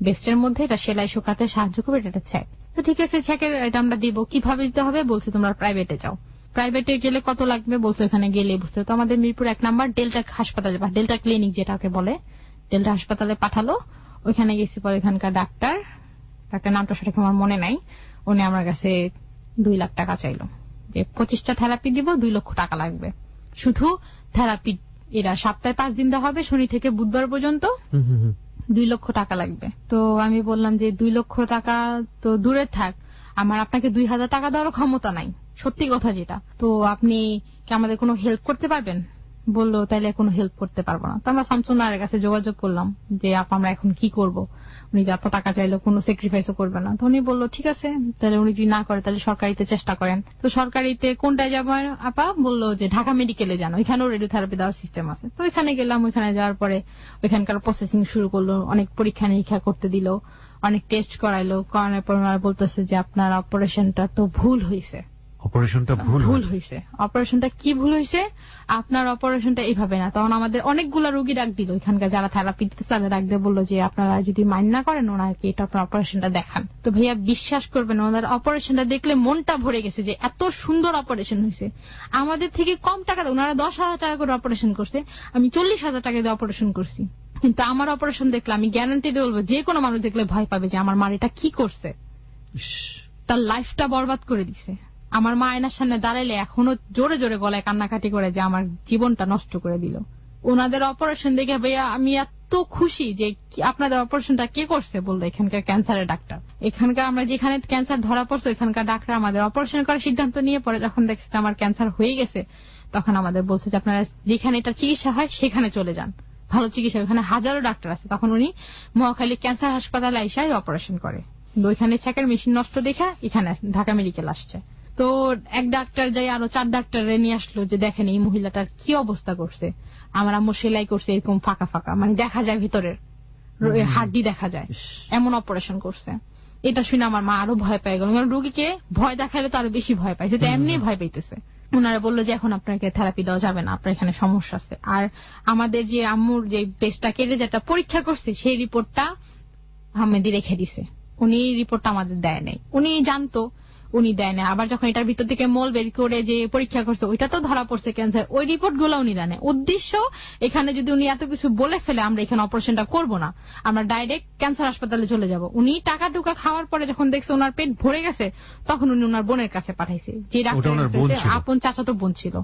বেস্টের মধ্যে এটা সেলাই শুকাতে সাহায্য করবে, এটা ছ্যাক। তো ঠিক আছে ছ্যাকের এটা আমরা দিব। কিভাবে দিতে হবে বলছে তোমরা প্রাইভেটে যাও। প্রাইভেটে গেলে কত লাগবে বলছে ওখানে গেলে বুঝতে। তো আমাদের মিরপুর 1 নম্বর ডেল্টা হাসপাতালে, ডেল্টা ক্লিনিক যেটাকে বলে, ডেল্টা হাসপাতালে পাঠালো। ওইখানে গেছি পরে ওইখানকার ডাক্তার নামটা সঠিক আমার মনে নাই, উনি আমার কাছে 2 লাখ টাকা চাইলো যে 25টা থেরাপি দিব, 2 লক্ষ টাকা লাগবে। শুধু থেরাপি, এরা সপ্তাহে 5 দিন দেওয়া হবে, শনি থেকে বুধবার পর্যন্ত, 2 লক্ষ টাকা লাগবে। তো আমি বললাম যে 2 লক্ষ টাকা তো দূরে থাক, আমার আপনাকে 2000 টাকা দেওয়ার ক্ষমতা নাই, সত্যি কথা যেটা। তো আপনি কি আমাদের কোনো হেল্প করতে পারবেন? বললো তাইলে কোনো হেল্প করতে পারবো না। তো আমরা শামসুন্নাহারের কাছে যোগাযোগ করলাম যে আমরা এখন কি করব, উনি এত টাকা চাইলো কোনো স্যাক্রিফাইসও করবে না। তো উনি বললো ঠিক আছে, তাহলে উনি যদি না করে তাহলে সরকারিতে চেষ্টা করেন। তো সরকারিতে কোনটায় যাবো আপা? বললো যে ঢাকা মেডিকেলে যান, ওইখানেও রেডিওথেরাপি দেওয়ার সিস্টেম আছে। তো ওইখানে গেলাম, ওইখানে যাওয়ার পরে ওইখানকার প্রসেসিং শুরু করলো, অনেক পরীক্ষা নিরীক্ষা করতে দিল, অনেক টেস্ট করাইলো। করানোর পর ওনারা বলতেছে যে আপনার অপারেশনটা তো ভুল হয়েছে।
অপারেশনটা ভুল
হয়েছে? অপারেশনটা কি ভুল হয়েছে? আপনার অপারেশনটা এইভাবে না। তখন আমাদের অনেকগুলা রোগী ডাক দিল, এখানকার যারা থেরাপি দিতে তাদের ডাক দিয়ে বললো যে আপনারা যদি মাইন্ড না করেন ওনাকে এটা আপনার অপারেশনটা দেখান। তো ভাইয়া বিশ্বাস করবেন ওনার অপারেশনটা দেখলে মনটা ভরে গেছে যে এত সুন্দর অপারেশন হয়েছে। আমাদের থেকে কম টাকা, ওনারা 10,000 টাকা করে অপারেশন করছে, আমি 40,000 টাকা দিয়ে অপারেশন করছি। কিন্তু আমার অপারেশন দেখলে আমি গ্যারান্টি দিয়ে বলবো যে কোনো মানুষ দেখলে ভয় পাবে যে আমার মা এটা কি করছে, তার লাইফটা বরবাদ করে দিছে। আমার মা আয়নার সামনে দাঁড়াইলে এখনো জোরে জোরে গলায় কান্নাকাটি করে যে আমার জীবনটা নষ্ট করে দিল। ওনাদের অপারেশন দেখে ভাইয়া আমি এত এত খুশি যে আপনাদের অপারেশনটা কে করছে, বললো এখানকার ক্যান্সারের ডাক্তার। এখানকার আমরা যেখানে ক্যান্সার ধরা পড়ছে এখানকার ডাক্তার আমাদের অপারেশন করার সিদ্ধান্ত নিয়ে পরে যখন দেখছে আমার ক্যান্সার হয়ে গেছে তখন আমাদের বলছে যে আপনারা যেখানে এটা চিকিৎসা হয় সেখানে চলে যান, ভালো চিকিৎসা, ওখানে হাজারো ডাক্তার আছে। তখন উনি মহাখালী ক্যান্সার হাসপাতালে আইসাই অপারেশন করে। ওইখানে চেকের মেশিন নষ্ট দেখা এখানে ঢাকা মেডিকেল আসছে। তো এক ডাক্তার যাই আরো 4 ডাক্তারে নিয়ে আসলো যে দেখেন এই মহিলাটার কি অবস্থা করছে। আমার আম্মু সেলাই করছে এরকম ফাঁকা ফাঁকা, মানে দেখা যায় ভিতরের হাড্ডি দেখা যায়, এমন অপারেশন করছে। এটা শুনে আমার মা আরো ভয় পেয়ে গেল, কারণ রোগীকে ভয় দেখালে তো আরো বেশি ভয় পায়, সে তো এমনি ভয় পাইতেছে। ওনারা বললো যে এখন আপনাকে থেরাপি দেওয়া যাবে না, আপনার এখানে সমস্যা আছে। আর আমাদের যে আম্মুর যে পেস্টটা কেটে যেটা পরীক্ষা করছে সেই রিপোর্টটা আহমেদি রেখে দিছে, উনি রিপোর্টটা আমাদের দেয় নাই। উনি জানতো, উনি দেয় না। আবার যখন এটার ভিতর থেকে মল বের করে যে পরীক্ষা করছে ওইটা তো ধরা পড়ছে ক্যান্সার, ওই রিপোর্ট গুলো উনি দেয় না। উদ্দেশ্য এখানে যদি উনি এত কিছু বলে ফেলে আমরা এখানে অপারেশনটা করব না, আমরা ডাইরেক্ট ক্যান্সার হাসপাতালে চলে যাব। উনি টাকা টুকা খাওয়ার পরে যখন দেখছে ওনার পেট ভরে গেছে তখন উনি ওনার বোনের কাছে পাঠাইছে, যে ডাক্তার আপন চাচাতো বোন ছিল,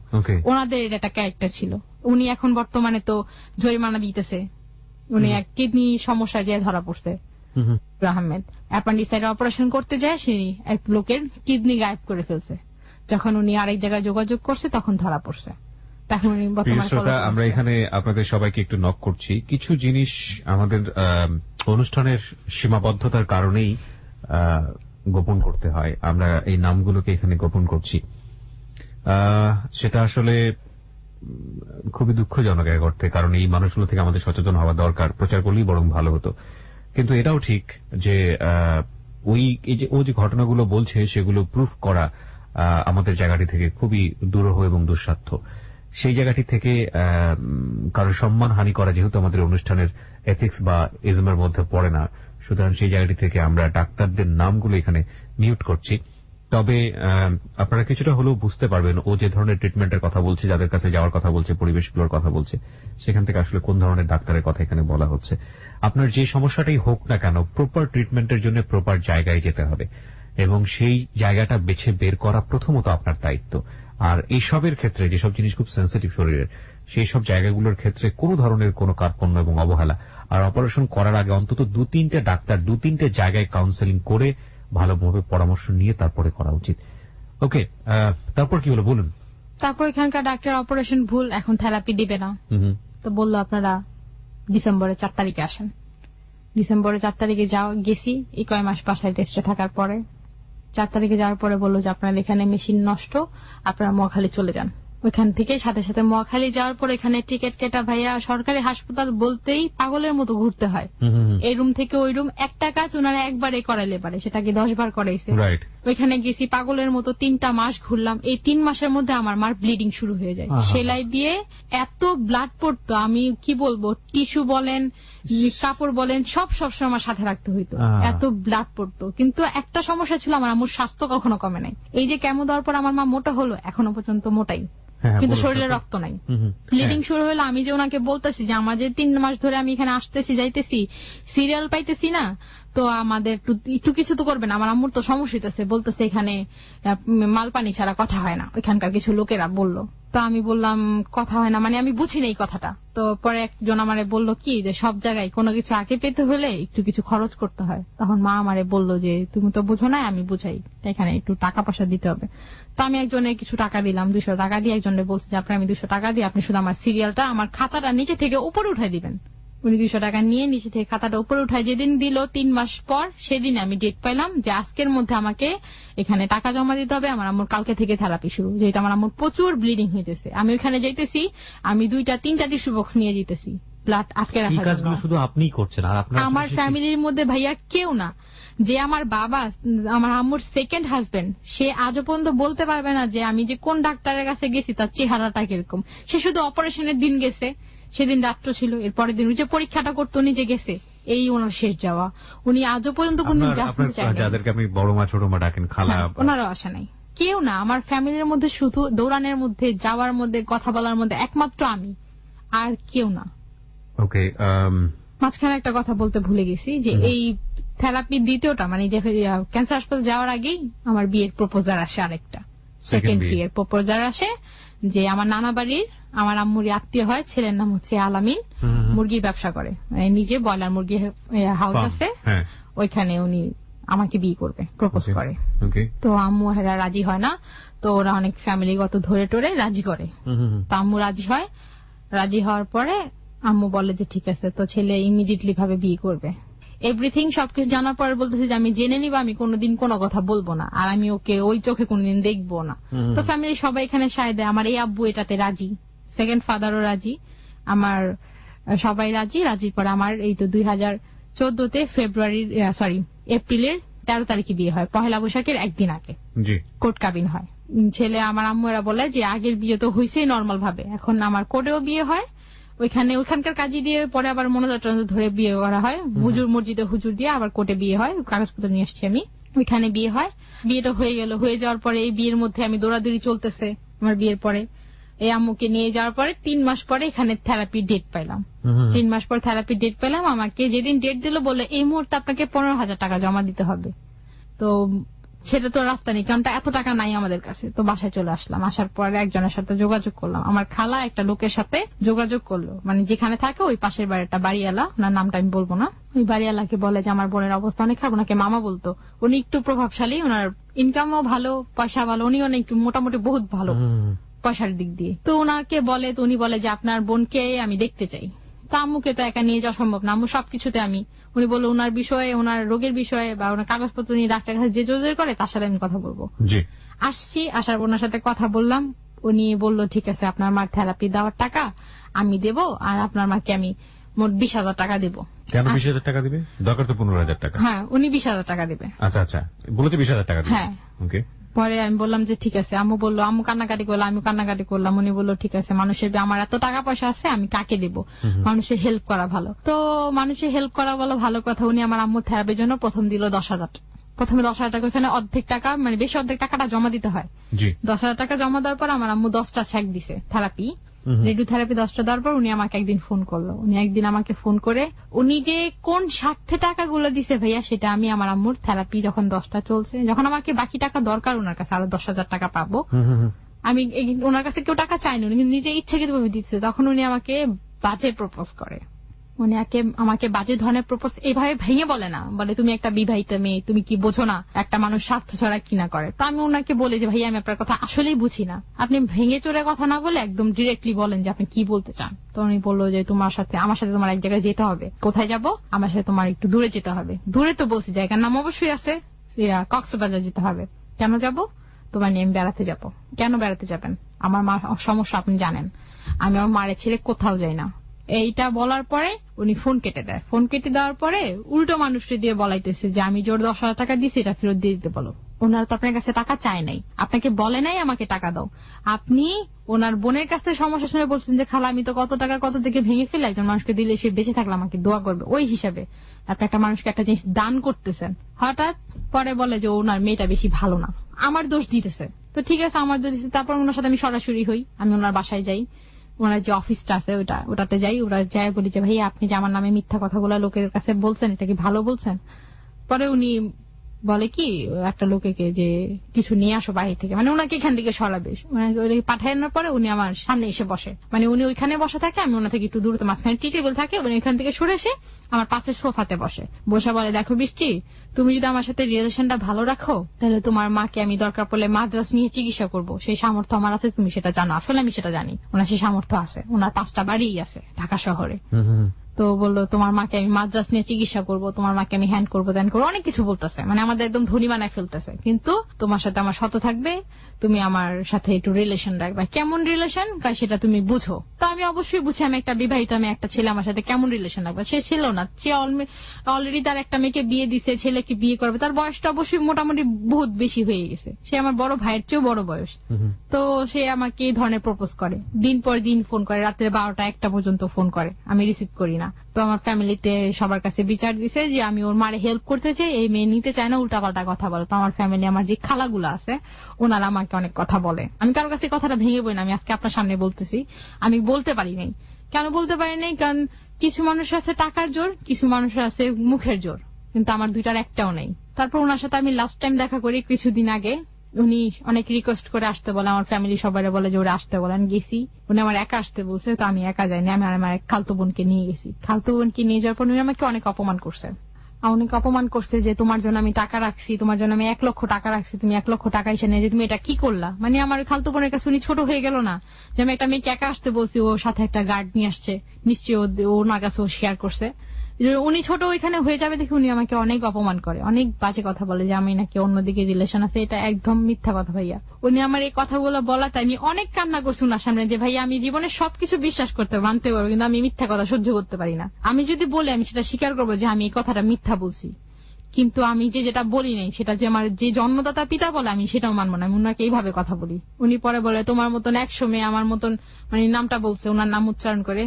ওনাদের এটা একটা ক্যারেক্টার ছিল। উনি এখন বর্তমানে তো জরিমানা দিতেছে, উনি এক কিডনি সমস্যায় যে ধরা পড়ছে। আহমেদ অ্যাপেন্ডিসাইড অপারেশন করতে যায়, সেই এক লোকের কিডনি গায়েব করে ফেলছে। যখন উনি আরেক জায়গায় যোগাযোগ করছে তখন ধরা পড়ছে। তখন উনি বর্তমানে
আমরা এখানে আপনাদের সবাইকে একটু নক করছি, কিছু জিনিস আমাদের অনুষ্ঠানের সীমাবদ্ধতার কারণেই গোপন করতে হয়, আমরা এই নামগুলোকে এখানে গোপন করছি। সেটা আসলে খুবই দুঃখজনক এক অর্থে, কারণ এই মানুষগুলো থেকে আমাদের সচেতন হওয়া দরকার, প্রচার করলেই বরং ভালো হতো। কিন্তু এটাও ঠিক যে ও যে ঘটনাগুলো বলছে সেগুলো প্রুফ করা আমাদের জায়গাটি থেকে খুবই দুরূহ এবং দুঃসাধ্য। সেই জায়গাটি থেকে কারোর সম্মানহানি করা যেহেতু আমাদের অনুষ্ঠানের এথিক্স বা ইজমের মধ্যে পড়ে না, সুতরাং সেই জায়গাটি থেকে আমরা ডাক্তারদের নামগুলো এখানে মিউট করছি। তবে আপনারা কিছুটা হলেও বুঝতে পারবেন ও যে ধরনের ট্রিটমেন্টের কথা বলছে, যাদের কাছে যাওয়ার কথা বলছে, পরিবেশগুলোর কথা বলছে, সেখান থেকে আসলে কোন ধরনের ডাক্তারের কথা এখানে বলা হচ্ছে। আপনার যে সমস্যাটাই হোক না কেন প্রপার ট্রিটমেন্টের জন্য প্রপার জায়গায় যেতে হবে এবং সেই জায়গাটা বেছে বের করা প্রথমত আপনার দায়িত্ব। আর এইসবের ক্ষেত্রে যেসব জিনিস খুব সেন্সিটিভ শরীরের, সেই সব জায়গাগুলোর ক্ষেত্রে কোনো ধরনের কোনো কার্পণ্য এবং অবহেলা, আর অপারেশন করার আগে অন্তত 2-3টে ডাক্তার 2-3টে জায়গায় কাউন্সেলিং করে ভালোভাবে পরামর্শ নিয়ে তারপরে করা উচিত। ওকে, তারপর কি হলো বলুন?
তারপর এখানকার ডাক্তার অপারেশন ভুল, এখন থেরাপি দিবে না, তো বললো আপনারা ডিসেম্বরের 4 তারিখে আসেন। ডিসেম্বরের 4 তারিখে গেছি, এই কয় মাস বাসায় টেস্টে থাকার পরে 4 তারিখে যাওয়ার পরে বললো যে আপনার এখানে মেশিন নষ্ট, আপনারা মহাখালী চলে যান। ওইখান থেকে সাথে সাথে মহাখালী যাওয়ার পর এখানে টিকিট কেটা ভাইয়া, সরকারি হাসপাতাল বলতেই পাগলের মতো ঘুরতে হয়, এই রুম থেকে ওই রুম। একটা কাজ ওনারা একবারে করাইলে পারে, সেটাকে 10 বার করাইছে। ওইখানে গেছি পাগলের মতো 3টা মাস ঘুরলাম। এই 3 মাসের মধ্যে আমার মার ব্লিডিং শুরু হয়ে যায়, সেলাই দিয়ে এত ব্লাড পড়তো, আমি কি বলবো, টিস্যু বলেন কাপড় বলেন সব সময় আমার সাথে রাখতে হইতো, এত ব্লাড পড়তো। কিন্তু একটা সমস্যা ছিল, আমার আম্মুর স্বাস্থ্য কখনো কমে নাই। এই যে কেমো দেওয়ার পর আমার মা মোটা হলো, এখনো পর্যন্ত মোটাই, কিন্তু শরীরে রক্ত নাই। ব্লিডিং শুরু হলো, আমি যে ওনাকে বলতেছি যে আমার যে 3 মাস ধরে আমি এখানে আসতেছি যাইতেছি, সিরিয়াল পাইতেছি না, তো আমাদের একটু কিছু তো করবেন। আমার আম্মুর তো সমস্যা হইতেছে, বলতেছে এখানে মাল পানি ছাড়া কথা হয় না, ওইখানকার কিছু লোকেরা বললো। তো আমি বললাম কথা হয় না মানে আমি বুঝিনি এই কথাটা। তো পরে একজন আমারে বললো কি যে সব জায়গায় কোনো কিছু আগে পেতে হলে একটু কিছু খরচ করতে হয়। তখন মা আমারে বললো যে তুমি তো বুঝো না, আমি বুঝাই, এখানে একটু টাকা পয়সা দিতে হবে। তো আমি একজনের কিছু টাকা দিলাম, 200 টাকা দিয়ে একজনের বলছি যে আপনার আমি 200 টাকা দিয়ে আপনি শুধু আমার সিরিয়ালটা আমার খাতাটা নিচে থেকে উপরে উঠাই দিবেন। উনি 200 টাকা নিয়ে নিচে থেকে খাতাটা উপরে উঠায় যেদিন দিল 3 মাস পর, সেদিন আমি ডেট পাইলাম যে আজকের মধ্যে আমাকে এখানে টাকা জমা দিতে হবে, আমার আম্মুর কালকে থেকে থেরাপি শুরু। যেহেতু আমার আম্মুর প্রচুর ব্লিডিং হইতেছে, আমি ওইখানে যাইতেছি, আমি 2-3টা টিস্যু বক্স নিয়ে যেতেছি ব্লাড আটকে রাখার জন্য।
শুধু আপনিই করছেন? আর
আমার ফ্যামিলির মধ্যে ভাইয়া কেউ না। যে আমার বাবা, আমার আম্মুর সেকেন্ড হাজবেন্ড, সে আজও পর্যন্ত বলতে পারবে না যে আমি যে কোন ডাক্তারের কাছে গেছি তার চেহারাটা কিরকম। সে শুধু অপারেশনের দিন গেছে, সেদিন রাত্র ছিল, এর পরের দিন যে পরীক্ষাটা করতে উনি যে গেছে, এই ওনার শেষ যাওয়া। উনি আজও পর্যন্ত
যাদেরকে আপনি বড় মা ছোট মা ডাকেন, খালা,
ওনারও আসা নাই, কেউ না। আমার ফ্যামিলির মধ্যে শুধু দৌড়ানোর মধ্যে, যাওয়ার মধ্যে, কথা বলার মধ্যে একমাত্র আমি, আর কেউ না।
ওকে,
মাঝখানে একটা কথা বলতে ভুলে গেছি যে এই থেরাপি দ্বিতীয়টা মানে যে ক্যান্সার হাসপাতাল যাওয়ার আগেই আমার বিয়ের প্রপোজাল আসে, আরেকটা সেকেন্ড বিয়ের প্রপোজাল আসে যে আমার নানা বাড়ির আমার আম্মুর আত্মীয় হয়, ছেলের নাম হচ্ছে আলামিন, মুরগির ব্যবসা করে, মানে নিজে ব্রয়লার মুরগির হাউস আছে, ওইখানে উনি আমাকে বিয়ে করবে, প্রপোজ করে। তো আম্মু হেরা রাজি হয় না, তো ওরা অনেক ফ্যামিলিগত ধরে টরে রাজি করে। তো আম্মু রাজি হয়, রাজি হওয়ার পরে আম্মু বলে যে ঠিক আছে, তো ছেলে ইমিডিয়েটলি ভাবে বিয়ে করবে। এভরিথিং সবকিছু জানার পরে বলতেছে যে আমি জেনে নিব, আমি কোনোদিন কোনো কথা বলবো না, আর আমি ওকে ওই চোখে কোনোদিন দেখবো না। তো ফ্যামিলি সবাই এখানে সায় দেয়, আমার এই আব্বু এটাতে রাজি, সেকেন্ড ফাদারও রাজি, আমার সবাই রাজি। রাজির পরে আমার এই তো 2014-তে এপ্রিলের 13 তারিখে বিয়ে হয়, পহেলা বৈশাখের একদিন আগে কোর্ট কাবিন হয়। ছেলে আমার আম্মু এরা বলে যে আগের বিয়ে তো হয়েছেই নর্মাল ভাবে, এখন আমার কোর্টেও বিয়ে হয়, ওইখানকার কাজী দিয়ে পরে আবার মনোজাত ধরে বিয়ে করা হয়, হুজুর মসজিদে হুজুর দিয়ে আবার কোর্টে বিয়ে হয়, কাগজপত্র নিয়ে আসছি আমি, ওইখানে বিয়ে হয়। বিয়েটা হয়ে গেল, হয়ে যাওয়ার পরে এই বিয়ের মধ্যে আমি দৌড়াদৌড়ি চলতেছে আমার বিয়ের পরে। এই আম্মুকে নিয়ে যাওয়ার পরে 3 মাস পরে এখানে থেরাপি ডেট পাইলাম। 3 মাস পর থেরাপি ডেট পেলাম। আমাকে যেদিন ডেট দিল বললো এই মুহূর্তে আপনাকে 15,000 টাকা জমা দিতে হবে। তো সেটা তো রাস্তা নেই, কারণ এত টাকা নাই আমাদের কাছে। তো বাসায় চলে আসলাম, আসার পরে একজনের সাথে যোগাযোগ করলাম, আমার খালা একটা লোকের সাথে যোগাযোগ করলো, মানে যেখানে থাকে ওই পাশের বাড়িটা, বাড়িওয়ালা, ওনার নামটা আমি বলবো না। ওই বাড়িওয়ালাকে বলে যে আমার বোনের অবস্থা অনেক খারাপ, ওনাকে মামা বলতো, উনি একটু প্রভাবশালী, ওনার ইনকামও ভালো, পয়সা ভালো, উনি অনেক একটু মোটামুটি বহুত ভালো পয়সার দিক দিয়ে। তো ওনাকে বলে, তো উনি বলে যে আপনার বোনকে আমি দেখতে চাই। তা আম্মুকে তো একা নিয়ে যাওয়া সম্ভব না, আম্মু সবকিছুতে উনি বললো ওনার বিষয়ে, ওনার রোগের বিষয়ে বা ওনার কাগজপত্র নিয়ে ডাক্তারের কাছে যে জোর করে তার সাথে আমি কথা বলবো। আসছি, আসার ওনার সাথে কথা বললাম, উনি বললো ঠিক আছে আপনার মার থেরাপি দেওয়ার টাকা আমি দেব, আর আপনার মাকে আমি মোট 20,000 টাকা দেবো।
কেন 20,000 টাকা দিবে? দরকার তো 15,000 টাকা।
হ্যাঁ, উনি 20,000 টাকা দিবে।
আচ্ছা আচ্ছা, বলেছে 20,000 টাকা দিবে।
হ্যাঁ,
ওকে।
পরে আমি বললাম যে ঠিক আছে। আম্মু বললো, আম্মু কান্নাকাটি করলো, আমি কান্নাকাটি করলাম। উনি বললো ঠিক আছে, মানুষের আমার এত টাকা পয়সা আছে, আমি কাকে দেবো, মানুষের হেল্প করা ভালো। তো মানুষের হেল্প করা বলো ভালো কথা। উনি আমার আম্মুর থেরাপির জন্য প্রথম দিল 10,000 টাকা। প্রথমে 10,000 টাকা, ওখানে অর্ধেক টাকা, মানে বেশি অর্ধেক টাকাটা জমা দিতে হয়। 10,000 টাকা জমা দেওয়ার পর আমার আম্মু 10টা চেক দিছে থেরাপি, রেডিও থেরাপি 10টা দেওয়ার পর উনি আমাকে একদিন ফোন করলো। উনি একদিন আমাকে ফোন করে, উনি যে কোন স্বার্থে টাকাগুলো দিছে ভাইয়া সেটা আমি আমার আম্মুর থেরাপি যখন 10টা চলছে, যখন আমাকে বাকি টাকা দরকার, ওনার কাছে আরো 10,000 টাকা পাবো, আমি ওনার কাছে কেউ টাকা চাইনি, উনি নিজে ইচ্ছাকৃতভাবে দিচ্ছে। তখন উনি আমাকে বাজে প্রপোজ করে। উনি আমাকে বাজে ধরনের প্রপোজ এইভাবে ভেঙে বলে না, বলে তুমি একটা বিবাহিতা মেয়ে, তুমি কি বোঝো না একটা মানুষ স্বার্থ ছাড়া কি না করে। তো আমি ওনাকে বলি যে ভাইয়া আমি আপনার কথা আসলেই বুঝি না, আপনি ভেঙে চোরে কথা না বলে একদম ডিরেক্টলি বলেন যে আপনি কি বলতে চান। তো উনি বললো যে আমার সাথে তোমার এক জায়গায় যেতে হবে। কোথায় যাব? আমার সাথে তোমার একটু দূরে যেতে হবে। দূরে তো বলছি, জায়গার নাম অবশ্যই আছে, কক্সবাজার যেতে হবে। কেন যাব? তোমার নিয়ে আমি বেড়াতে যাব। কেন বেড়াতে যাবেন? আমার মা সমস্যা আপনি জানেন, আমি আমার মারে ছেড়ে কোথাও যাই না। এইটা বলার পরে উনি ফোন কেটে দেয়। ফোন কেটে দেওয়ার পরে উল্টো মানুষকে দিয়ে বলাইতেছে যে আমি জোর 10,000 টাকা দিছি, এটা ফেরত দিয়ে দিতে বলো। ওনারা তো আপনার কাছে টাকা চায় নাই, আপনাকে বলে নাই আমাকে টাকা দাও। আপনি ওনার বোনের কাছ থেকে সমস্যা শুনে বলছেন যে খালা আমি তো কত টাকা কত থেকে ভেঙে ফেলে একজন মানুষকে দিলে সে বেঁচে থাকলে আমাকে দোয়া করবে, ওই হিসাবে আপনি একটা মানুষকে একটা জিনিস দান করতেছেন। হঠাৎ পরে বলে যে ওনার মেয়েটা বেশি ভালো না, আমার দোষ দিতেছে। তো ঠিক আছে, আমার দোষ দিতেছে। তারপর ওনার সাথে আমি সরাসরি হই, আমি ওনার বাসায় যাই, ওনার যে অফিসটা আছে ওটাতে যাই। ওরা যাই বলি যে ভাই আপনি যে আমার নামে মিথ্যা কথাগুলো লোকের কাছে বলছেন, এটা কি ভালো বলছেন? পরে উনি বলে কি একটা লোকেকে যে কিছু নিয়ে আসো বাইরে থেকে, মানে ওনাকে এখান থেকে সরাবে, পাঠানোর পরে উনি আমার সামনে এসে বসে, মানে উনি ওইখানে বসে থাকে, আমি ওনা থেকে একটু দূরত্ব মাঝখানে টি টেবিল থাকে, উনি এখান থেকে সরে এসে আমার পাশের সোফাতে বসে বলে দেখো বৃষ্টি, তুমি যদি আমার সাথে রিলেশনটা ভালো রাখো তাহলে তোমার মাকে আমি দরকার পড়লে মাদ্রাস নিয়ে চিকিৎসা করব, সেই সামর্থ্য আমার আছে, তুমি সেটা জানো। আসলে আমি সেটা জানি, ওনার সেই সামর্থ্য আছে, ওনার 5টা বাড়ি আছে ঢাকা শহরে। তো বললো তোমার মাকে আমি মাদ্রাস নিয়ে চিকিৎসা করবো, তোমার মাকে আমি হ্যান্ড করবো, দেন করবো, অনেক কিছু বলতেছে, মানে আমাদের একদম ধনী বানায় ফেলতেছে। কিন্তু তোমার সাথে আমার সত থাকবে, তুমি আমার সাথে একটু রিলেশন রাখবে। কেমন রিলেশন সেটা তুমি বুঝো। তো আমি অবশ্যই বুঝি, আমি একটা বিবাহিত, আমি একটা ছেলে আমার সাথে কেমন রিলেশন রাখবে। সে ছিল না, সে অলরেডি তার একটা মেয়েকে বিয়ে দিছে, ছেলেকে বিয়ে করবে, তার বয়সটা অবশ্যই মোটামুটি বহুত বেশি হয়ে গেছে, সে আমার বড় ভাইয়ের চেয়েও বড় বয়স। তো সে আমাকে এই ধরনের প্রপোজ করে, দিন পর দিন ফোন করে, রাত্রে 12টা 1টা পর্যন্ত ফোন করে, আমি রিসিভ করি না। তো আমার ফ্যামিলিতে সবার কাছে বিচার দিছে যে আমি ওর মারে হেল্প করতে চাই, এই মেয়ে নিতে চায় না, উল্টাপাল্টা কথা বলে। তো আমার ফ্যামিলি, আমার যে খালাগুলো আছে ওনারা আমাকে অনেক কথা বলে। আমি কারোর কাছে কথাটা ভেঙে বই না, আমি আজকে আপনার সামনে বলতেছি, আমি বলতে পারি নাই। কেন বলতে পারি নাই? কারণ কিছু মানুষ আছে টাকার জোর, কিছু মানুষ আছে মুখের জোর, কিন্তু আমার দুইটার একটাও নেই। তারপর ওনার সাথে আমি লাস্ট টাইম দেখা করি কিছুদিন আগে, উনি অনেক রিকোয়েস্ট করে আসতে বলে, আমার ফ্যামিলি সবাই বলে যে ওরা আসতে বলেন, গেছি। উনি আমার একা আসতে বলছে, তো আমি একা যাইনি, আমি আমার খালতো বোনকে নিয়ে গেছি। খালতো বোনকে নিয়ে যাওয়ার পর উনি আমাকে অনেক অপমান করছে, যে তোমার জন্য আমি টাকা রাখছি, তোমার জন্য আমি 1 লক্ষ টাকা রাখছি, তুমি 1 লক্ষ টাকা এসে নিয়ে যে তুমি এটা কি করলা। মানে আমার খালতো বোনের কাছে উনি ছোট হয়ে গেল না, যে আমি একটা মেয়েকে একা আসতে বলছি, ওর সাথে একটা গার্ড নিয়ে আসছে, নিশ্চয়ই ওনার কাছে ও শেয়ার করছে। উনি ছোট ওইখানে হয়ে যাবে দেখে উনি আমাকে অনেক অপমান করে, অনেক বাজে কথা বলে যে আমি নাকি অন্যদিকে রিলেশন আছে। এটা একদম মিথ্যা কথা ভাইয়া। উনি আমার এই কথাগুলো বলাতে আমি অনেক কান্না করছি ওনার সামনে, যে ভাইয়া আমি জীবনে সবকিছু বিশ্বাস করতে মানতে পারবো, কিন্তু আমি মিথ্যা কথা সহ্য করতে পারি না। আমি যদি বলি আমি সেটা স্বীকার করবো যে আমি এই কথাটা মিথ্যা বলছি, কিন্তু আমি যেটা বলি নাই সেটা যে আমার যে জন্মদাতা পিতা বলে আমি সেটাও মানবো না। আমি ওনাকে এইভাবে কথা বলি। উনি পরে বলে তোমার মতন 100 মেয়ে আমার মতন, মানে নামটা বলছে, ওনার নাম উচ্চারণ করে,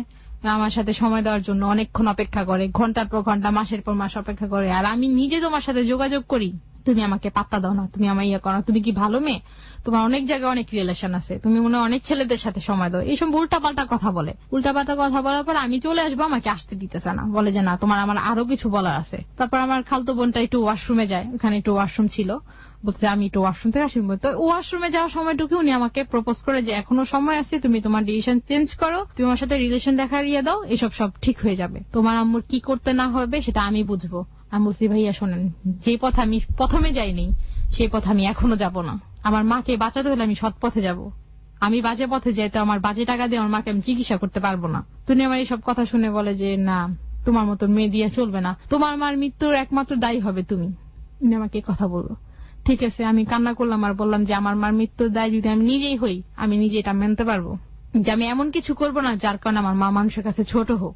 আমার সাথে সময় দেওয়ার জন্য অনেকক্ষণ অপেক্ষা করে, ঘন্টার পর ঘন্টা, মাসের পর মাস অপেক্ষা করে, আর আমি নিজে তোমার সাথে যোগাযোগ করি, তুমি আমাকে পাত্তা দাও না, তুমি আমার ইয়ে করো, তুমি কি ভালো মেয়ে, তোমার অনেক জায়গায় অনেক রিলেশন আছে, তুমি মনে অনেক ছেলেদের সাথে সময় দাও, এইসব উল্টাপাল্টা কথা বলে। উল্টাপাল্টা কথা বলার পর আমি চলে আসবো, আমাকে আসতে দিতেছে না, বলে যে না তোমার আমার আরো কিছু বলার আছে। তারপর আমার খালতো বোনটা একটু ওয়াশরুমে যায়, ওখানে একটু ওয়াশরুম ছিল, বলছে আমি একটু ওয়াশরুম থেকে আসি। তো ওয়াশরুমে যাওয়ার সময়টুকু উনি আমাকে প্রপোজ করে যে এখনো সময় আছে, তুমি তোমার ডিসিশন চেঞ্জ করো, তুমি আমার সাথে রিলেশন দেখাইয়ে দাও, এসব সব ঠিক হয়ে যাবে, তোমার আম্মুর কি করতে না হবে সেটা আমি বুঝবো। আমি বলছি ভাইয়া শোনেন, যে পথ আমি প্রথমে যাইনি সেই পথ আমি এখনো যাব না। আমার মাকে বাঁচাতে হলে আমি সৎ পথে যাব, আমি বাজে পথে যাই তো আমার বাজে টাকা দিয়ে আমার মাকে আমি চিকিৎসা করতে পারবো না। তুমি আমার এইসব কথা শুনে বলে যে না তোমার মতন মেয়ে দিয়ে চলবে না, তোমার মার মৃত্যুর একমাত্র দায়ী হবে তুমি। উনি আমাকে কথা বললো। ঠিক আছে, আমি কান্না করলাম আর বললাম যে আমার মার মৃত্যুর দায় যদি আমি নিজেই হই, আমি নিজে এটা মানতে পারবো যে আমি এমন কিছু করবো না যার কারণে আমার মা মানুষের কাছে ছোট হোক।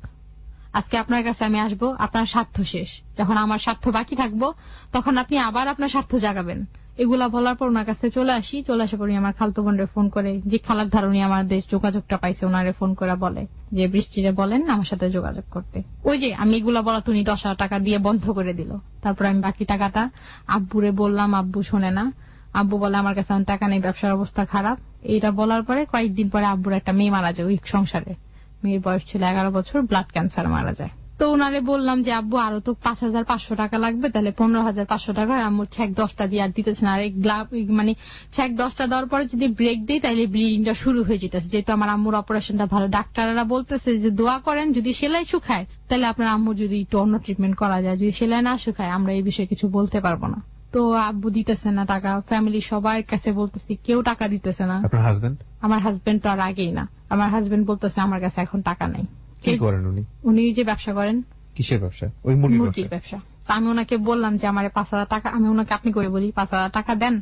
আজকে আপনার কাছে আমি আসবো, আপনার স্বার্থ শেষ, যখন আমার স্বার্থ বাকি থাকবো তখন আপনি আবার আপনার স্বার্থ জাগাবেন। এগুলা বলার পর ওনার কাছে চলে আসি। চলে আসার পর আমার খালতো বোনরে ফোন করে, যে খালার ধারণী আমাদের যোগাযোগটা পাইছে, ওনারে ফোন করে বলে যে বৃষ্টিরে বলেন আমার সাথে যোগাযোগ করতে। ওই যে আমি এগুলা বলা উনি 10,000 টাকা দিয়ে বন্ধ করে দিল। তারপর আমি বাকি টাকাটা আব্বুরে বললাম, আব্বু শোনে না। আব্বু বলে আমার কাছে আমার টাকা নেই, ব্যবসার অবস্থা খারাপ। এইটা বলার পরে কয়েকদিন পরে আব্বুর একটা মেয়ে মারা যায় ওই সংসারে। মেয়ের বয়স ছিল 11 বছর, ব্লাড ক্যান্সার মারা যায়। তো ওনারে বললাম যে আব্বু আরো তো 5,500 টাকা লাগবে, তাহলে 15,500 টাকা। আম্মুর চেক 10টা দিয়ে আর দিতেছে না। আর মানে চেক 10টা দেওয়ার পরে যদি ব্রেক দিই তাহলে ব্লিডিংটা শুরু হয়ে যেতেছে। যেহেতু আমার আম্মুর অপারেশনটা ভালো, ডাক্তাররা বলতেছে যে দোয়া করেন যদি সেলাই শুকায় তাহলে আপনার আম্মুর যদি একটু অন্য ট্রিটমেন্ট করা যায়, যদি সেলাই না শুকায় আমরা এই বিষয়ে কিছু বলতে পারবো না। তো আব্বু দিতেছে না টাকা, ফ্যামিলি সবার কাছে বলতেছি, কেউ টাকা দিতেছে না।
আপনার হাজবেন্ড?
আমার হাজবেন্ড তো আর আগেই না। আমার হাজবেন্ড বলতেছে আমার কাছে এখন টাকা নেই।
কি করেন উনি?
উনি যে ব্যবসা করেন।
কিসের ব্যবসা? ওই মুরগির ব্যবসা।
আমি ওনাকে বললাম যে আমার 5,000 টাকা, আমি ওনাকে আপনি করে বলি 5,000 টাকা দেন,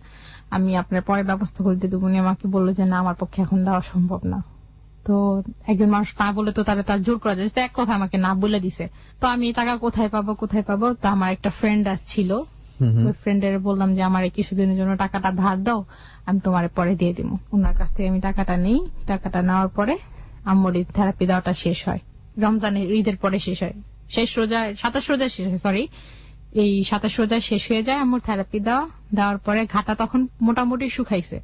আমি আপনার পরে ব্যবস্থা করে দেবো। উনি আমাকে বললো যে না আমার পক্ষে এখন দেওয়া সম্ভব না। তো একজন মানুষ না বলে তো তার জোর করা যায়, এক কথা আমাকে না বলে দিছে। তো আমি টাকা কোথায় পাবো? তো আমার একটা ফ্রেন্ড ছিল, ওই ফ্রেন্ডের বললাম যে আমার কিছুদিনের জন্য টাকাটা ধার দাও, আমি তোমার পরে দিয়ে দিব। ওনার কাছ থেকে আমি টাকাটা নেই। টাকাটা নেওয়ার পরে আম্মুর থেরাপি দেওয়াটা শেষ হয়, রমজানের ঈদের পরে শেষ হয়, শেষ রোজায় 27 রোজায় শেষ হয়, সরি এই 27 রোজায় শেষ হয়ে যায় আম্মুর থেরাপি দেওয়ার পরে। ঘাটা তখন মোটামুটি শুকাইছে।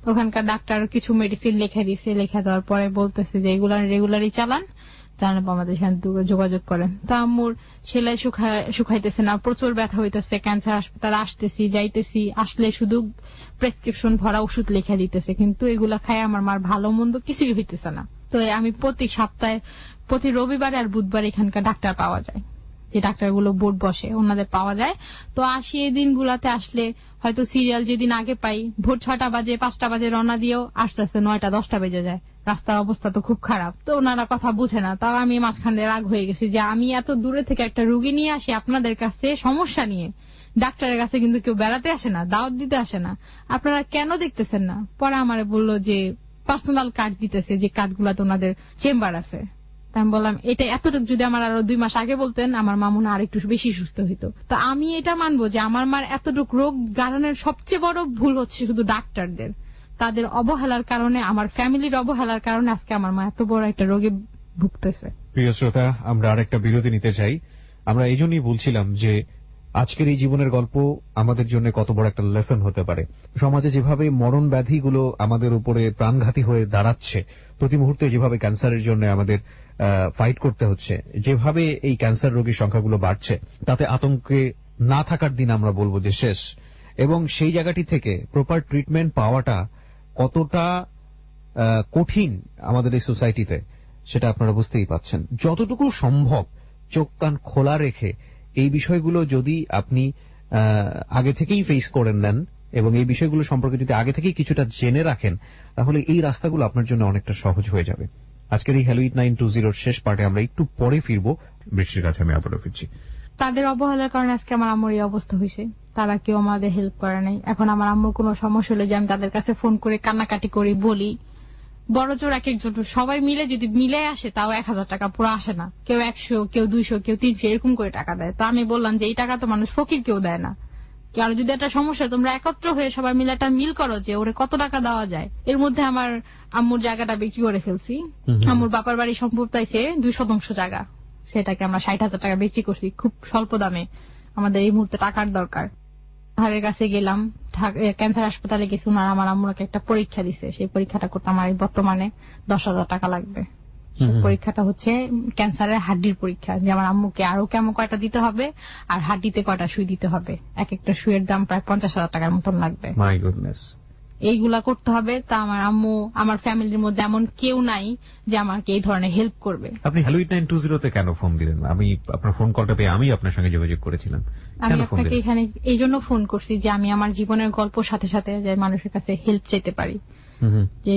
ওখানকার ডাক্তার কিছু মেডিসিন লিখে দিয়েছে, লিখে দেওয়ার পরে বলতেছে যে এগুলা রেগুলারই চালান, জানাবো আমাদের সাথে যোগাযোগ করেন। তা আম্মুর সেলাই শুকাইতেছে না, প্রচুর ব্যথা হইতেছে, ক্যান্সার হাসপাতাল আসতেছি যাইতেছি, আসলে শুধু প্রেসক্রিপশন ভরা ওষুধ লিখে দিতেছে, কিন্তু এগুলা খায় আমার মার ভালো মন্দ কিছুই হইতেছে না। তো আমি প্রতি সপ্তাহে প্রতি রবিবার আর বুধবার এখানকার ডাক্তার পাওয়া যায়, যে ডাক্তারগুলো বোর্ড বসে ওনাদের পাওয়া যায়। তো আসি এই দিনগুলাতে, আসলে হয়তো সিরিয়াল যেদিন আগে পাই ভোর 6টা বাজে 5টা বাজে রওনা দিয়েও আস্তে আস্তে 9টা 10টা বেজে যায়। রাস্তার অবস্থা তো খুব খারাপ। তো ওনারা কথা বুঝে না। তাও আমি মাঝখানে রাগ হয়ে গেছি যে আমি এত দূরে থেকে একটা রুগী নিয়ে আসি আপনাদের কাছে সমস্যা নিয়ে, ডাক্তারের কাছে কিন্তু কেউ বেড়াতে আসে না, দাওয়াত দিতে আসে না, আপনারা কেন দেখতেছেন না? পরে আমারে বললো যে পার্সোনাল কার্ড দিতেছে, যে কার্ডগুলাতে ওনাদের চেম্বার আছে। আমি বললাম এটা এতটুকু যদি আমার আরো 2 মাস আগে বলতেন আমার মা মনে আর একটু বেশি সুস্থ হইতো। তো আমি এটা মানবো যে আমার মার এতটুকু রোগ গাড়ানোর সবচেয়ে বড় ভুল হচ্ছে শুধু ডাক্তারদের, তাদের অবহেলার কারণে, আমার ফ্যামিলির অবহেলার কারণে আজকে আমার মা এত বড় একটা রোগে ভুগতেছে।
প্রিয় শ্রোতা, আমরা আরেকটা বিরতি নিতে চাই। আমরা এই জন্যই বলছিলাম যে আজকের এই জীবনের গল্প আমাদের জন্য কত বড় একটা লেসন হতে পারে। সমাজে যেভাবে মরণ ব্যাধিগুলো আমাদের উপরে প্রাণঘাতী হয়ে দাঁড়াচ্ছে, প্রতি মুহূর্তে যেভাবে ক্যান্সারের জন্য আমাদের ফাইট করতে হচ্ছে, যেভাবে এই ক্যান্সার রোগীর সংখ্যাগুলো বাড়ছে, তাতে আতঙ্কে না থাকার দিন আমরা বলবো যে শেষ। এবং সেই জায়গাটি থেকে প্রপার ট্রিটমেন্ট পাওয়াটা কতটা কঠিন আমাদের এই সোসাইটিতে, সেটা আপনারা বুঝতেই পাচ্ছেন। যতটুকু সম্ভব চোখ কান খোলা রেখে এই বিষয়গুলো যদি আপনি আগে থেকেই ফেস করে নেন এবং এই বিষয়গুলো সম্পর্কে যদি আগে থেকেই কিছুটা জেনে রাখেন, তাহলে এই রাস্তাগুলো আপনার জন্য অনেকটা সহজ হয়ে যাবে। আজকের এই হ্যালো ইট 920 শেষ পার্টে আমরা একটু পরে ফিরবো। বৃষ্টির কাছে আমি আবারও ফিরছি।
তাদের অবহেলার কারণে আজকে আমার আম্মুর এই অবস্থা হয়েছে। তারা কেউ আমাদের হেল্প করে নাই। এখন আমার আম্মুর কোনো সমস্যা হলে যে আমি তাদের কাছে ফোন করে কান্নাকাটি করি, বলি, বড় জোর এক একজন সবাই মিলে যদি মিলে আসে তাও 1000 টাকা পুরো আসে না। কেউ 100, কেউ 200, কেউ 300 এরকম করে টাকা দেয়। তো আমি বললাম যে এই টাকা তো মানুষ ফকির কেউ দেয় না। আর যদি একটা সমস্যা, তোমরা একত্র হয়ে সবাই মিলে একটা মিল করো যে ওরে কত টাকা দেওয়া যায়। এর মধ্যে আমার আম্মুর জায়গাটা বিক্রি করে ফেলছি। আম্মুর বাবার বাড়ি সম্পূর্ণ 2 শতাংশ জায়গা, সেটাকে আমরা 60,000 টাকা বিক্রি করছি খুব স্বল্প দামে। আমাদের এই মুহূর্তে টাকার দরকার। হারের কাছে গেলাম, ক্যান্সার হাসপাতালে গেছি, ওনারা আমার আম্মুকে একটা পরীক্ষা দিছে। সেই পরীক্ষাটা করতে আমার বর্তমানে 10,000 টাকা লাগবে। পরীক্ষাটা হচ্ছে ক্যান্সারের হাড্ডির পরীক্ষা, যে আমার আম্মুকে আরো কেমন কয়টা দিতে হবে আর হাড্ডিতে কয়টা সুই দিতে হবে। এক একটা সুইয়ের দাম প্রায় 50,000 টাকার মতন লাগবে।
My goodness.
এইগুলা করতে হবে। তা আমার আম্মু, আমার ফ্যামিলির মধ্যে এমন কেউ নাই যে আমাকে এই ধরনের হেল্প করবে।
আপনি হ্যালো ইট 920 কেন ফোন দিলেন? আমি আপনার ফোন কলটা পেয়ে আমি আপনার সঙ্গে যোগাযোগ করেছিলাম।
আমি আপনাকে এখানে এই জন্য ফোন করছি যে আমি আমার জীবনের গল্পের সাথে সাথে যে মানুষের কাছে হেল্প চাইতে পারি, যে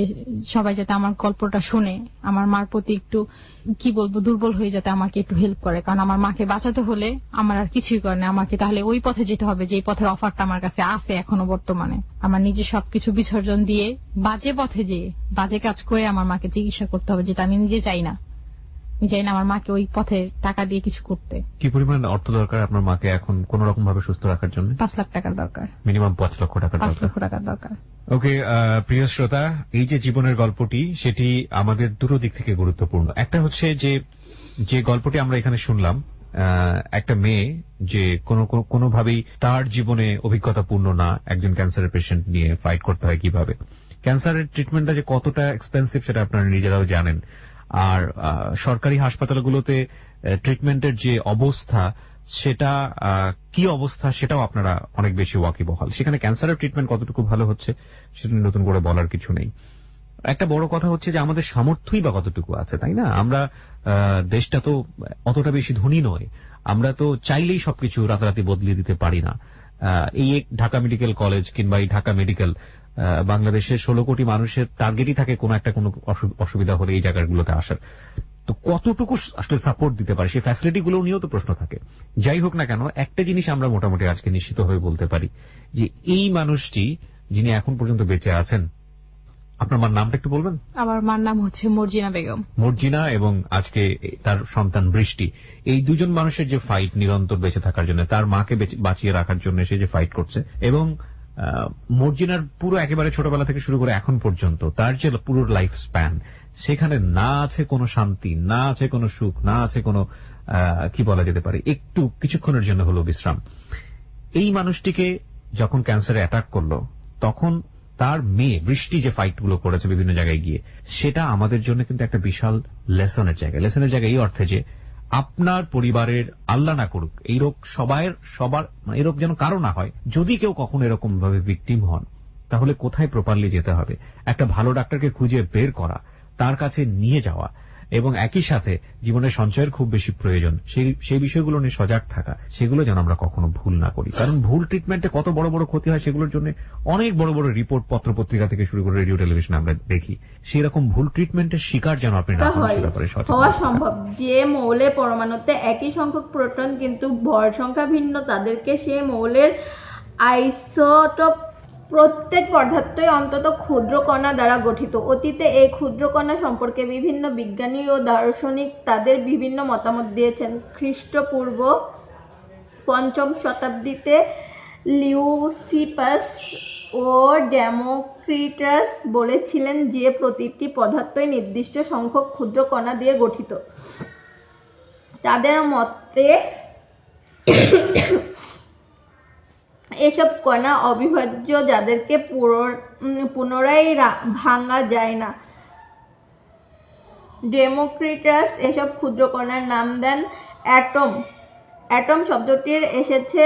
সবাই যাতে আমার গল্পটা শুনে আমার মার প্রতি একটু কি বলবো দুর্বল হয়ে যাতে আমাকে একটু হেল্প করে। কারণ আমার মাকে বাঁচাতে হলে আমার আর কিছুই করে না, আমাকে তাহলে ওই পথে যেতে হবে যে পথের অফারটা আমার কাছে আছে এখনো বর্তমানে। আমার নিজে সবকিছু বিসর্জন দিয়ে বাজে পথে যেয়ে বাজে কাজ করে আমার মাকে চিকিৎসা করতে হবে, যেটা আমি নিজে চাই না। আমি চাই না আমার মাকে ওই পথে টাকা দিয়ে কিছু করতে।
কি পরিমাণ অর্থ দরকার আপনার মাকে এখন কোন রকম ভাবে সুস্থ রাখার জন্য?
5 লাখ টাকার দরকার।
মিনিমাম 5 লক্ষ টাকার দরকার।
5 লক্ষ টাকার দরকার।
ওকে, প্রিয় শ্রোতা, এই যে জীবনের গল্পটি, সেটি আমাদের দুটো দিক থেকে গুরুত্বপূর্ণ। একটা হচ্ছে যে গল্পটি আমরা এখানে শুনলাম, একটা মেয়ে যে কোনোভাবেই তার জীবনে অভিজ্ঞতাপূর্ণ না, একজন ক্যান্সারের পেশেন্ট নিয়ে ফাইট করতে হয় কিভাবে। ক্যান্সারের ট্রিটমেন্টটা যে কতটা এক্সপেন্সিভ সেটা আপনারা নিজেরাও জানেন। আর সরকারি হাসপাতালগুলোতে ট্রিটমেন্টের যে অবস্থা, সেটা কি অবস্থা সেটাও আপনারা অনেক বেশি ওয়াকিবহাল। সেখানে ক্যান্সারের ট্রিটমেন্ট কতটুকু ভালো হচ্ছে সেটা নতুন করে বলার কিছু নেই। একটা বড় কথা হচ্ছে যে আমাদের সামর্থ্যই বা কতটুকু আছে, তাই না? আমরা দেশটা তো অতটা বেশি ধনী নয়, আমরা তো চাইলেই সবকিছু রাতারাতি বদলে দিতে পারি না। এই ঢাকা মেডিকেল কলেজ কিংবা এই ঢাকা মেডিকেল বাংলাদেশের 16 কোটি মানুষের টার্গেটই থাকে কোনো অসুবিধা হলে এই জায়গাগুলোতে আসার। তো কতটুকু আসলে সাপোর্ট দিতে পারে সেই ফ্যাসিলিটিগুলো নিয়েও তো প্রশ্ন থাকে। যাই হোক না কেন, একটা জিনিস আমরা মোটামুটি আজকে নিশ্চিত হয়ে বলতে পারি যে এই মানুষটি যিনি এখন পর্যন্ত বেঁচে আছেন, আপনার মার নামটা একটু বলবেন?
আমার মার নাম হচ্ছে মর্জিনা বেগম।
মর্জিনা এবং আজকে তার সন্তান বৃষ্টি, এই দুজন মানুষের যে ফাইট নিরন্তর বেঁচে থাকার জন্য, তার মাকে বাঁচিয়ে রাখার জন্য সে যে ফাইট করছে, এবং মর্জিনার পুরো একেবারে ছোটবেলা থেকে শুরু করে এখন পর্যন্ত তার যে পুরো লাইফ স্প্যান, সেখানে না আছে কোনো শান্তি, না আছে কোনো সুখ, না আছে কোনো কি বলা যেতে পারে একটু কিছুক্ষণের জন্য হলো বিশ্রাম। এই মানুষটিকে যখন ক্যান্সারে অ্যাটাক করলো, তখন তার মেয়ে বৃষ্টি যে ফাইটগুলো করেছে বিভিন্ন জায়গায় গিয়ে, সেটা আমাদের জন্য কিন্তু একটা বিশাল লেসনের জায়গা। লেসনের জায়গা এই অর্থে যে আপনার পরিবারের, আল্লাহ না করুক, এই রোগ সবার এই রোগ যেন কারো না হয়। যদি কেউ কখনো এরকম ভাবে ভিকটিম হন, তাহলে কোথায় প্রপারলি যেতে হবে, একটা ভালো ডাক্তারকে খুঁজে বের করা, তার কাছে নিয়ে যাওয়া, এবং একই সাথে জীবনের সঞ্চয়ের খুব বেশি প্রয়োজন, সেই বিষয়গুলো নিয়ে সজাগ থাকা, সেগুলো যেন আমরা কখনো ভুল না করি। কারণ ভুল ট্রিটমেন্টে কত বড় বড় ক্ষতি হয়, সেগুলোর জন্য অনেক বড় বড় রিপোর্ট পত্র পত্রিকা থেকে শুরু করে রেডিও টেলিভিশনে আমরা দেখি। সেই রকম ভুল ট্রিটমেন্টের শিকার যেন আপনি না হন, সে ব্যাপারে সচেতন
হওয়া সম্ভব। যে মৌলের পরমাণুতে একই সংখ্যক প্রোটন কিন্তু ভর সংখ্যা ভিন্ন, তাদেরকে সেই মৌলের আইসোটোপ। প্রত্যেক পদার্থই অন্তত ক্ষুদ্র কণা দ্বারা গঠিত। অতীতে এই ক্ষুদ্র কণা সম্পর্কে বিভিন্ন বিজ্ঞানী ও দার্শনিক তাদের বিভিন্ন মতামত দিয়েছেন। খ্রিস্টপূর্ব 5ম শতাব্দীতে লিউসিপাস ও ডেমোক্রিটাস বলেছিলেন যে প্রতিটি পদার্থই নির্দিষ্ট সংখ্যক ক্ষুদ্র কণা দিয়ে গঠিত। তাদের মতে এসব কণা অবিভাজ্য, যাদেরকে পুনরায় ভাঙা যায় না। ডেমোক্রিটাস এসব ক্ষুদ্র কণার নাম দেন অ্যাটম। অ্যাটম শব্দটির এসেছে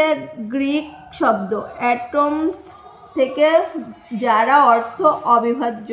গ্রিক শব্দ, অ্যাটমস থেকে যারা অর্থ অবিভাজ্য।